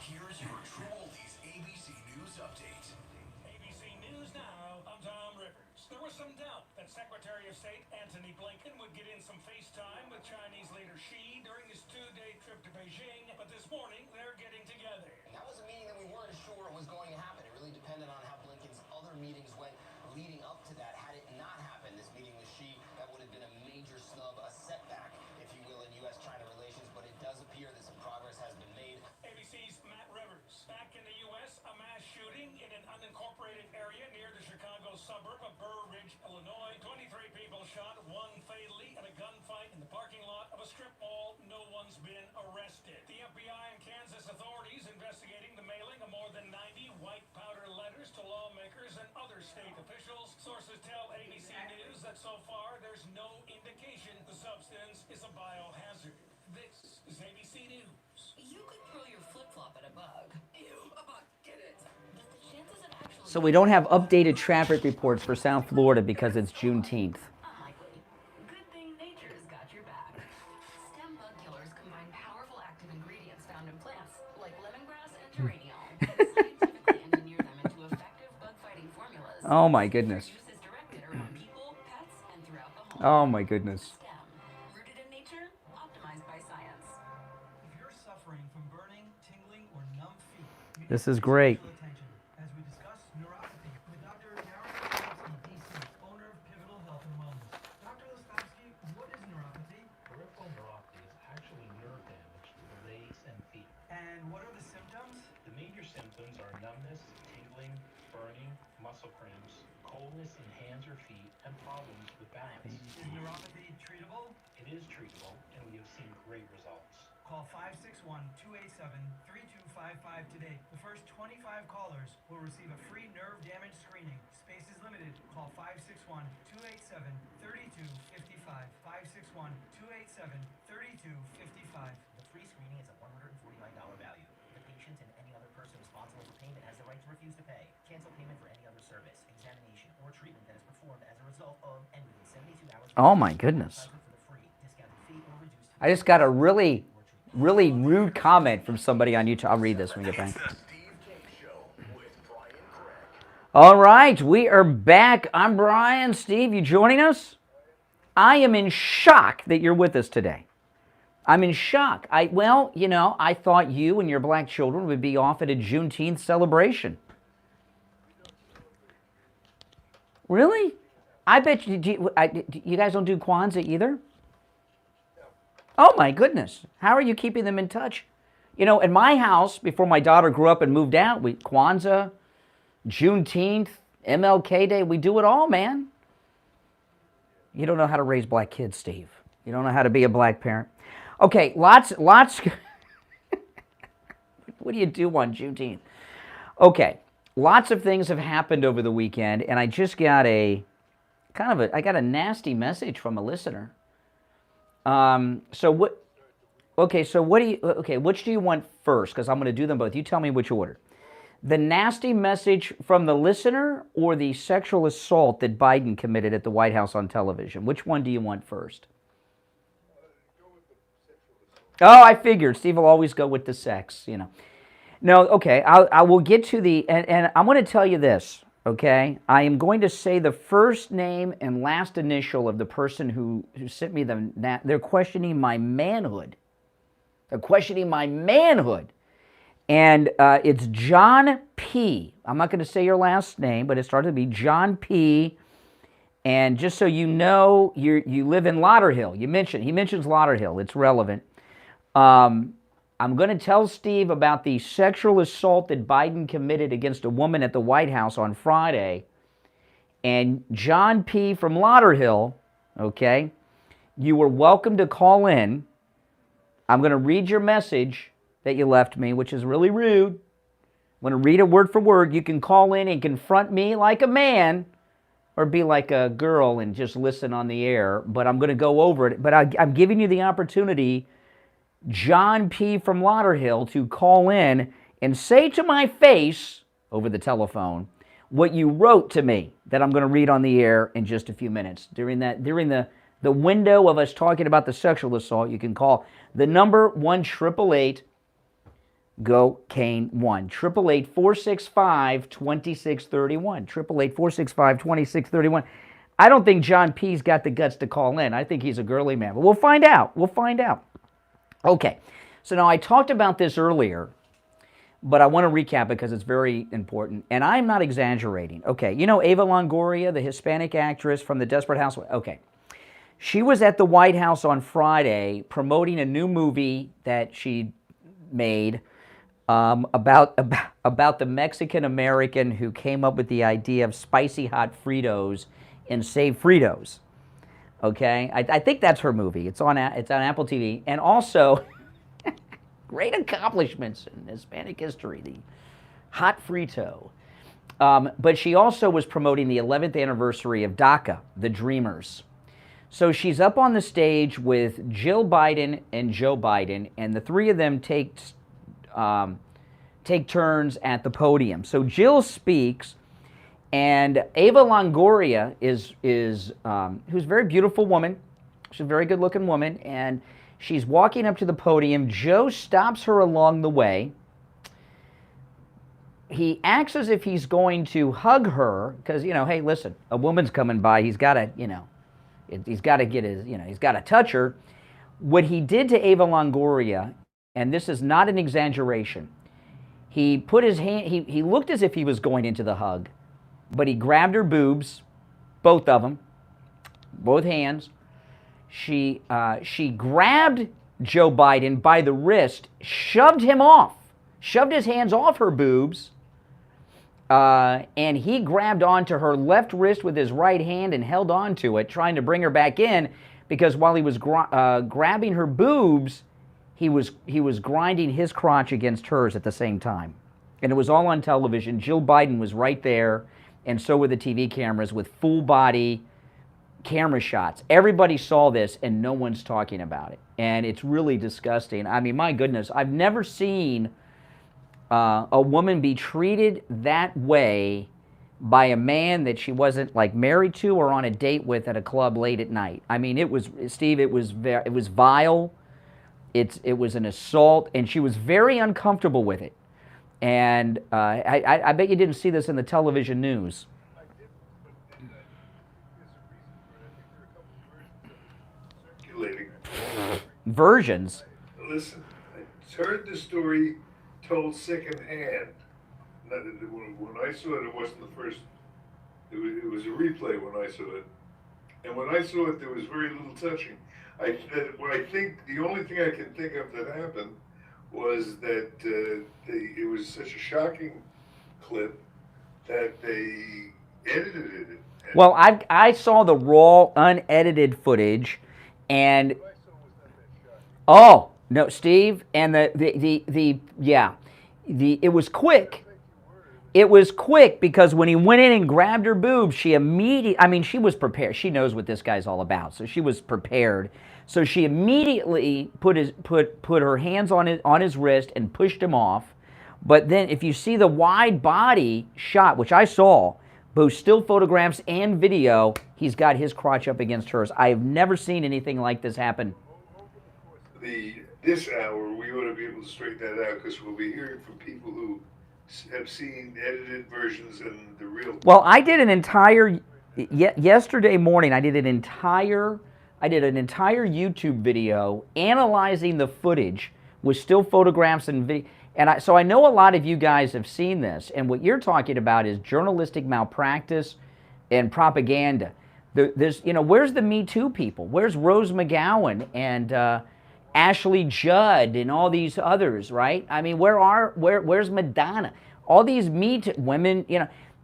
Here's your true oldies ABC News update. ABC News Now, I'm Tom Rivers. There was some doubt that Secretary of State Antony Blinken would get in some FaceTime with Chinese leader Xi during his 2-day trip to Beijing, but this morning they're getting together. That was a meeting that we weren't sure was going to happen. It really depended on how Blinken's other meetings went leading up to that. Had it not happened, this meeting with Xi, that would have been a major snub, a setback, if you will, in U.S.-China relations, but it does appear that some progress has been made. ABC's Matt Rivers. Back in the U.S., a mass shooting in an unincorporated area near the Chicago suburb of Burr Ridge, Illinois. 23 people shot, 1 fatally, in a gunfight in the parking lot of a strip mall. No one's been arrested. The FBI and Kansas authorities investigating the mailing of more than 90 white powder letters to lawmakers and other state officials. Sources tell ABC News that so far there's no indication the substance is a biohazard. This is ABC News. You could throw your flip-flop at a bug. Ew, a bug, get it. But the chances of actually... So we don't have updated traffic reports for South Florida because it's Juneteenth. Unlikely. Good thing nature's got your back. Stem bug killers combine powerful active ingredients found in plants, like lemongrass and geraniol, and scientifically engineer them into effective bug-fighting formulas. Oh my goodness. Use is directed around people, pets, and throughout the home. Oh my goodness. Rooted in nature, optimized by science. If you're suffering from burning, tingling, or numb feet, you This need is great. special attention as we discuss neuropathy with Dr. Daniel Ellsberg, DC, owner of Pivotal Health and Wellness. Dr. Ellsberg, what is neuropathy? Peripheral neuropathy is actually nerve damage to the legs and feet. And what are the symptoms? The major symptoms are numbness, tingling, burning, muscle cramps, coldness in hands or feet, and problems with balance. Is neuropathy treatable? It is treatable, and we have seen great results. Call 561-287-3255 today. The first 25 callers will receive a free nerve damage screening. Space is limited. Call 561-287-3255. 561-287-3255. The free screening is a $149 value. The patient and any other person responsible for payment has the right to refuse to pay, cancel payment for any other service, examination, or treatment that is performed as a result of and within 72 hours. Oh my goodness. I just got a really rude comment from somebody on YouTube. I'll read this when we get back. All right, we are back. I'm Brian. Steve, you joining us? I am in shock that you're with us today. I'm in shock. I thought you and your black children would be off at a Juneteenth celebration. Really? I bet you guys don't do Kwanzaa either? Oh my goodness. How are you keeping them in touch? In my house, before my daughter grew up and moved out, Kwanzaa, Juneteenth, MLK Day, we do it all, man. You don't know how to raise black kids, Steve. You don't know how to be a black parent. Okay, lots. What do you do on Juneteenth? Okay, lots of things have happened over the weekend, and I just got I got a nasty message from a listener. Which do you want first? Because I'm going to do them both. You tell me which order. The nasty message from the listener or the sexual assault that Biden committed at the White House on television? Which one do you want first? Oh, I figured. Steve will always go with the sex, No, okay, I will get to and I'm going to tell you this, okay? I am going to say the first name and last initial of the person who sent me they're questioning my manhood. They're questioning my manhood. And it's John P. I'm not going to say your last name, but it started to be John P. And just so you know, you live in Lauderhill. He mentions Lauderhill. It's relevant. I'm going to tell Steve about the sexual assault that Biden committed against a woman at the White House on Friday. And John P. from Lauderhill, okay, you were welcome to call in. I'm going to read your message that you left me, which is really rude. I'm going to read it word for word. You can call in and confront me like a man or be like a girl and just listen on the air. But I'm going to go over it. But I'm giving you the opportunity, John P. from Lauderhill, to call in and say to my face over the telephone what you wrote to me that I'm going to read on the air in just a few minutes. During the window of us talking about the sexual assault, you can call the number 1-888 Go Kane 1 888-465-2631 888-465-2631. I don't think John P.'s got the guts to call in. I think he's a girly man, but we'll find out. Okay, so now I talked about this earlier, but I want to recap because it's very important, and I'm not exaggerating. Okay, Eva Longoria, the Hispanic actress from the Desperate Housewives? Okay, she was at the White House on Friday promoting a new movie that she made about the Mexican-American who came up with the idea of spicy hot Fritos and Save Fritos. Okay, I think that's her movie. It's on Apple TV, and also great accomplishments in Hispanic history, the hot Frito. But she also was promoting the 11th anniversary of DACA, the Dreamers. So she's up on the stage with Jill Biden and Joe Biden, and the three of them take turns at the podium. So Jill speaks, and Eva Longoria who's a very beautiful woman. She's a very good-looking woman, and she's walking up to the podium. Joe stops her along the way. He acts as if he's going to hug her because, hey, listen, a woman's coming by. He's got to, he's got to get he's got to touch her. What he did to Eva Longoria, and this is not an exaggeration, he put his hand, he looked as if he was going into the hug, but he grabbed her boobs, both of them, both hands. She grabbed Joe Biden by the wrist, shoved him off, shoved his hands off her boobs, and he grabbed onto her left wrist with his right hand and held onto it, trying to bring her back in, because while he was grabbing her boobs, he was grinding his crotch against hers at the same time. And it was all on television. Jill Biden was right there, and so were the TV cameras with full body camera shots. Everybody saw this, and no one's talking about it. And it's really disgusting. I mean, my goodness, I've never seen a woman be treated that way by a man that she wasn't like married to or on a date with at a club late at night. I mean, it was, Steve, it was vile. It was an assault, and she was very uncomfortable with it. And I bet you didn't see this in the television news. Versions? Listen, I heard the story told secondhand. When I saw it, it wasn't the first. It was a replay when I saw it. And when I saw it, there was very little touching. The only thing I can think of that happened was that it was such a shocking clip that they edited it. Well, I saw the raw, unedited footage, and oh no, Steve, and it was quick. It was quick because when he went in and grabbed her boobs, she was prepared. She knows what this guy's all about, so she was prepared. So she immediately put her hands on his wrist and pushed him off. But then if you see the wide body shot, which I saw, both still photographs and video, he's got his crotch up against hers. I have never seen anything like this happen. This hour, we ought to be able to straighten that out, because we'll be hearing from people who have seen edited versions and the real. Well, I did an entire, yesterday morning, I did an entire YouTube video analyzing the footage with still photographs and video. And so I know a lot of you guys have seen this, and what you're talking about is journalistic malpractice and propaganda. Where's the Me Too people? Where's Rose McGowan and Ashley Judd and all these others, right? I mean, where's Madonna? All these Me Too women,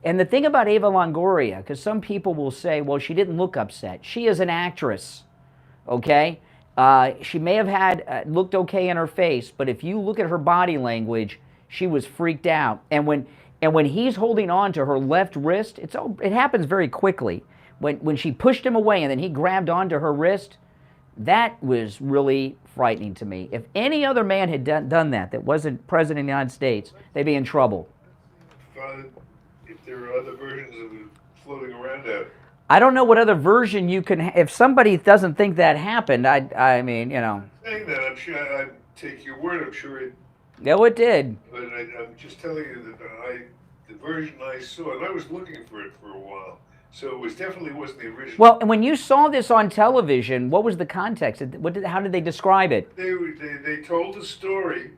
And the thing about Eva Longoria, because some people will say, well, she didn't look upset. She is an actress, okay? She may have had looked okay in her face, but if you look at her body language, she was freaked out. And when he's holding on to her left wrist, it happens very quickly. When she pushed him away and then he grabbed onto her wrist, that was really frightening to me. If any other man had done that wasn't president of the United States, they'd be in trouble. If there are other versions of it floating around out. I don't know what other version you can. If somebody doesn't think that happened, I mean. Saying that, I'm sure I take your word. I'm sure it. No, it did. But I'm just telling you that the version I saw, and I was looking for it for a while, so it definitely wasn't the original. Well, and when you saw this on television, what was the context? How did they describe it? They told the story,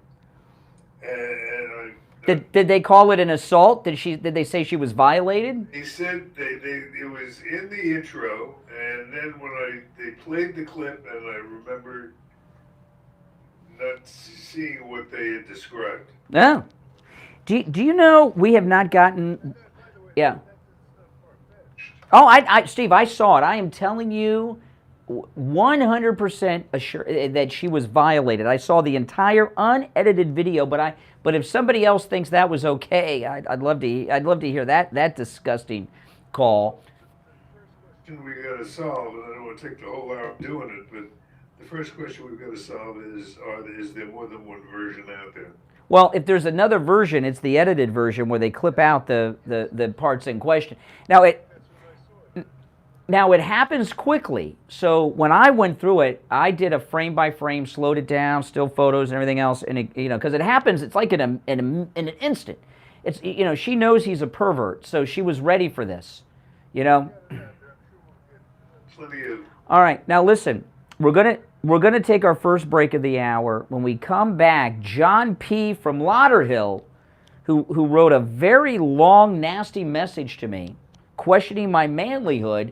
and Did they call it an assault? Did they say she was violated? He said it was in the intro, and then when they played the clip, and I remember not seeing what they had described. No. Do you know we have not gotten? Yeah. Oh, Steve, I saw it. I am telling you, 100% assured that she was violated. I saw the entire unedited video, but if somebody else thinks that was okay, I'd love to hear that disgusting call. We got to solve, and I don't want to take the whole hour doing it, but the first question we've got to solve is there more than one version out there? Well, if there's another version, it's the edited version where they clip out the parts in question. Now it happens quickly. So when I went through it, I did a frame by frame, slowed it down, still photos and everything else, and because it happens, it's like in an instant. It's she knows he's a pervert, so she was ready for this. All right, now listen, we're gonna take our first break of the hour. When we come back, John P. from Lauderhill, who wrote a very long, nasty message to me, questioning my manlyhood.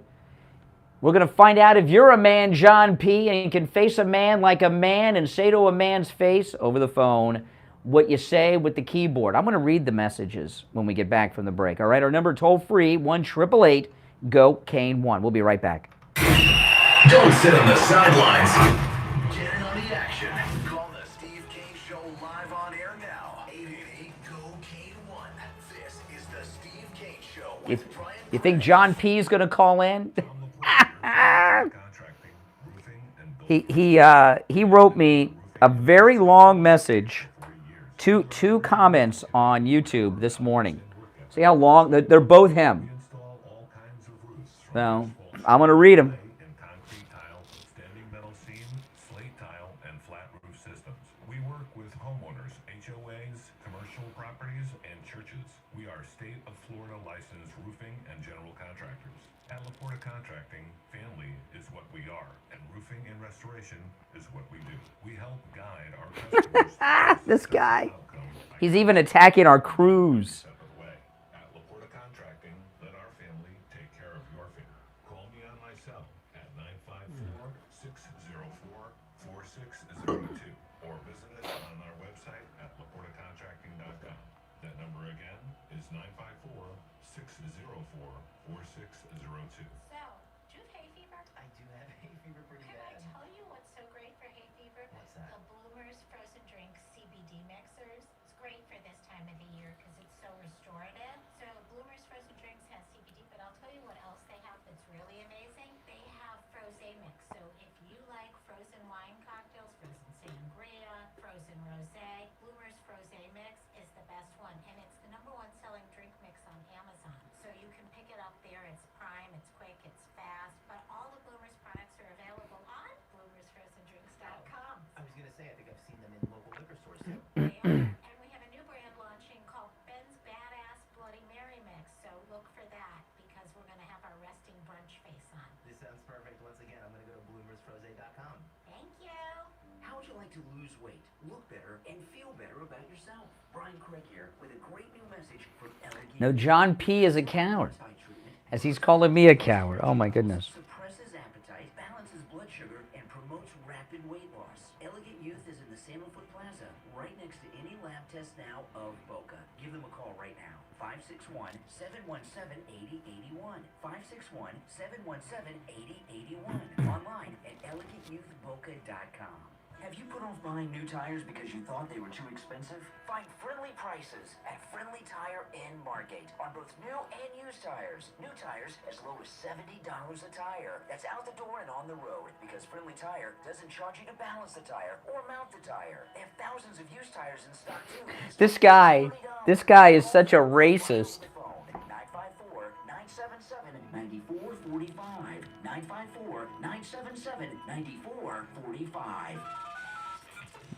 We're going to find out if you're a man, John P., and can face a man like a man and say to a man's face over the phone, what you say with the keyboard. I'm going to read the messages when we get back from the break. All right, our number toll free 1-888-GO-CANE1. We'll be right back. Don't sit on the sidelines. Get in on the action. Call the Steve Kane Show live on air now. 888-GO-CANE1. This is the Steve Kane Show. You think John P. is going to call in? He wrote me a very long message, two comments on YouTube this morning. See how long? They're both him. So I'm going to read them. We work with homeowners, HOAs, commercial properties, and churches. We are state of Florida licensed roofing and general contractors. At Laporta Contracting, family is what we are, and roofing and restoration is what we do. We help guide our customers. This guy. He's even attacking our crews. At Laporta Contracting, let our family take care of your family. Call me on my cell at 954-604-4602 or visit us on our website at laportacontracting.com. That number again is 954-604-4602. So, do you have hay fever? I do have hay fever pretty Can bad. I tell you what's so great for hay fever? What's that? The Bloomers Frozen Drink CBD mixers. It's great for this time of the year because it's so restorative. So, Bloomers Frozen Drinks has CBD, but I'll tell you what else they have that's really amazing. They have Frosé mix. So, if you like frozen wine cocktails, frozen sangria, frozen rosé, Bloomers Frosé mix is the best one, and it's the #1 selling drink mix on Amazon. So you can pick it up there. It's prime, it's quick, it's fast. But all the Bloomers products are available on bloomersfrozendrinks.com. I was going to say, I think I've seen them in local liquor stores too. They are. And we have a new brand launching called Ben's Badass Bloody Mary Mix. So look for that because we're going to have our resting brunch face on. This sounds perfect. Once again, I'm going to go to bloomersfrosé.com. Thank you. How would you like to lose weight, look better, and feel better about yourself? Brian Craig here with a great new message from Elegant. No, John P. is a coward. As he's calling me a coward. Oh, my goodness. Suppresses appetite, balances blood sugar, and promotes rapid weight loss. Elegant Youth is in the Salem Foot Plaza, right next to any lab test now of Boca. Give them a call right now. 561-717-8081. 561-717-8081. Online at elegantyouthboca.com. Have you put off buying new tires because you thought they were too expensive? Find friendly prices at Friendly Tire in Margate on both new and used tires. New tires as low as $70 a tire. That's out the door and on the road because Friendly Tire doesn't charge you to balance the tire or mount the tire. They have thousands of used tires in stock too. This guy is such a racist. 954-977-9445. 954-977-9445.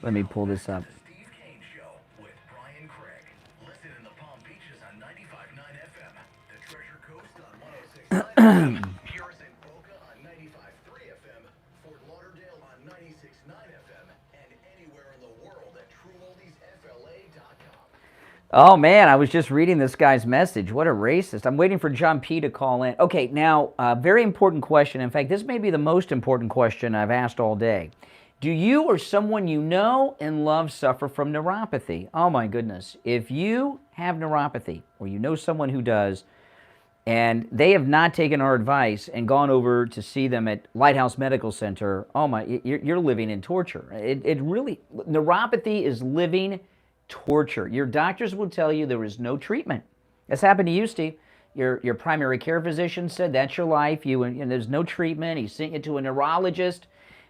Let me pull this up. Steve Kane Show with Brian Craig. Listen in the Palm Beaches on 95.9 FM, the Treasure Coast on 106.9 FM, Purison Boca on 95.3 FM, Fort Lauderdale on 96.9 FM, and anywhere in the world at TrueOldiesFLA.com. Oh, man, I was just reading this guy's message. What a racist. I'm waiting for John P. to call in. Okay, now, very important question. In fact, this may be the most important question I've asked all day. Do you or someone you know and love suffer from neuropathy? Oh, my goodness. If you have neuropathy, or you know someone who does, and they have not taken our advice and gone over to see them at Lighthouse Medical Center, oh, my, you're living in torture. It really, neuropathy is living torture. Your doctors will tell you there is no treatment. This happened to you, Steve. Your primary care physician said that's your life. There's no treatment. He sent you to a neurologist.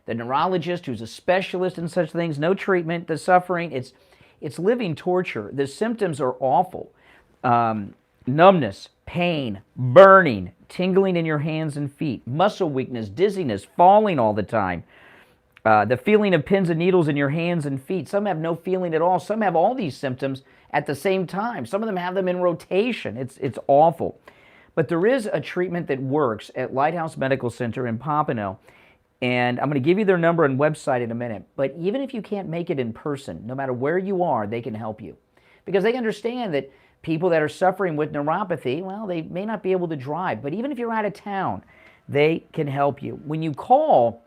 The neurologist, who's a specialist in such things, no treatment. The suffering, it's living torture. The symptoms are awful. Numbness, pain, burning, tingling in your hands and feet, muscle weakness, dizziness, falling all the time. The feeling of pins and needles in your hands and feet. Some have no feeling at all. Some have all these symptoms at the same time. Some of them have them in rotation. It's awful. But there is a treatment that works at Lighthouse Medical Center in Pompano. And I'm going to give you their number and website in a minute. But even if you can't make it in person, no matter where you are, they can help you. Because they understand that people that are suffering with neuropathy, well, they may not be able to drive. But even if you're out of town, they can help you. When you call,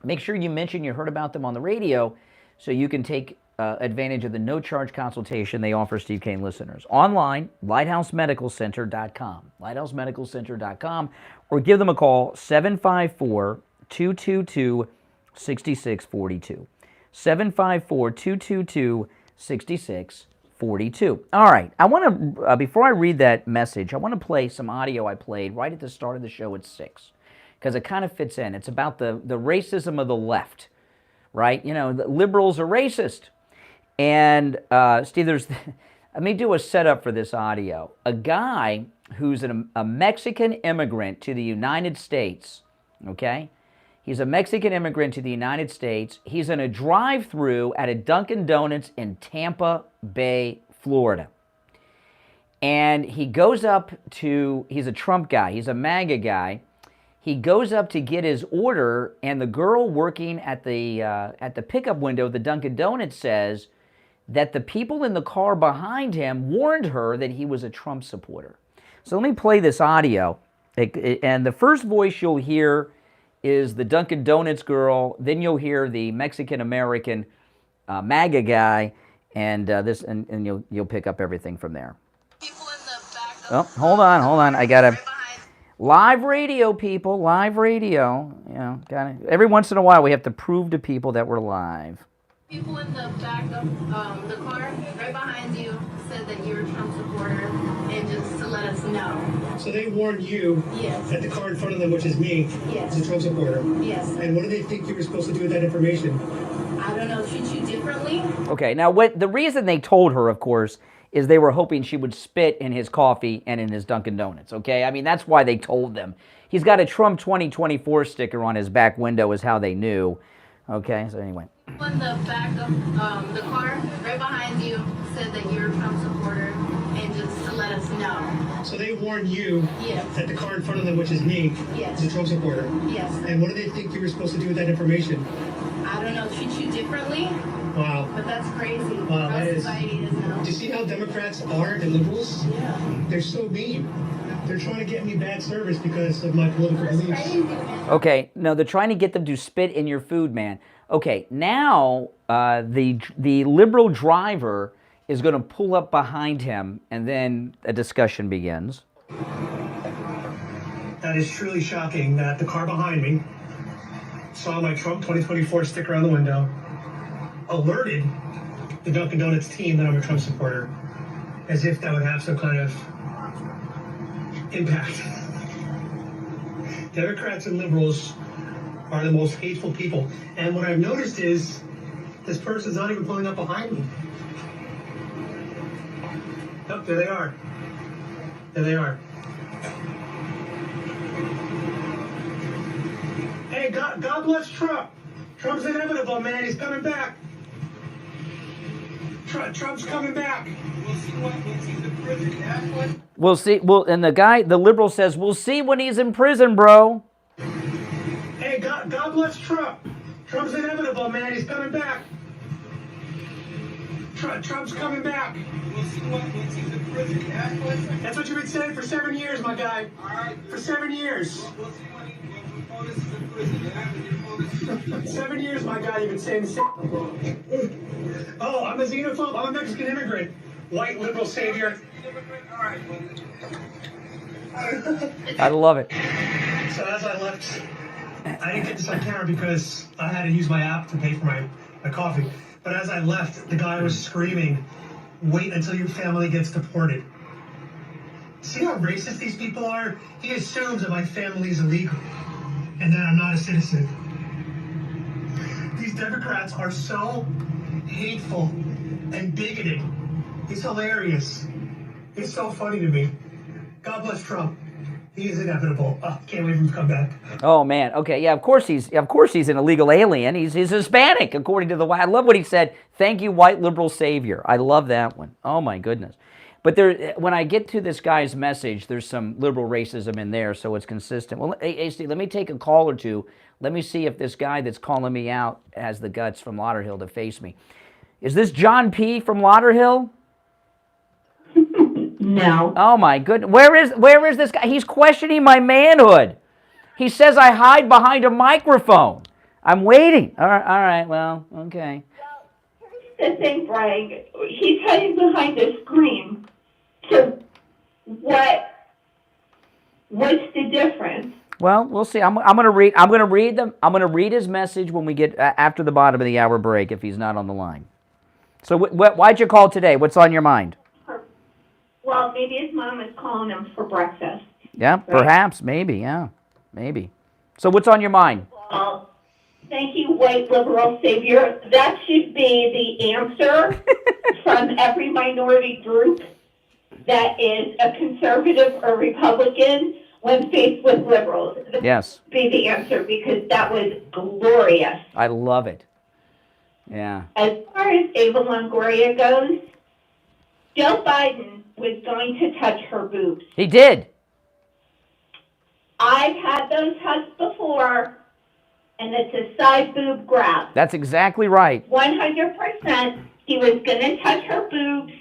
make sure you mention you heard about them on the radio so you can take advantage of the no-charge consultation they offer Steve Kane listeners. Online, lighthousemedicalcenter.com, lighthousemedicalcenter.com, or give them a call, 754-222-6642. 754-222-6642. All right, I want to, before I read that message, I want to play some audio I played right at the start of the show at 6, because it kind of fits in. It's about the racism of the left, right? You know, the liberals are racist. And, Steve, let me do a setup for this audio. A guy who's a Mexican immigrant to the United States, okay? He's a Mexican immigrant to the United States. He's in a drive-through at a Dunkin' Donuts in Tampa Bay, Florida. And he goes up to, he's a Trump guy, he's a MAGA guy. He goes up to get his order, and the girl working at the pickup window of the Dunkin' Donuts says that the people in the car behind him warned her that he was a Trump supporter. So let me play this audio. And the first voice you'll hear is the Dunkin' Donuts girl. Then you'll hear the Mexican-American MAGA guy, and you'll pick up everything from there. Oh, hold on. I gotta live radio, people. Live radio. You know, every once in a while we have to prove to people that we're live. People in the back of the car, right behind you, said that you're a Trump supporter, and just to let us know. So they warned you that the car in front of them, which is me, is a Trump supporter. Yes. And what do they think you were supposed to do with that information? I don't know, treat you differently? Okay, now the reason they told her, of course, is they were hoping she would spit in his coffee and in his Dunkin' Donuts, okay? I mean, that's why they told them. He's got a Trump 2024 sticker on his back window is how they knew. Okay, so anyway. People in the back of the car, right behind you, said that you're a Trump supporter, and just to let us know. So they warned you that the car in front of them, which is me, is a Trump supporter. Yes. And what do they think you were supposed to do with that information? I don't know, treat you differently? Wow. But that's crazy. Wow, that is. Society is now. Do you see how Democrats are and liberals? Yeah. They're so mean. They're trying to get me bad service because of my political beliefs. Okay, no, they're trying to get them to spit in your food, man. Okay, now the liberal driver is going to pull up behind him, and then a discussion begins. That is truly shocking that the car behind me saw my Trump 2024 sticker on the window, alerted the Dunkin' Donuts team that I'm a Trump supporter, as if that would have some kind of impact. Democrats and liberals are the most hateful people. And what I've noticed is this person's not even pulling up behind me. Oh, there they are. There they are. Hey, God bless Trump. Trump's inevitable, man. He's coming back. Trump's coming back. We'll see once he's in prison. That's what. We'll see. And the liberal says, "We'll see when he's in prison, bro." Hey, God bless Trump. Trump's inevitable, man. He's coming back. Trump's coming back. We'll see once he's in prison. That's what you've been saying for 7 years, my guy. All right. For 7 years. We'll see when he's in prison. 7 years, my guy. You've been saying the same. Oh, I'm a xenophobe. I'm a Mexican immigrant. White liberal savior. All right. I love it. So as I left, I didn't get this on camera because I had to use my app to pay for my coffee. But as I left, the guy was screaming, "Wait until your family gets deported." See how racist these people are? He assumes that my family is illegal and that I'm not a citizen. These Democrats are so hateful and bigoted. It's hilarious. It's so funny to me. God bless Trump. He is inevitable. Oh, can't wait for him to come back. Oh man. Okay. Yeah. Of course he's an illegal alien. He's Hispanic, according to the white. I love what he said. Thank you, white liberal savior. I love that one. Oh my goodness. But when I get to this guy's message, there's some liberal racism in there, so it's consistent. Well, hey, Steve, let me take a call or two. Let me see if this guy that's calling me out has the guts from Lauderhill to face me. Is this John P. from Lauderhill? No. Oh my goodness. Where is this guy? He's questioning my manhood. He says I hide behind a microphone. I'm waiting. All right, well, okay. Well, here's the thing, Greg. He's hiding behind a screen. So what's the difference? Well, we'll see. I'm going to read. I'm going to read his message when we get after the bottom of the hour break if he's not on the line. So why'd you call today? What's on your mind? Well, maybe his mom is calling him for breakfast. Yeah, right? Perhaps, maybe, yeah, maybe. So what's on your mind? Well, thank you, white liberal savior. That should be the answer from every minority group that is a conservative or Republican when faced with liberals. Yes. Be the answer, because that was glorious. I love it. Yeah. As far as Eva Longoria goes, Joe Biden was going to touch her boobs. He did. I've had those hugs before, and it's a side boob grab. That's exactly right. 100%. He was going to touch her boobs,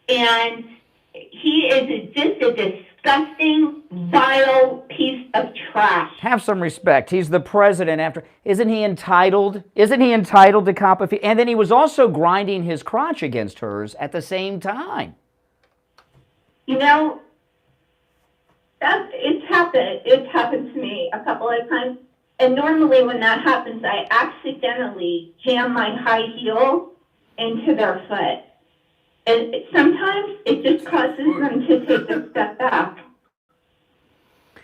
and he is just a disgusting, vile piece of trash. Have some respect. He's the president. Isn't he entitled? Isn't he entitled to cop a fee? And then he was also grinding his crotch against hers at the same time. You know, it's happened. It's happened to me a couple of times. And normally when that happens, I accidentally jam my high heel into their foot. And sometimes it just causes them to take a step back.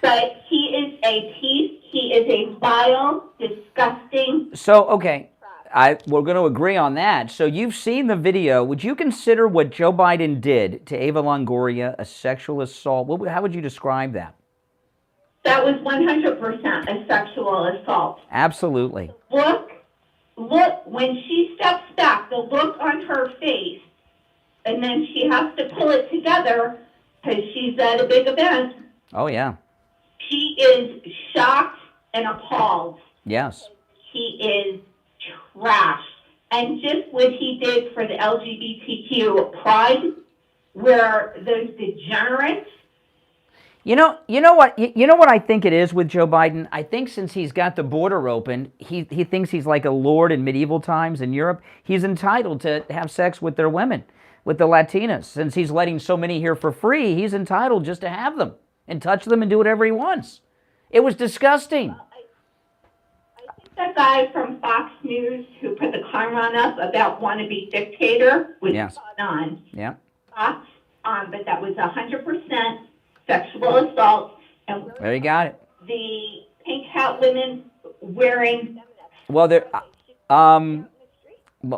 But he is a piece. He is a vile, disgusting. So, okay, we're going to agree on that. So you've seen the video. Would you consider what Joe Biden did to Eva Longoria a sexual assault? How would you describe that? That was 100% a sexual assault. Absolutely. Look, when she steps back, the look on her face, and then she has to pull it together because she's at a big event. Oh, yeah. She is shocked and appalled. Yes. He is trash. And just what he did for the LGBTQ pride, where those degenerates. You know what I think it is with Joe Biden? I think since he's got the border open, he thinks he's like a lord in medieval times in Europe. He's entitled to have sex with their women, with the Latinas. Since he's letting so many here for free, he's entitled just to have them and touch them and do whatever he wants. It was disgusting. I think that guy from Fox News who put the Chiron up about wannabe dictator was spot on. Yeah. Spot on, but that was 100% sexual assault. And there you got it. The pink hat women wearing. Well, well,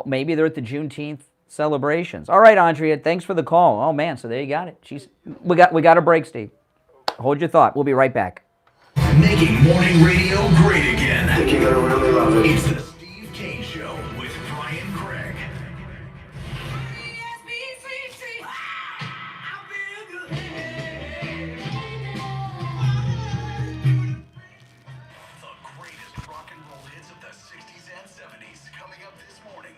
maybe they're at the Juneteenth celebrations. All right, Andrea, thanks for the call. Oh man, so there you got it. We got a break, Steve. Hold your thought. We'll be right back. Making morning radio great again. I think you're gonna really love it. It's the Steve Kane Show with Brian Craig. The greatest rock and roll hits of the 60s and 70s coming up this morning.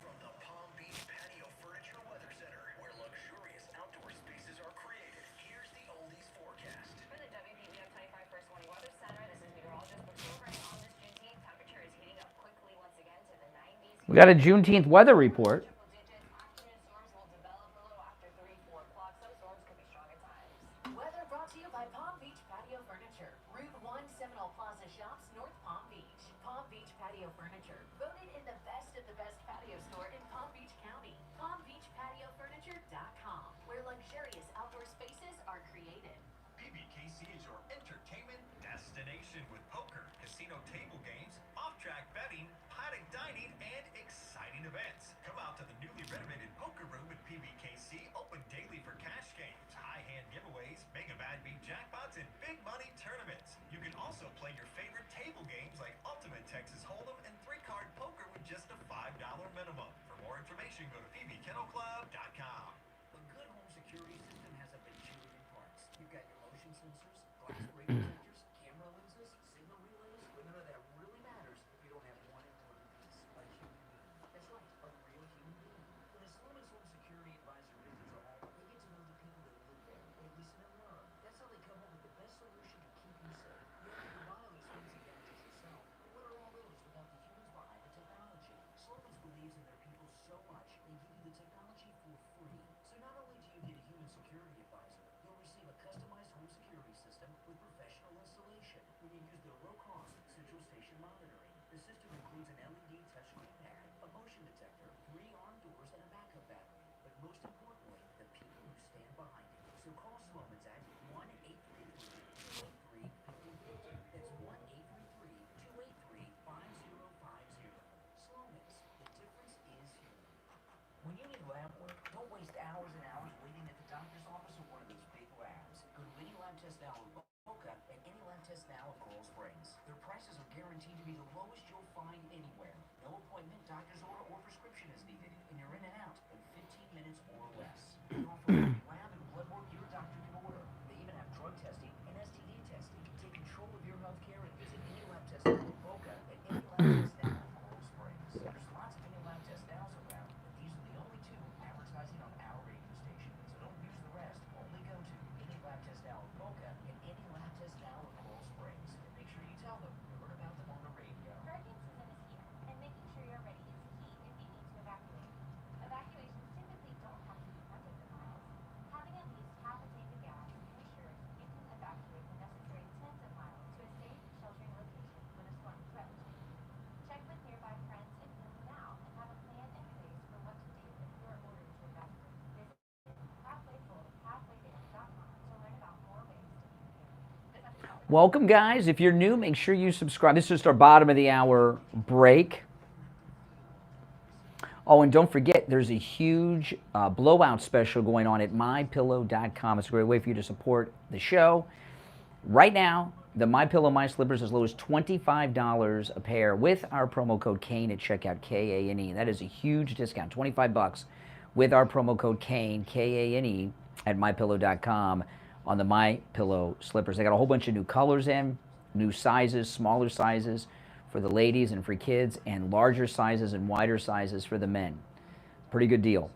From the Palm Beach Patio Furniture Weather Center, where luxurious outdoor spaces are created, here's the oldies forecast. For the WPBF 25 First Warning Weather Center, this is meteorologist Brooke Silvering. On this Juneteenth, temperature is heating up quickly once again to the 90s. We got a Juneteenth weather report. Afternoon storms will develop a little after 3, 4 o'clock. Some storms could be strong at times. Weather brought to you by Palm Beach Patio Furniture. Route 1 Seminole Plaza Shops, North Palm Beach. Palm Beach Patio Furniture. Voted in the best of the best patio store in Palm Beach County. PalmBeachPatioFurniture.com, where luxurious outdoor spaces are created. PBKC is your entertainment destination with poker, casino table games, off-track betting, paddock dining, and exciting events. Come out to the newly renovated poker room at PBKC, open daily for cash games, high-hand giveaways, mega bad beat jackpots, and big money tournaments. You can also play your favorite table games like Ultimate Texas Hold'em and 3-card poker with just a $5 minimum. For more information, go to pbkennelclub.com. A good home security system has a bajillion parts. You've got your motion sensors, glass break detectors, camera lenses, signal relays, but none of that really matters if you don't have one important piece, a human being. That's right, a real human being. When a Sloan's home security advisor visits a home, they get to know the people that live there. They listen and learn. That's how they come up with the best solution to keep you safe. You don't have to buy all these fancy gadgets yourself. But what are all those without the humans behind the technology? guaranteed to be the lowest you'll find anywhere. No appointment, doctor's order, or prescription is needed, and you're in and out in 15 minutes or less. They offer lab and blood work your doctor can order. They even have drug testing and STD testing. Take control of your health care and visit any lab test now in Boca and any lab test now in Coral Springs. There's lots of any lab test nows around, but these are the only two advertising on our radio station. So don't use the rest. Only go to any lab test now in Boca and any lab test now in Coral Springs. And make sure you tell them you heard about them on the radio. Emergency season is here, and making sure you're ready is key if you need to evacuate. Evacuations typically don't have to be hundreds of miles. Having at least half a tank of gas ensures you can evacuate the necessary tens of miles to a safe, sheltering location when a storm threatens you. Check with nearby friends and family now and have a plan in place for what to do if you are ordered to evacuate. Visit halfwayfull.com to learn about more ways to be prepared. Welcome, guys. If you're new, make sure you subscribe. This is just our bottom of the hour break. Oh, and don't forget, there's a huge blowout special going on at mypillow.com. It's a great way for you to support the show. Right now, the MyPillow My Slippers as low as $25 a pair with our promo code KANE at checkout, K-A-N-E. That is a huge discount, $25 with our promo code KANE, K-A-N-E, at mypillow.com on the MyPillow slippers. They got a whole bunch of new colors in, new sizes, smaller sizes for the ladies and for kids, and larger sizes and wider sizes for the men. Pretty good deal.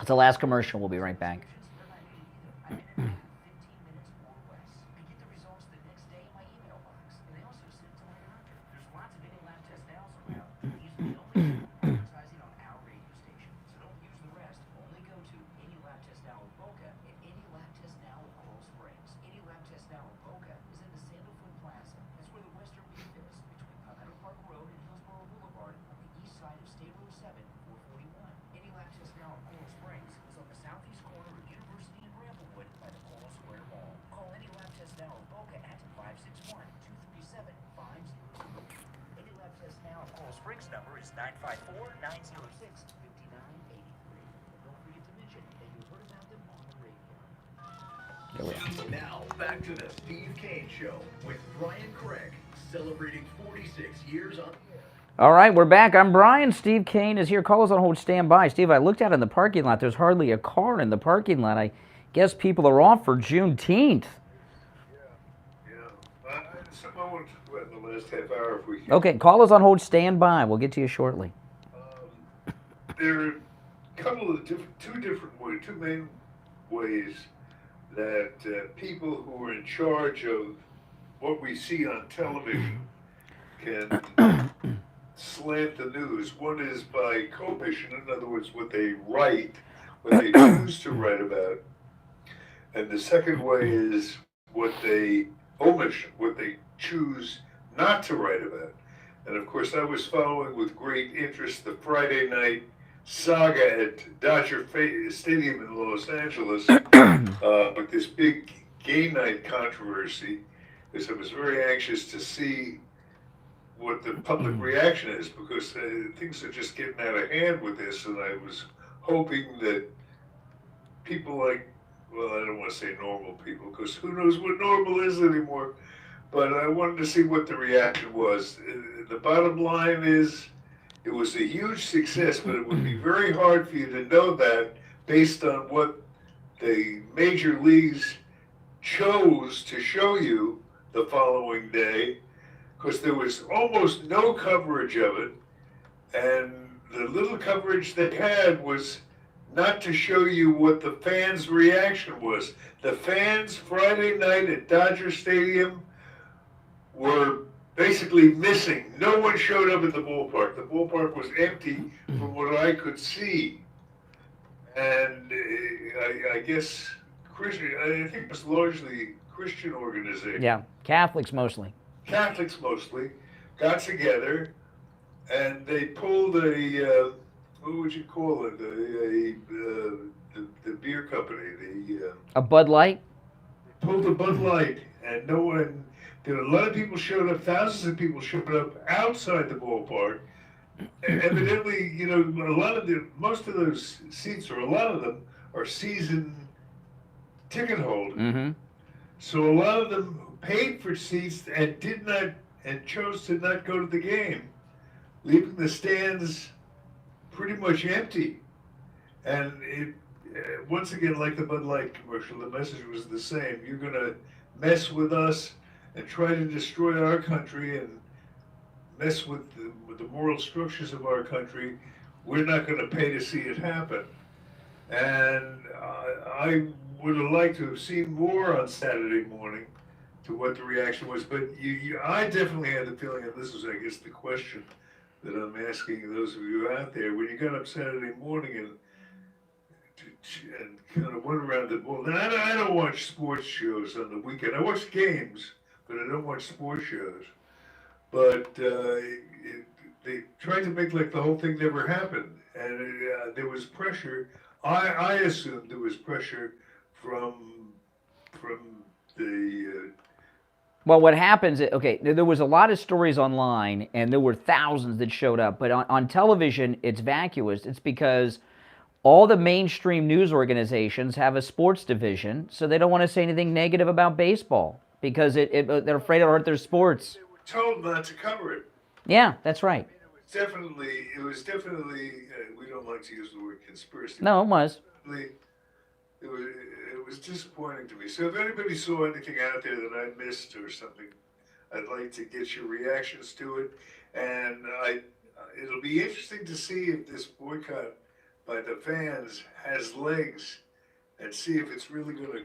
It's the last commercial. We'll be right back. Number is 954-906-5983. Don't forget to mention that you heard about them on the radio. Now, back to the Steve Kane Show with Brian Craig, celebrating 46 years on the air. All right, we're back. I'm Brian. Steve Kane is here. Call us on hold. Stand by. Steve, I looked out in the parking lot. There's hardly a car in the parking lot. I guess people are off for Juneteenth. Something I want to talk about in the last half hour if we can. Okay, call us on hold. Stand by. We'll get to you shortly. There are a couple of two main ways that people who are in charge of what we see on television can slant the news. One is by commission, in other words, what they write, what they choose to write about. And the second way is what they omission, what they choose not to write about. And of course, I was following with great interest the Friday night saga at Dodger Stadium in Los Angeles with this big gay night controversy, because I was very anxious to see what the public reaction is, because things are just getting out of hand with this, and I was hoping that people like, well, I don't want to say normal people, because who knows what normal is anymore, but I wanted to see what the reaction was. The bottom line is, it was a huge success, but it would be very hard for you to know that based on what the major leagues chose to show you the following day, because there was almost no coverage of it, and the little coverage they had was not to show you what the fans' reaction was. The fans Friday night at Dodger Stadium were basically missing. No one showed up at the ballpark. The ballpark was empty from what I could see. And I guess Christian, I think it was largely Christian organization. Yeah, Catholics mostly. Catholics mostly got together and they pulled a, what would you call it? The beer company, A Bud Light? pulled a Bud Light, and no one. There were a lot of people showed up. Thousands of people showed up outside the ballpark. And evidently, you know, most of those seats, or a lot of them, are season ticket holders. Mm-hmm. So a lot of them paid for seats and chose to not go to the game, leaving the stands pretty much empty. And it, once again, like the Bud Light commercial, the message was the same. You're going to mess with us and try to destroy our country and mess with the moral structures of our country. We're not going to pay to see it happen. And I would have liked to have seen more on Saturday morning to what the reaction was. But I definitely had the feeling that this was, I guess, the question that I'm asking those of you out there. When you got up Saturday morning and kind of went around the ball. Now, I don't watch sports shows on the weekend. I watch games, but I don't watch sports shows. But they tried to make like the whole thing never happened. And there was pressure. I assumed there was pressure from the... Well, what happens, okay, there was a lot of stories online, and there were thousands that showed up, but on television, it's vacuous. It's because all the mainstream news organizations have a sports division, so they don't want to say anything negative about baseball, because they're afraid it'll hurt their sports. They were told not to cover it. Yeah, that's right. It was definitely, we don't like to use the word conspiracy. No, it was. It was disappointing to me. So if anybody saw anything out there that I missed or something, I'd like to get your reactions to it. And it'll be interesting to see if this boycott by the fans has legs, and see if it's really going to...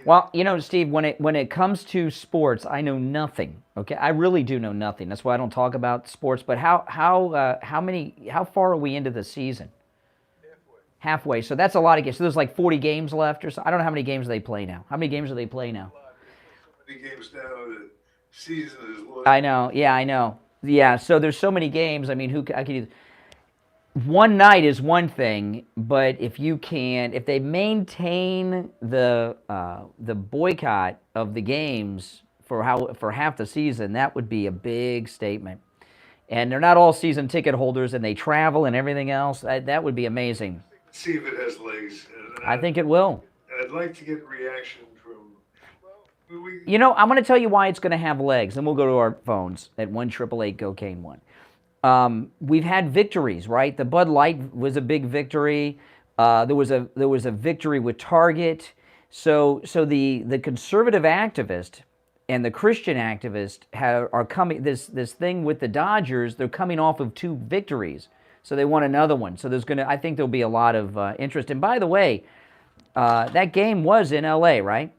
Well, you know, Steve, when it comes to sports, I know nothing. Okay, I really do know nothing. That's why I don't talk about sports. But how far are we into the season? Halfway. So that's a lot of games. So there's like 40 games left, or so. I don't know how many games they play now. How many games do they play now? So many games now. The season is long. I know. Yeah, I know. Yeah. So there's so many games. I mean, I could either... One night is one thing, but if they maintain the boycott of the games for half the season, that would be a big statement. And they're not all season ticket holders, and they travel and everything else. That would be amazing. See if it has legs. I think it will. I'd like to get reaction from. You know, I'm going to tell you why it's going to have legs, and we'll go to our phones at 1-888-COCAINE-1. We've had victories, right? The Bud Light was a big victory. There was a victory with Target. So the conservative activist and the Christian activist are coming. This thing with the Dodgers, they're coming off of 2 victories, so they want another one. So I think there'll be a lot of interest. And by the way, that game was in L.A., right?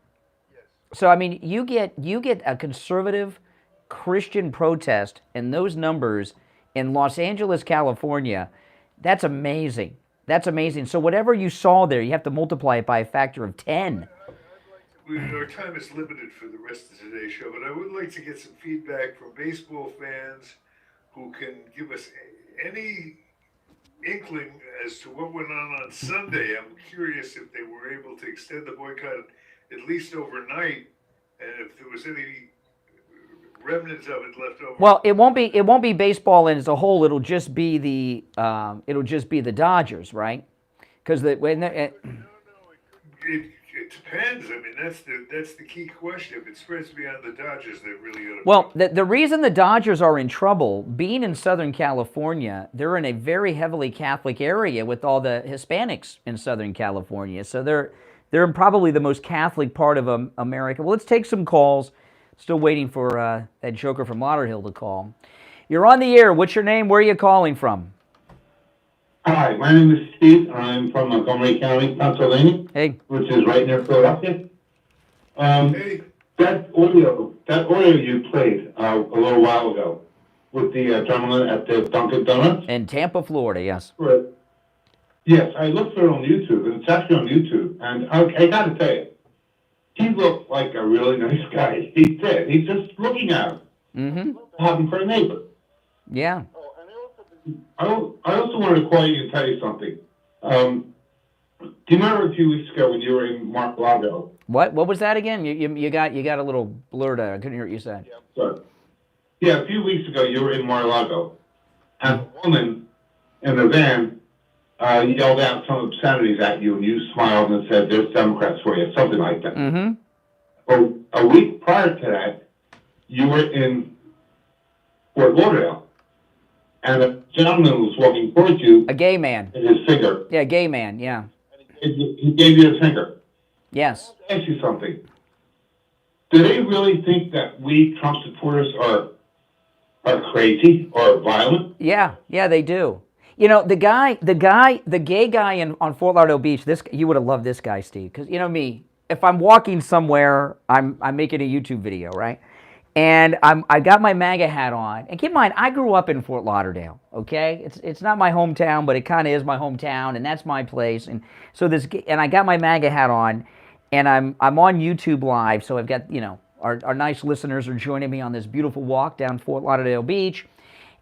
Yes. So I mean, you get a conservative Christian protest and those numbers in Los Angeles, California. That's amazing. That's amazing. So whatever you saw there, you have to multiply it by a factor of 10. Our time is limited for the rest of today's show, but I would like to get some feedback from baseball fans who can give us any inkling as to what went on Sunday. I'm curious if they were able to extend the boycott at least overnight, and if there was any remnants of it left over. Well, it won't be baseball as a whole. It'll just be the Dodgers, right? Because it It depends. I mean, that's the key question. If it spreads beyond the Dodgers, they really got to. Well, the reason the Dodgers are in trouble, being in Southern California, they're in a very heavily Catholic area with all the Hispanics in Southern California. So they're in probably the most Catholic part of America. Well, let's take some calls. Still waiting for that joker from Lauderhill to call. You're on the air. What's your name? Where are you calling from? Hi, my name is Steve. I'm from Montgomery County, Pennsylvania, which is right near Philadelphia. That audio you played a little while ago with the gentleman at the Dunkin' Donuts. In Tampa, Florida, yes. Right. Yes, I looked for it on YouTube, and it's actually on YouTube. And I got to tell you, he looked like a really nice guy. He did. He's just looking at him. Mm-hmm. Have him for a neighbor. Yeah. I also wanted to call you and tell you something. Do you remember a few weeks ago when you were in Mar-a-Lago? What was that again? You got a little blurred out. I couldn't hear what you said. Sorry. Yeah, a few weeks ago you were in Mar-a-Lago, and a woman in the van yelled out some obscenities at you, and you smiled and said, "There's Democrats for you," something like that. Mm-hmm. Well, a week prior to that, you were in Fort Lauderdale, and a gentleman was walking towards you. A gay man. With his finger. Yeah, gay man, yeah. He gave you a finger. Yes. I want to ask you something. Do they really think that we Trump supporters are crazy or violent? Yeah, they do. You know, the gay guy on Fort Lauderdale Beach, you would have loved this guy, Steve, because you know me, if I'm walking somewhere, I'm making a YouTube video, right? And I got my MAGA hat on. And keep in mind, I grew up in Fort Lauderdale, okay? It's not my hometown, but it kind of is my hometown, and that's my place. And so I got my MAGA hat on, and I'm on YouTube Live, so I've got, you know, our nice listeners are joining me on this beautiful walk down Fort Lauderdale Beach.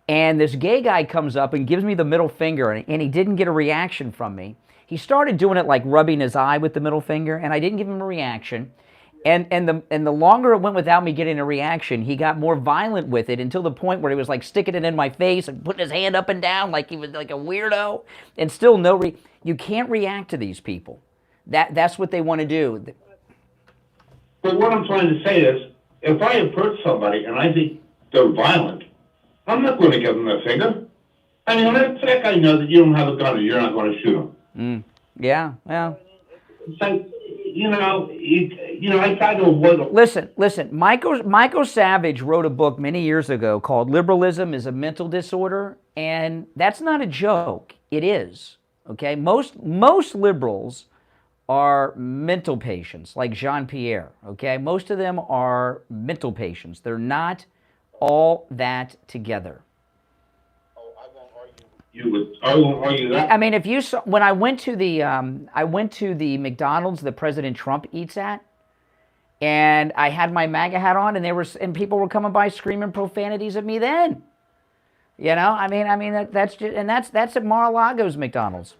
And this gay guy comes up and gives me the middle finger, and he didn't get a reaction from me. He started doing it like rubbing his eye with the middle finger, and I didn't give him a reaction. And the longer it went without me getting a reaction, he got more violent with it until the point where he was like sticking it in my face and putting his hand up and down like he was like a weirdo. And still you can't react to these people. That's what they want to do. But what I'm trying to say is, if I approach somebody and I think they're violent, I'm not going to give them a finger. I mean, let that guy know that you don't have a gun and you're not going to shoot him. Yeah, well. It's like, I try to avoid it. Listen. Michael Savage wrote a book many years ago called "Liberalism is a Mental Disorder," and that's not a joke. It is. Okay, most liberals are mental patients, like Jean-Pierre. Okay, most of them are mental patients. They're not all that together. I won't argue that. I mean, if you saw when I went to the McDonald's that President Trump eats at, and I had my MAGA hat on, and people were coming by screaming profanities at me. Then, you know, I mean that's at Mar-a-Lago's McDonald's.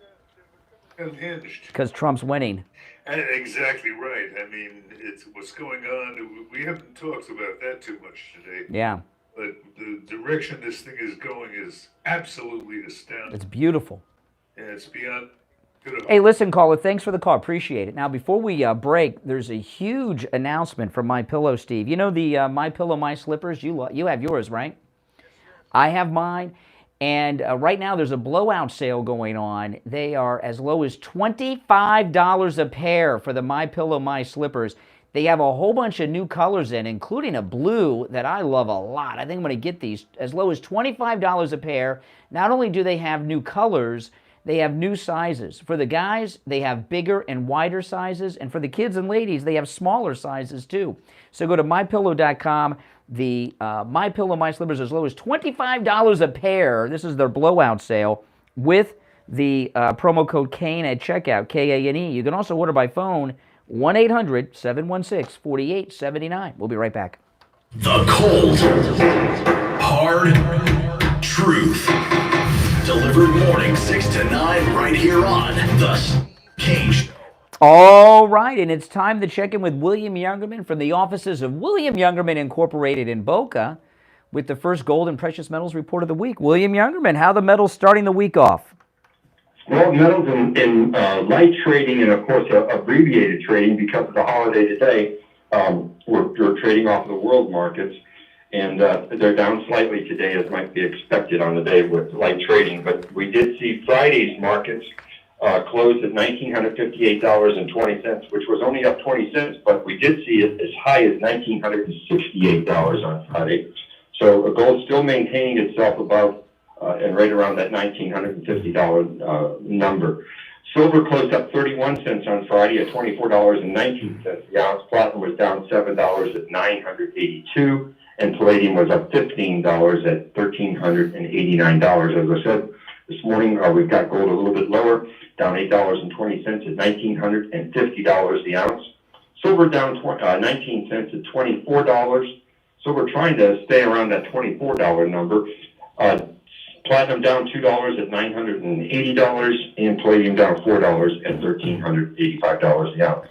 Unhinged. Because Trump's winning. Exactly right. I mean, it's what's going on. We haven't talked about that too much today. Yeah. But the direction this thing is going is absolutely astounding. It's beautiful. Yeah, it's beyond good. Hey, listen, caller, thanks for the call. Appreciate it. Now, before we break, there's a huge announcement from MyPillow, Steve. You know the MyPillow My Slippers? You have yours, right? I have mine. And right now, there's a blowout sale going on. They are as low as $25 a pair for the MyPillow My Slippers. They have a whole bunch of new colors in, including a blue that I love a lot. I think I'm going to get these as low as $25 a pair. Not only do they have new colors, they have new sizes. For the guys, they have bigger and wider sizes. And for the kids and ladies, they have smaller sizes too. So go to MyPillow.com. The MyPillow My Slippers as low as $25 a pair. This is their blowout sale with the promo code KANE at checkout, K-A-N-E. You can also order by phone, 1-800-716-4879. We'll be right back. The cold, hard truth. Delivered morning 6 to 9 right here on The Steve Kane Show. All right, and it's time to check in with William Youngerman from the offices of William Youngerman Incorporated in Boca with the first gold and precious metals report of the week. William Youngerman, how the metals starting the week off? Well, metals in light trading and, of course, abbreviated trading because of the holiday today. We're trading off of the world markets, and they're down slightly today, as might be expected on the day with light trading. But we did see Friday's markets closed at $1,958.20, which was only up 20 cents, but we did see it as high as $1,968 on Friday. So gold still maintaining itself above and right around that $1,950 number. Silver closed up 31 cents on Friday at $24.19 the ounce. Platinum was down $7 at $982, and palladium was up $15 at $1,389. As I said this morning, we've got gold a little bit lower, down $8.20 at $1,950 the ounce. Silver down 19 cents at $24. So we're trying to stay around that $24 number. Platinum down $2 at $980, and palladium down $4 at $1,385 the ounce.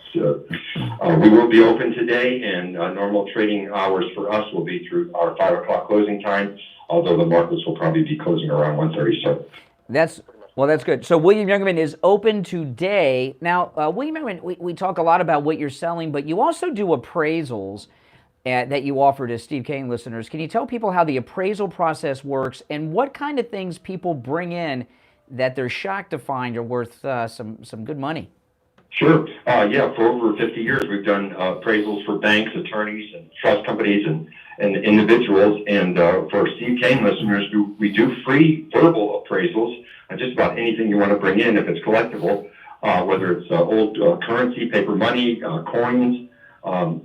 We will be open today, and normal trading hours for us will be through our 5 o'clock closing time, although the markets will probably be closing around 1:30. So that's good. So William Youngerman is open today. Now, William Youngerman, we talk a lot about what you're selling, but you also do appraisals that you offer to Steve Kane listeners. Can you tell people how the appraisal process works and what kind of things people bring in that they're shocked to find are worth some good money? Sure. For over 50 years, we've done appraisals for banks, attorneys, and trust companies and individuals. And for Steve Kane listeners, we do free verbal appraisals on just about anything you want to bring in if it's collectible, whether it's old currency, paper money, coins,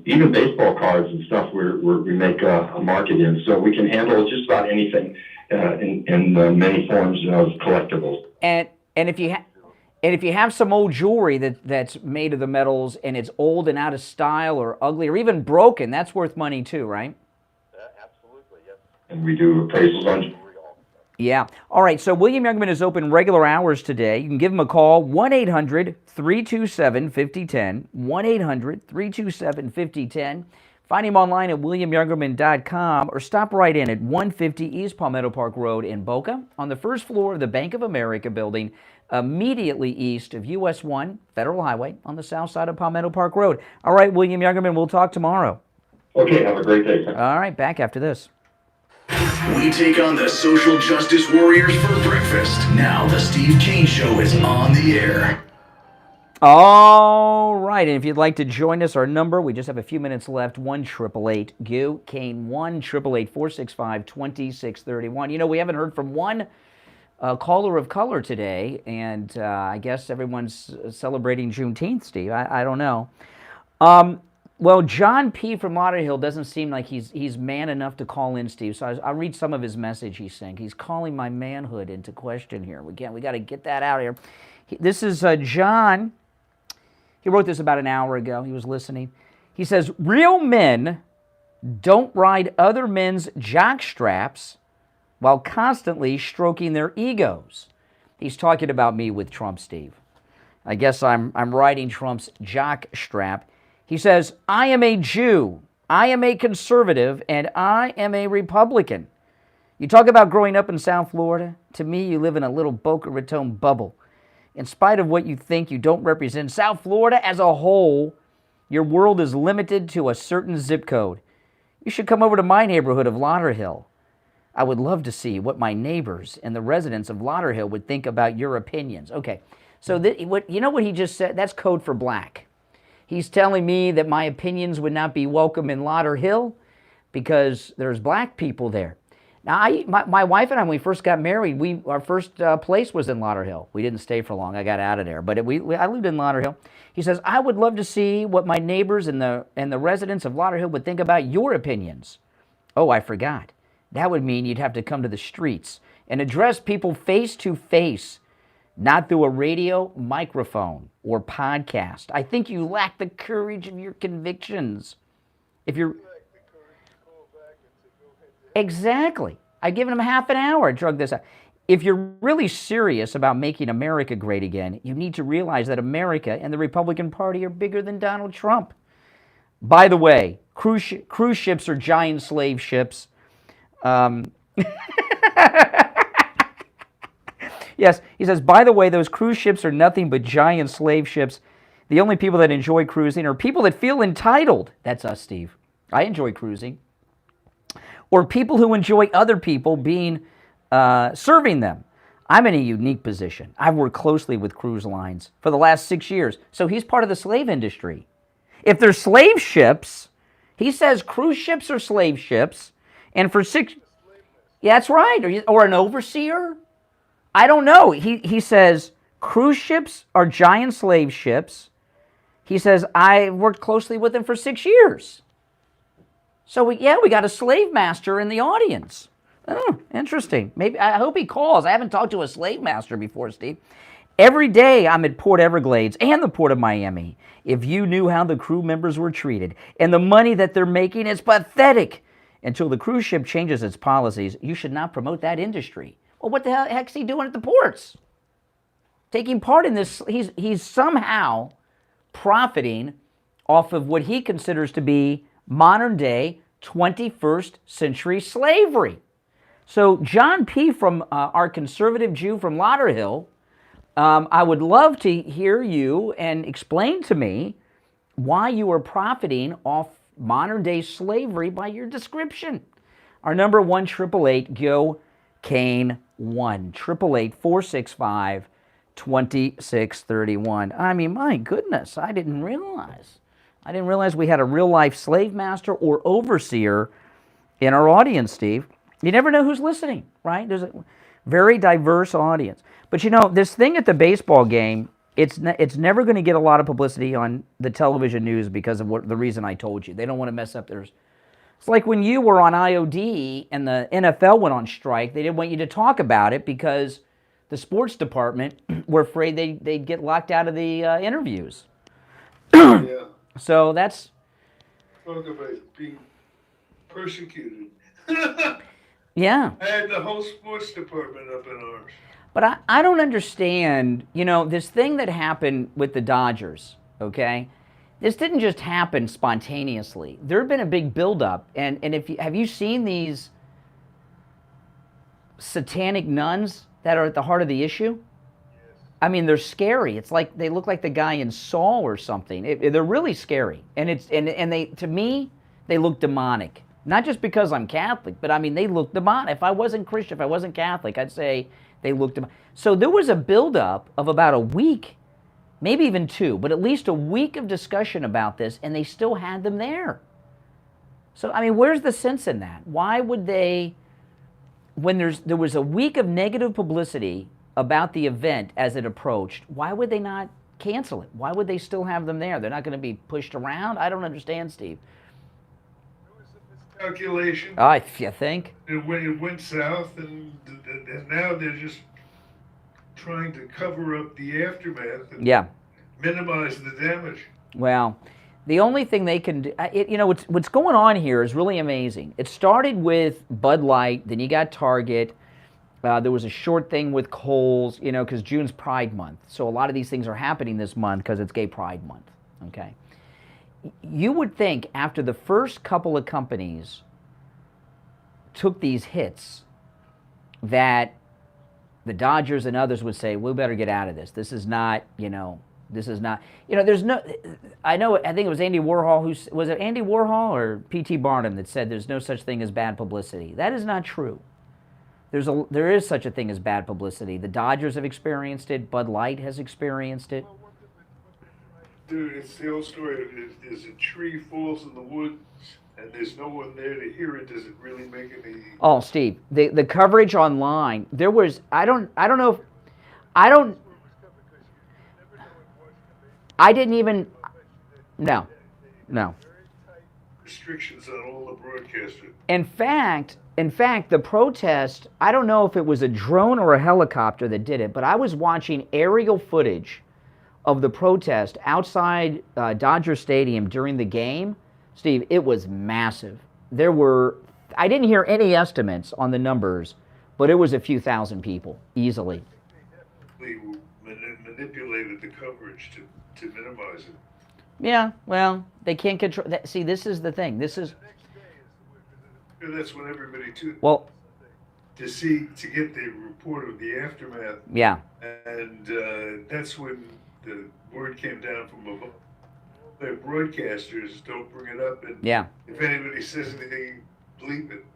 even baseball cards and stuff we make a market in. So we can handle just about anything in many forms of collectibles. And if you have some old jewelry that's made of the metals and it's old and out of style or ugly or even broken, that's worth money too, right? Absolutely, yes. And we do appraisals on. Yeah. All right. So William Youngerman is open regular hours today. You can give him a call, 1-800-327-5010, 1-800-327-5010. Find him online at williamyoungerman.com or stop right in at 150 East Palmetto Park Road in Boca on the first floor of the Bank of America building, immediately east of US 1 Federal Highway on the south side of Palmetto Park Road. All right, William Youngerman, we'll talk tomorrow. Okay, have a great day. All right, back after this. We take on the social justice warriors for breakfast. Now the Steve Kane Show is on the air. All right, and if you'd like to join us, our number, we just have a few minutes left, 1-888-GO-KANE, 1-888-465-2631. You know, we haven't heard from one caller of color today, and I guess everyone's celebrating Juneteenth, Steve. I don't know. Well, John P. from Lauderhill doesn't seem like he's man enough to call in, Steve. So I'll read some of his message he sent. He's calling my manhood into question here. We got to get that out here. This is John. He wrote this about an hour ago. He was listening. He says, real men don't ride other men's jock straps while constantly stroking their egos. He's talking about me with Trump, Steve. I guess I'm riding Trump's jock strap. He says, I am a Jew, I am a conservative, and I am a Republican. You talk about growing up in South Florida. To me, you live in a little Boca Raton bubble. In spite of what you think, you don't represent South Florida as a whole. Your world is limited to a certain zip code. You should come over to my neighborhood of Lauderhill. I would love to see what my neighbors and the residents of Lauderhill would think about your opinions. Okay, so you know what he just said? That's code for black. He's telling me that my opinions would not be welcome in Lauderhill because there's black people there. Now, my wife and I, when we first got married, our first place was in Lauderhill. We didn't stay for long. I got out of there. But I lived in Lauderhill. He says, I would love to see what my neighbors and the residents of Lauderhill would think about your opinions. Oh, I forgot. That would mean you'd have to come to the streets and address people face to face, not through a radio microphone or podcast. I think you lack the courage of your convictions. If you're... Exactly. I've given him half an hour to drug this out. If you're really serious about making America great again, you need to realize that America and the Republican Party are bigger than Donald Trump. By the way, cruise ships are giant slave ships. Yes, he says, by the way, those cruise ships are nothing but giant slave ships. The only people that enjoy cruising are people that feel entitled. That's us, Steve. I enjoy cruising. Or people who enjoy other people being serving them. I'm in a unique position. I've worked closely with cruise lines for the last 6 years. So he's part of the slave industry. If they're slave ships, he says cruise ships are slave ships. And for 6... Yeah, that's right. Or an overseer? I don't know. He says cruise ships are giant slave ships. He says, I worked closely with them for 6 years. So, we got a slave master in the audience. Oh, interesting. Maybe I hope he calls. I haven't talked to a slave master before, Steve. Every day I'm at Port Everglades and the Port of Miami. If you knew how the crew members were treated and the money that they're making, it's pathetic. Until the cruise ship changes its policies, you should not promote that industry. Well, what the heck's he doing at the ports? Taking part in this, he's somehow profiting off of what he considers to be modern-day 21st century slavery. So John P. from our conservative Jew from Lauderhill, I would love to hear you and explain to me why you are profiting off modern-day slavery by your description. Our number 1-888-GO-KANE-1, 888-465-2631. I mean, my goodness, I didn't realize we had a real-life slave master or overseer in our audience, Steve. You never know who's listening, right? There's a very diverse audience. But you know, this thing at the baseball game, it's never going to get a lot of publicity on the television news because of the reason I told you. They don't want to mess up theirs. It's like when you were on IOD and the NFL went on strike, they didn't want you to talk about it because the sports department were afraid they'd get locked out of the interviews. Yeah. So that's... Talk about being persecuted. Yeah. I had the whole sports department up in arms. But I don't understand, you know, this thing that happened with the Dodgers, okay? This didn't just happen spontaneously. There had been a big buildup. And have you seen these satanic nuns that are at the heart of the issue? I mean, they're scary. It's like they look like the guy in Saul or something. They're really scary. And they, to me, they look demonic. Not just because I'm Catholic, but I mean, they look demonic. If I wasn't Christian, if I wasn't Catholic, I'd say they looked demonic. So there was a buildup of about a week, maybe even 2, but at least a week of discussion about this, and they still had them there. So, I mean, where's the sense in that? Why would they, when there was a week of negative publicity about the event as it approached, why would they not cancel it? Why would they still have them there? They're not going to be pushed around? I don't understand, Steve. Calculation. If you think. It went south, and now they're just trying to cover up the aftermath and minimize the damage. Well, the only thing they can do, you know, what's going on here is really amazing. It started with Bud Light, then you got Target. There was a short thing with Kohl's, you know, because June's Pride Month. So a lot of these things are happening this month because it's Gay Pride Month, okay? You would think after the first couple of companies took these hits that the Dodgers and others would say, we better get out of this. This is not, there's no, I think it was Andy Warhol was it Andy Warhol or P.T. Barnum that said there's no such thing as bad publicity. That is not true. There is such a thing as bad publicity. The Dodgers have experienced it. Bud Light has experienced it. Dude, it's the old story. If a tree falls in the woods and there's no one there to hear it, does it really make any... Oh, Steve, the coverage online, there was, I didn't even, no. Restrictions on all the broadcasters. In fact, the protest, I don't know if it was a drone or a helicopter that did it, but I was watching aerial footage of the protest outside Dodger Stadium during the game. Steve, it was massive. I didn't hear any estimates on the numbers, but it was a few thousand people, easily. They manipulated the coverage to minimize it. Yeah, well, they can't control that. See, this is the thing. This is... That's when everybody to get the report of the aftermath. Yeah. And that's when the word came down from above. The broadcasters don't bring it up, and Yeah. if anybody says anything, bleep it.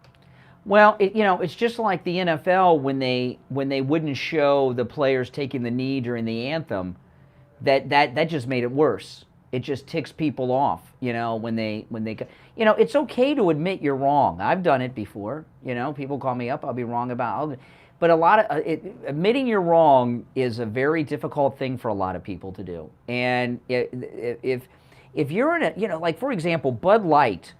Well, it's just like the NFL when they wouldn't show the players taking the knee during the anthem. That just made it worse. It just ticks people off, when they it's okay to admit you're wrong. I've done it before. People call me up, I'll be wrong about. But a lot of admitting you're wrong is a very difficult thing for a lot of people to do. And if you're in a, like for example, Bud Light.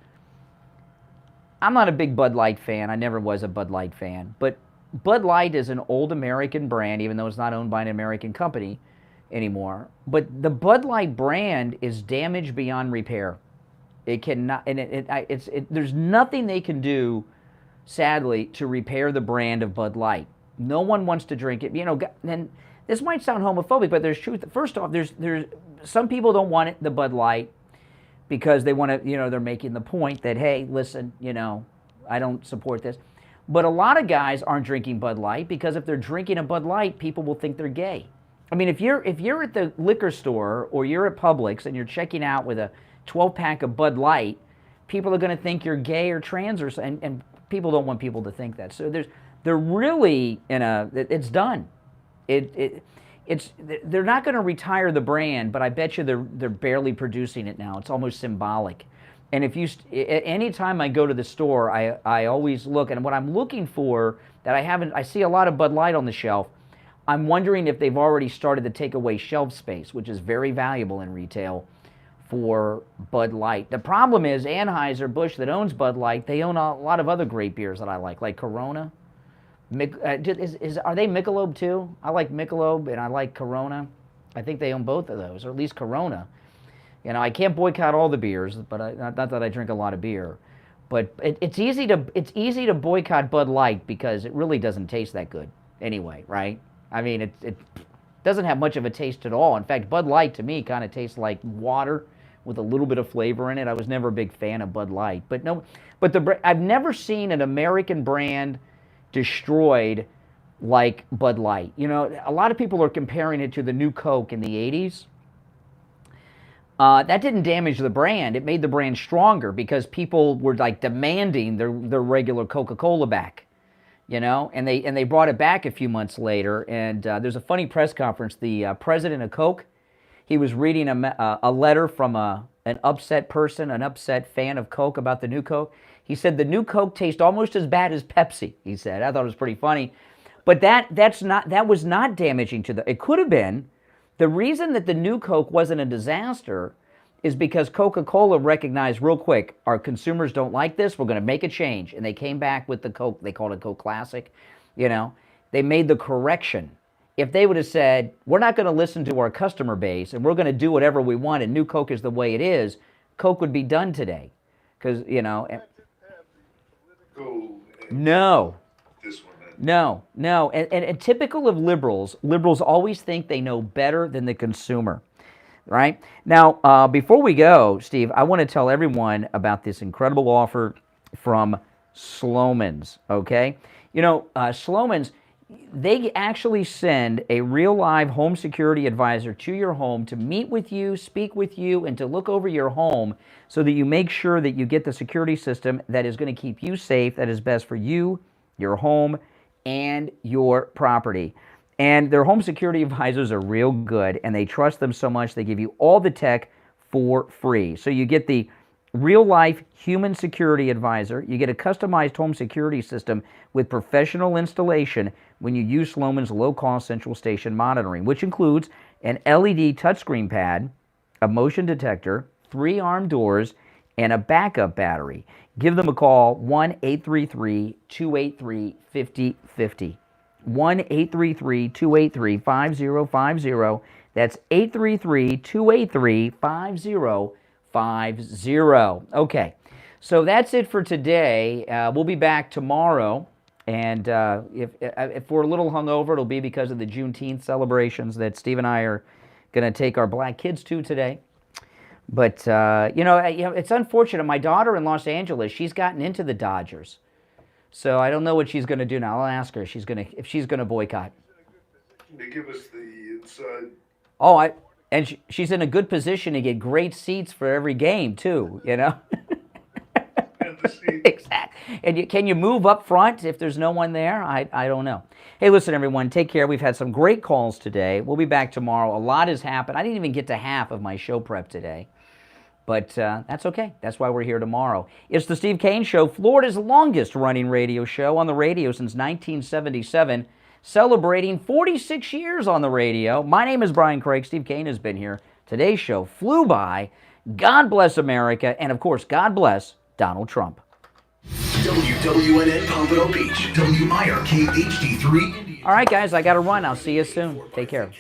I'm not a big Bud Light fan. I never was a Bud Light fan. But Bud Light is an old American brand, even though it's not owned by an American company anymore. But the Bud Light brand is damaged beyond repair. It cannot, and there's nothing they can do, sadly, to repair the brand of Bud Light. No one wants to drink it. And this might sound homophobic, but there's truth. First off, there's some people don't want it, the Bud Light, because they want to, they're making the point that, hey, listen, I don't support this. But a lot of guys aren't drinking Bud Light because if they're drinking a Bud Light, people will think they're gay. I mean, if you're at the liquor store or you're at Publix and you're checking out with a 12-pack of Bud Light, people are going to think you're gay or trans, and people don't want people to think that. So they're really it's done. They're not going to retire the brand, but I bet you they're barely producing it now. It's almost symbolic. And anytime I go to the store, I always look, and what I'm looking for that I see a lot of Bud Light on the shelf. I'm wondering if they've already started to take away shelf space, which is very valuable in retail for Bud Light. The problem is Anheuser-Busch that owns Bud Light, they own a lot of other great beers that I like Corona. Are they Michelob too? I like Michelob and I like Corona. I think they own both of those, or at least Corona. I can't boycott all the beers, but not that I drink a lot of beer. But it's easy to boycott Bud Light because it really doesn't taste that good anyway, right? I mean, it doesn't have much of a taste at all. In fact, Bud Light to me kind of tastes like water with a little bit of flavor in it. I was never a big fan of Bud Light, but I've never seen an American brand destroyed like Bud Light. A lot of people are comparing it to the new Coke in the 80s. That didn't damage the brand. It made the brand stronger because people were like demanding their regular Coca-Cola back, and they brought it back a few months later. And there's a funny press conference. The president of Coke, he was reading a letter from an upset person, an upset fan of Coke about the new Coke. He said the new Coke tastes almost as bad as Pepsi, he said. I thought it was pretty funny. But that was not damaging to it could have been. The reason that the new Coke wasn't a disaster is because Coca-Cola recognized real quick, our consumers don't like this, we're going to make a change. And they came back with the Coke, they called it Coke Classic. They made the correction. If they would have said, we're not going to listen to our customer base and we're going to do whatever we want and new Coke is the way it is, Coke would be done today. Because, No. And typical of liberals always think they know better than the consumer, right? Now, before we go, Steve, I want to tell everyone about this incredible offer from Sloman's, okay? Sloman's, they actually send a real live home security advisor to your home to meet with you, speak with you, and to look over your home so that you make sure that you get the security system that is going to keep you safe, that is best for you, your home, and your property. And their home security advisors are real good, and they trust them so much they give you all the tech for free. So you get the real-life human security advisor. You get a customized home security system with professional installation when you use Sloman's low-cost central station monitoring, which includes an LED touchscreen pad, a motion detector, 3 armed doors, and a backup battery. Give them a call, 1-833-283-5050. 1-833-283-5050. That's 833-283-5050. Okay, so that's it for today. We'll be back tomorrow, and if we're a little hungover, it'll be because of the Juneteenth celebrations that Steve and I are going to take our black kids to today. But, it's unfortunate. My daughter in Los Angeles, she's gotten into the Dodgers. So I don't know what she's going to do now. I'll ask her if she's going to boycott. They give us the inside. Oh, she's in a good position to get great seats for every game too. You know. Exactly. And can you move up front if there's no one there? I don't know. Hey, listen, everyone, take care. We've had some great calls today. We'll be back tomorrow. A lot has happened. I didn't even get to half of my show prep today. But that's okay. That's why we're here tomorrow. It's the Steve Kane Show, Florida's longest-running radio show on the radio since 1977, celebrating 46 years on the radio. My name is Brian Craig. Steve Kane has been here. Today's show flew by. God bless America. And, of course, God bless Donald Trump. WWNN Pompano Beach, WIRK HD3. All right, guys, I got to run. I'll see you soon. Take care.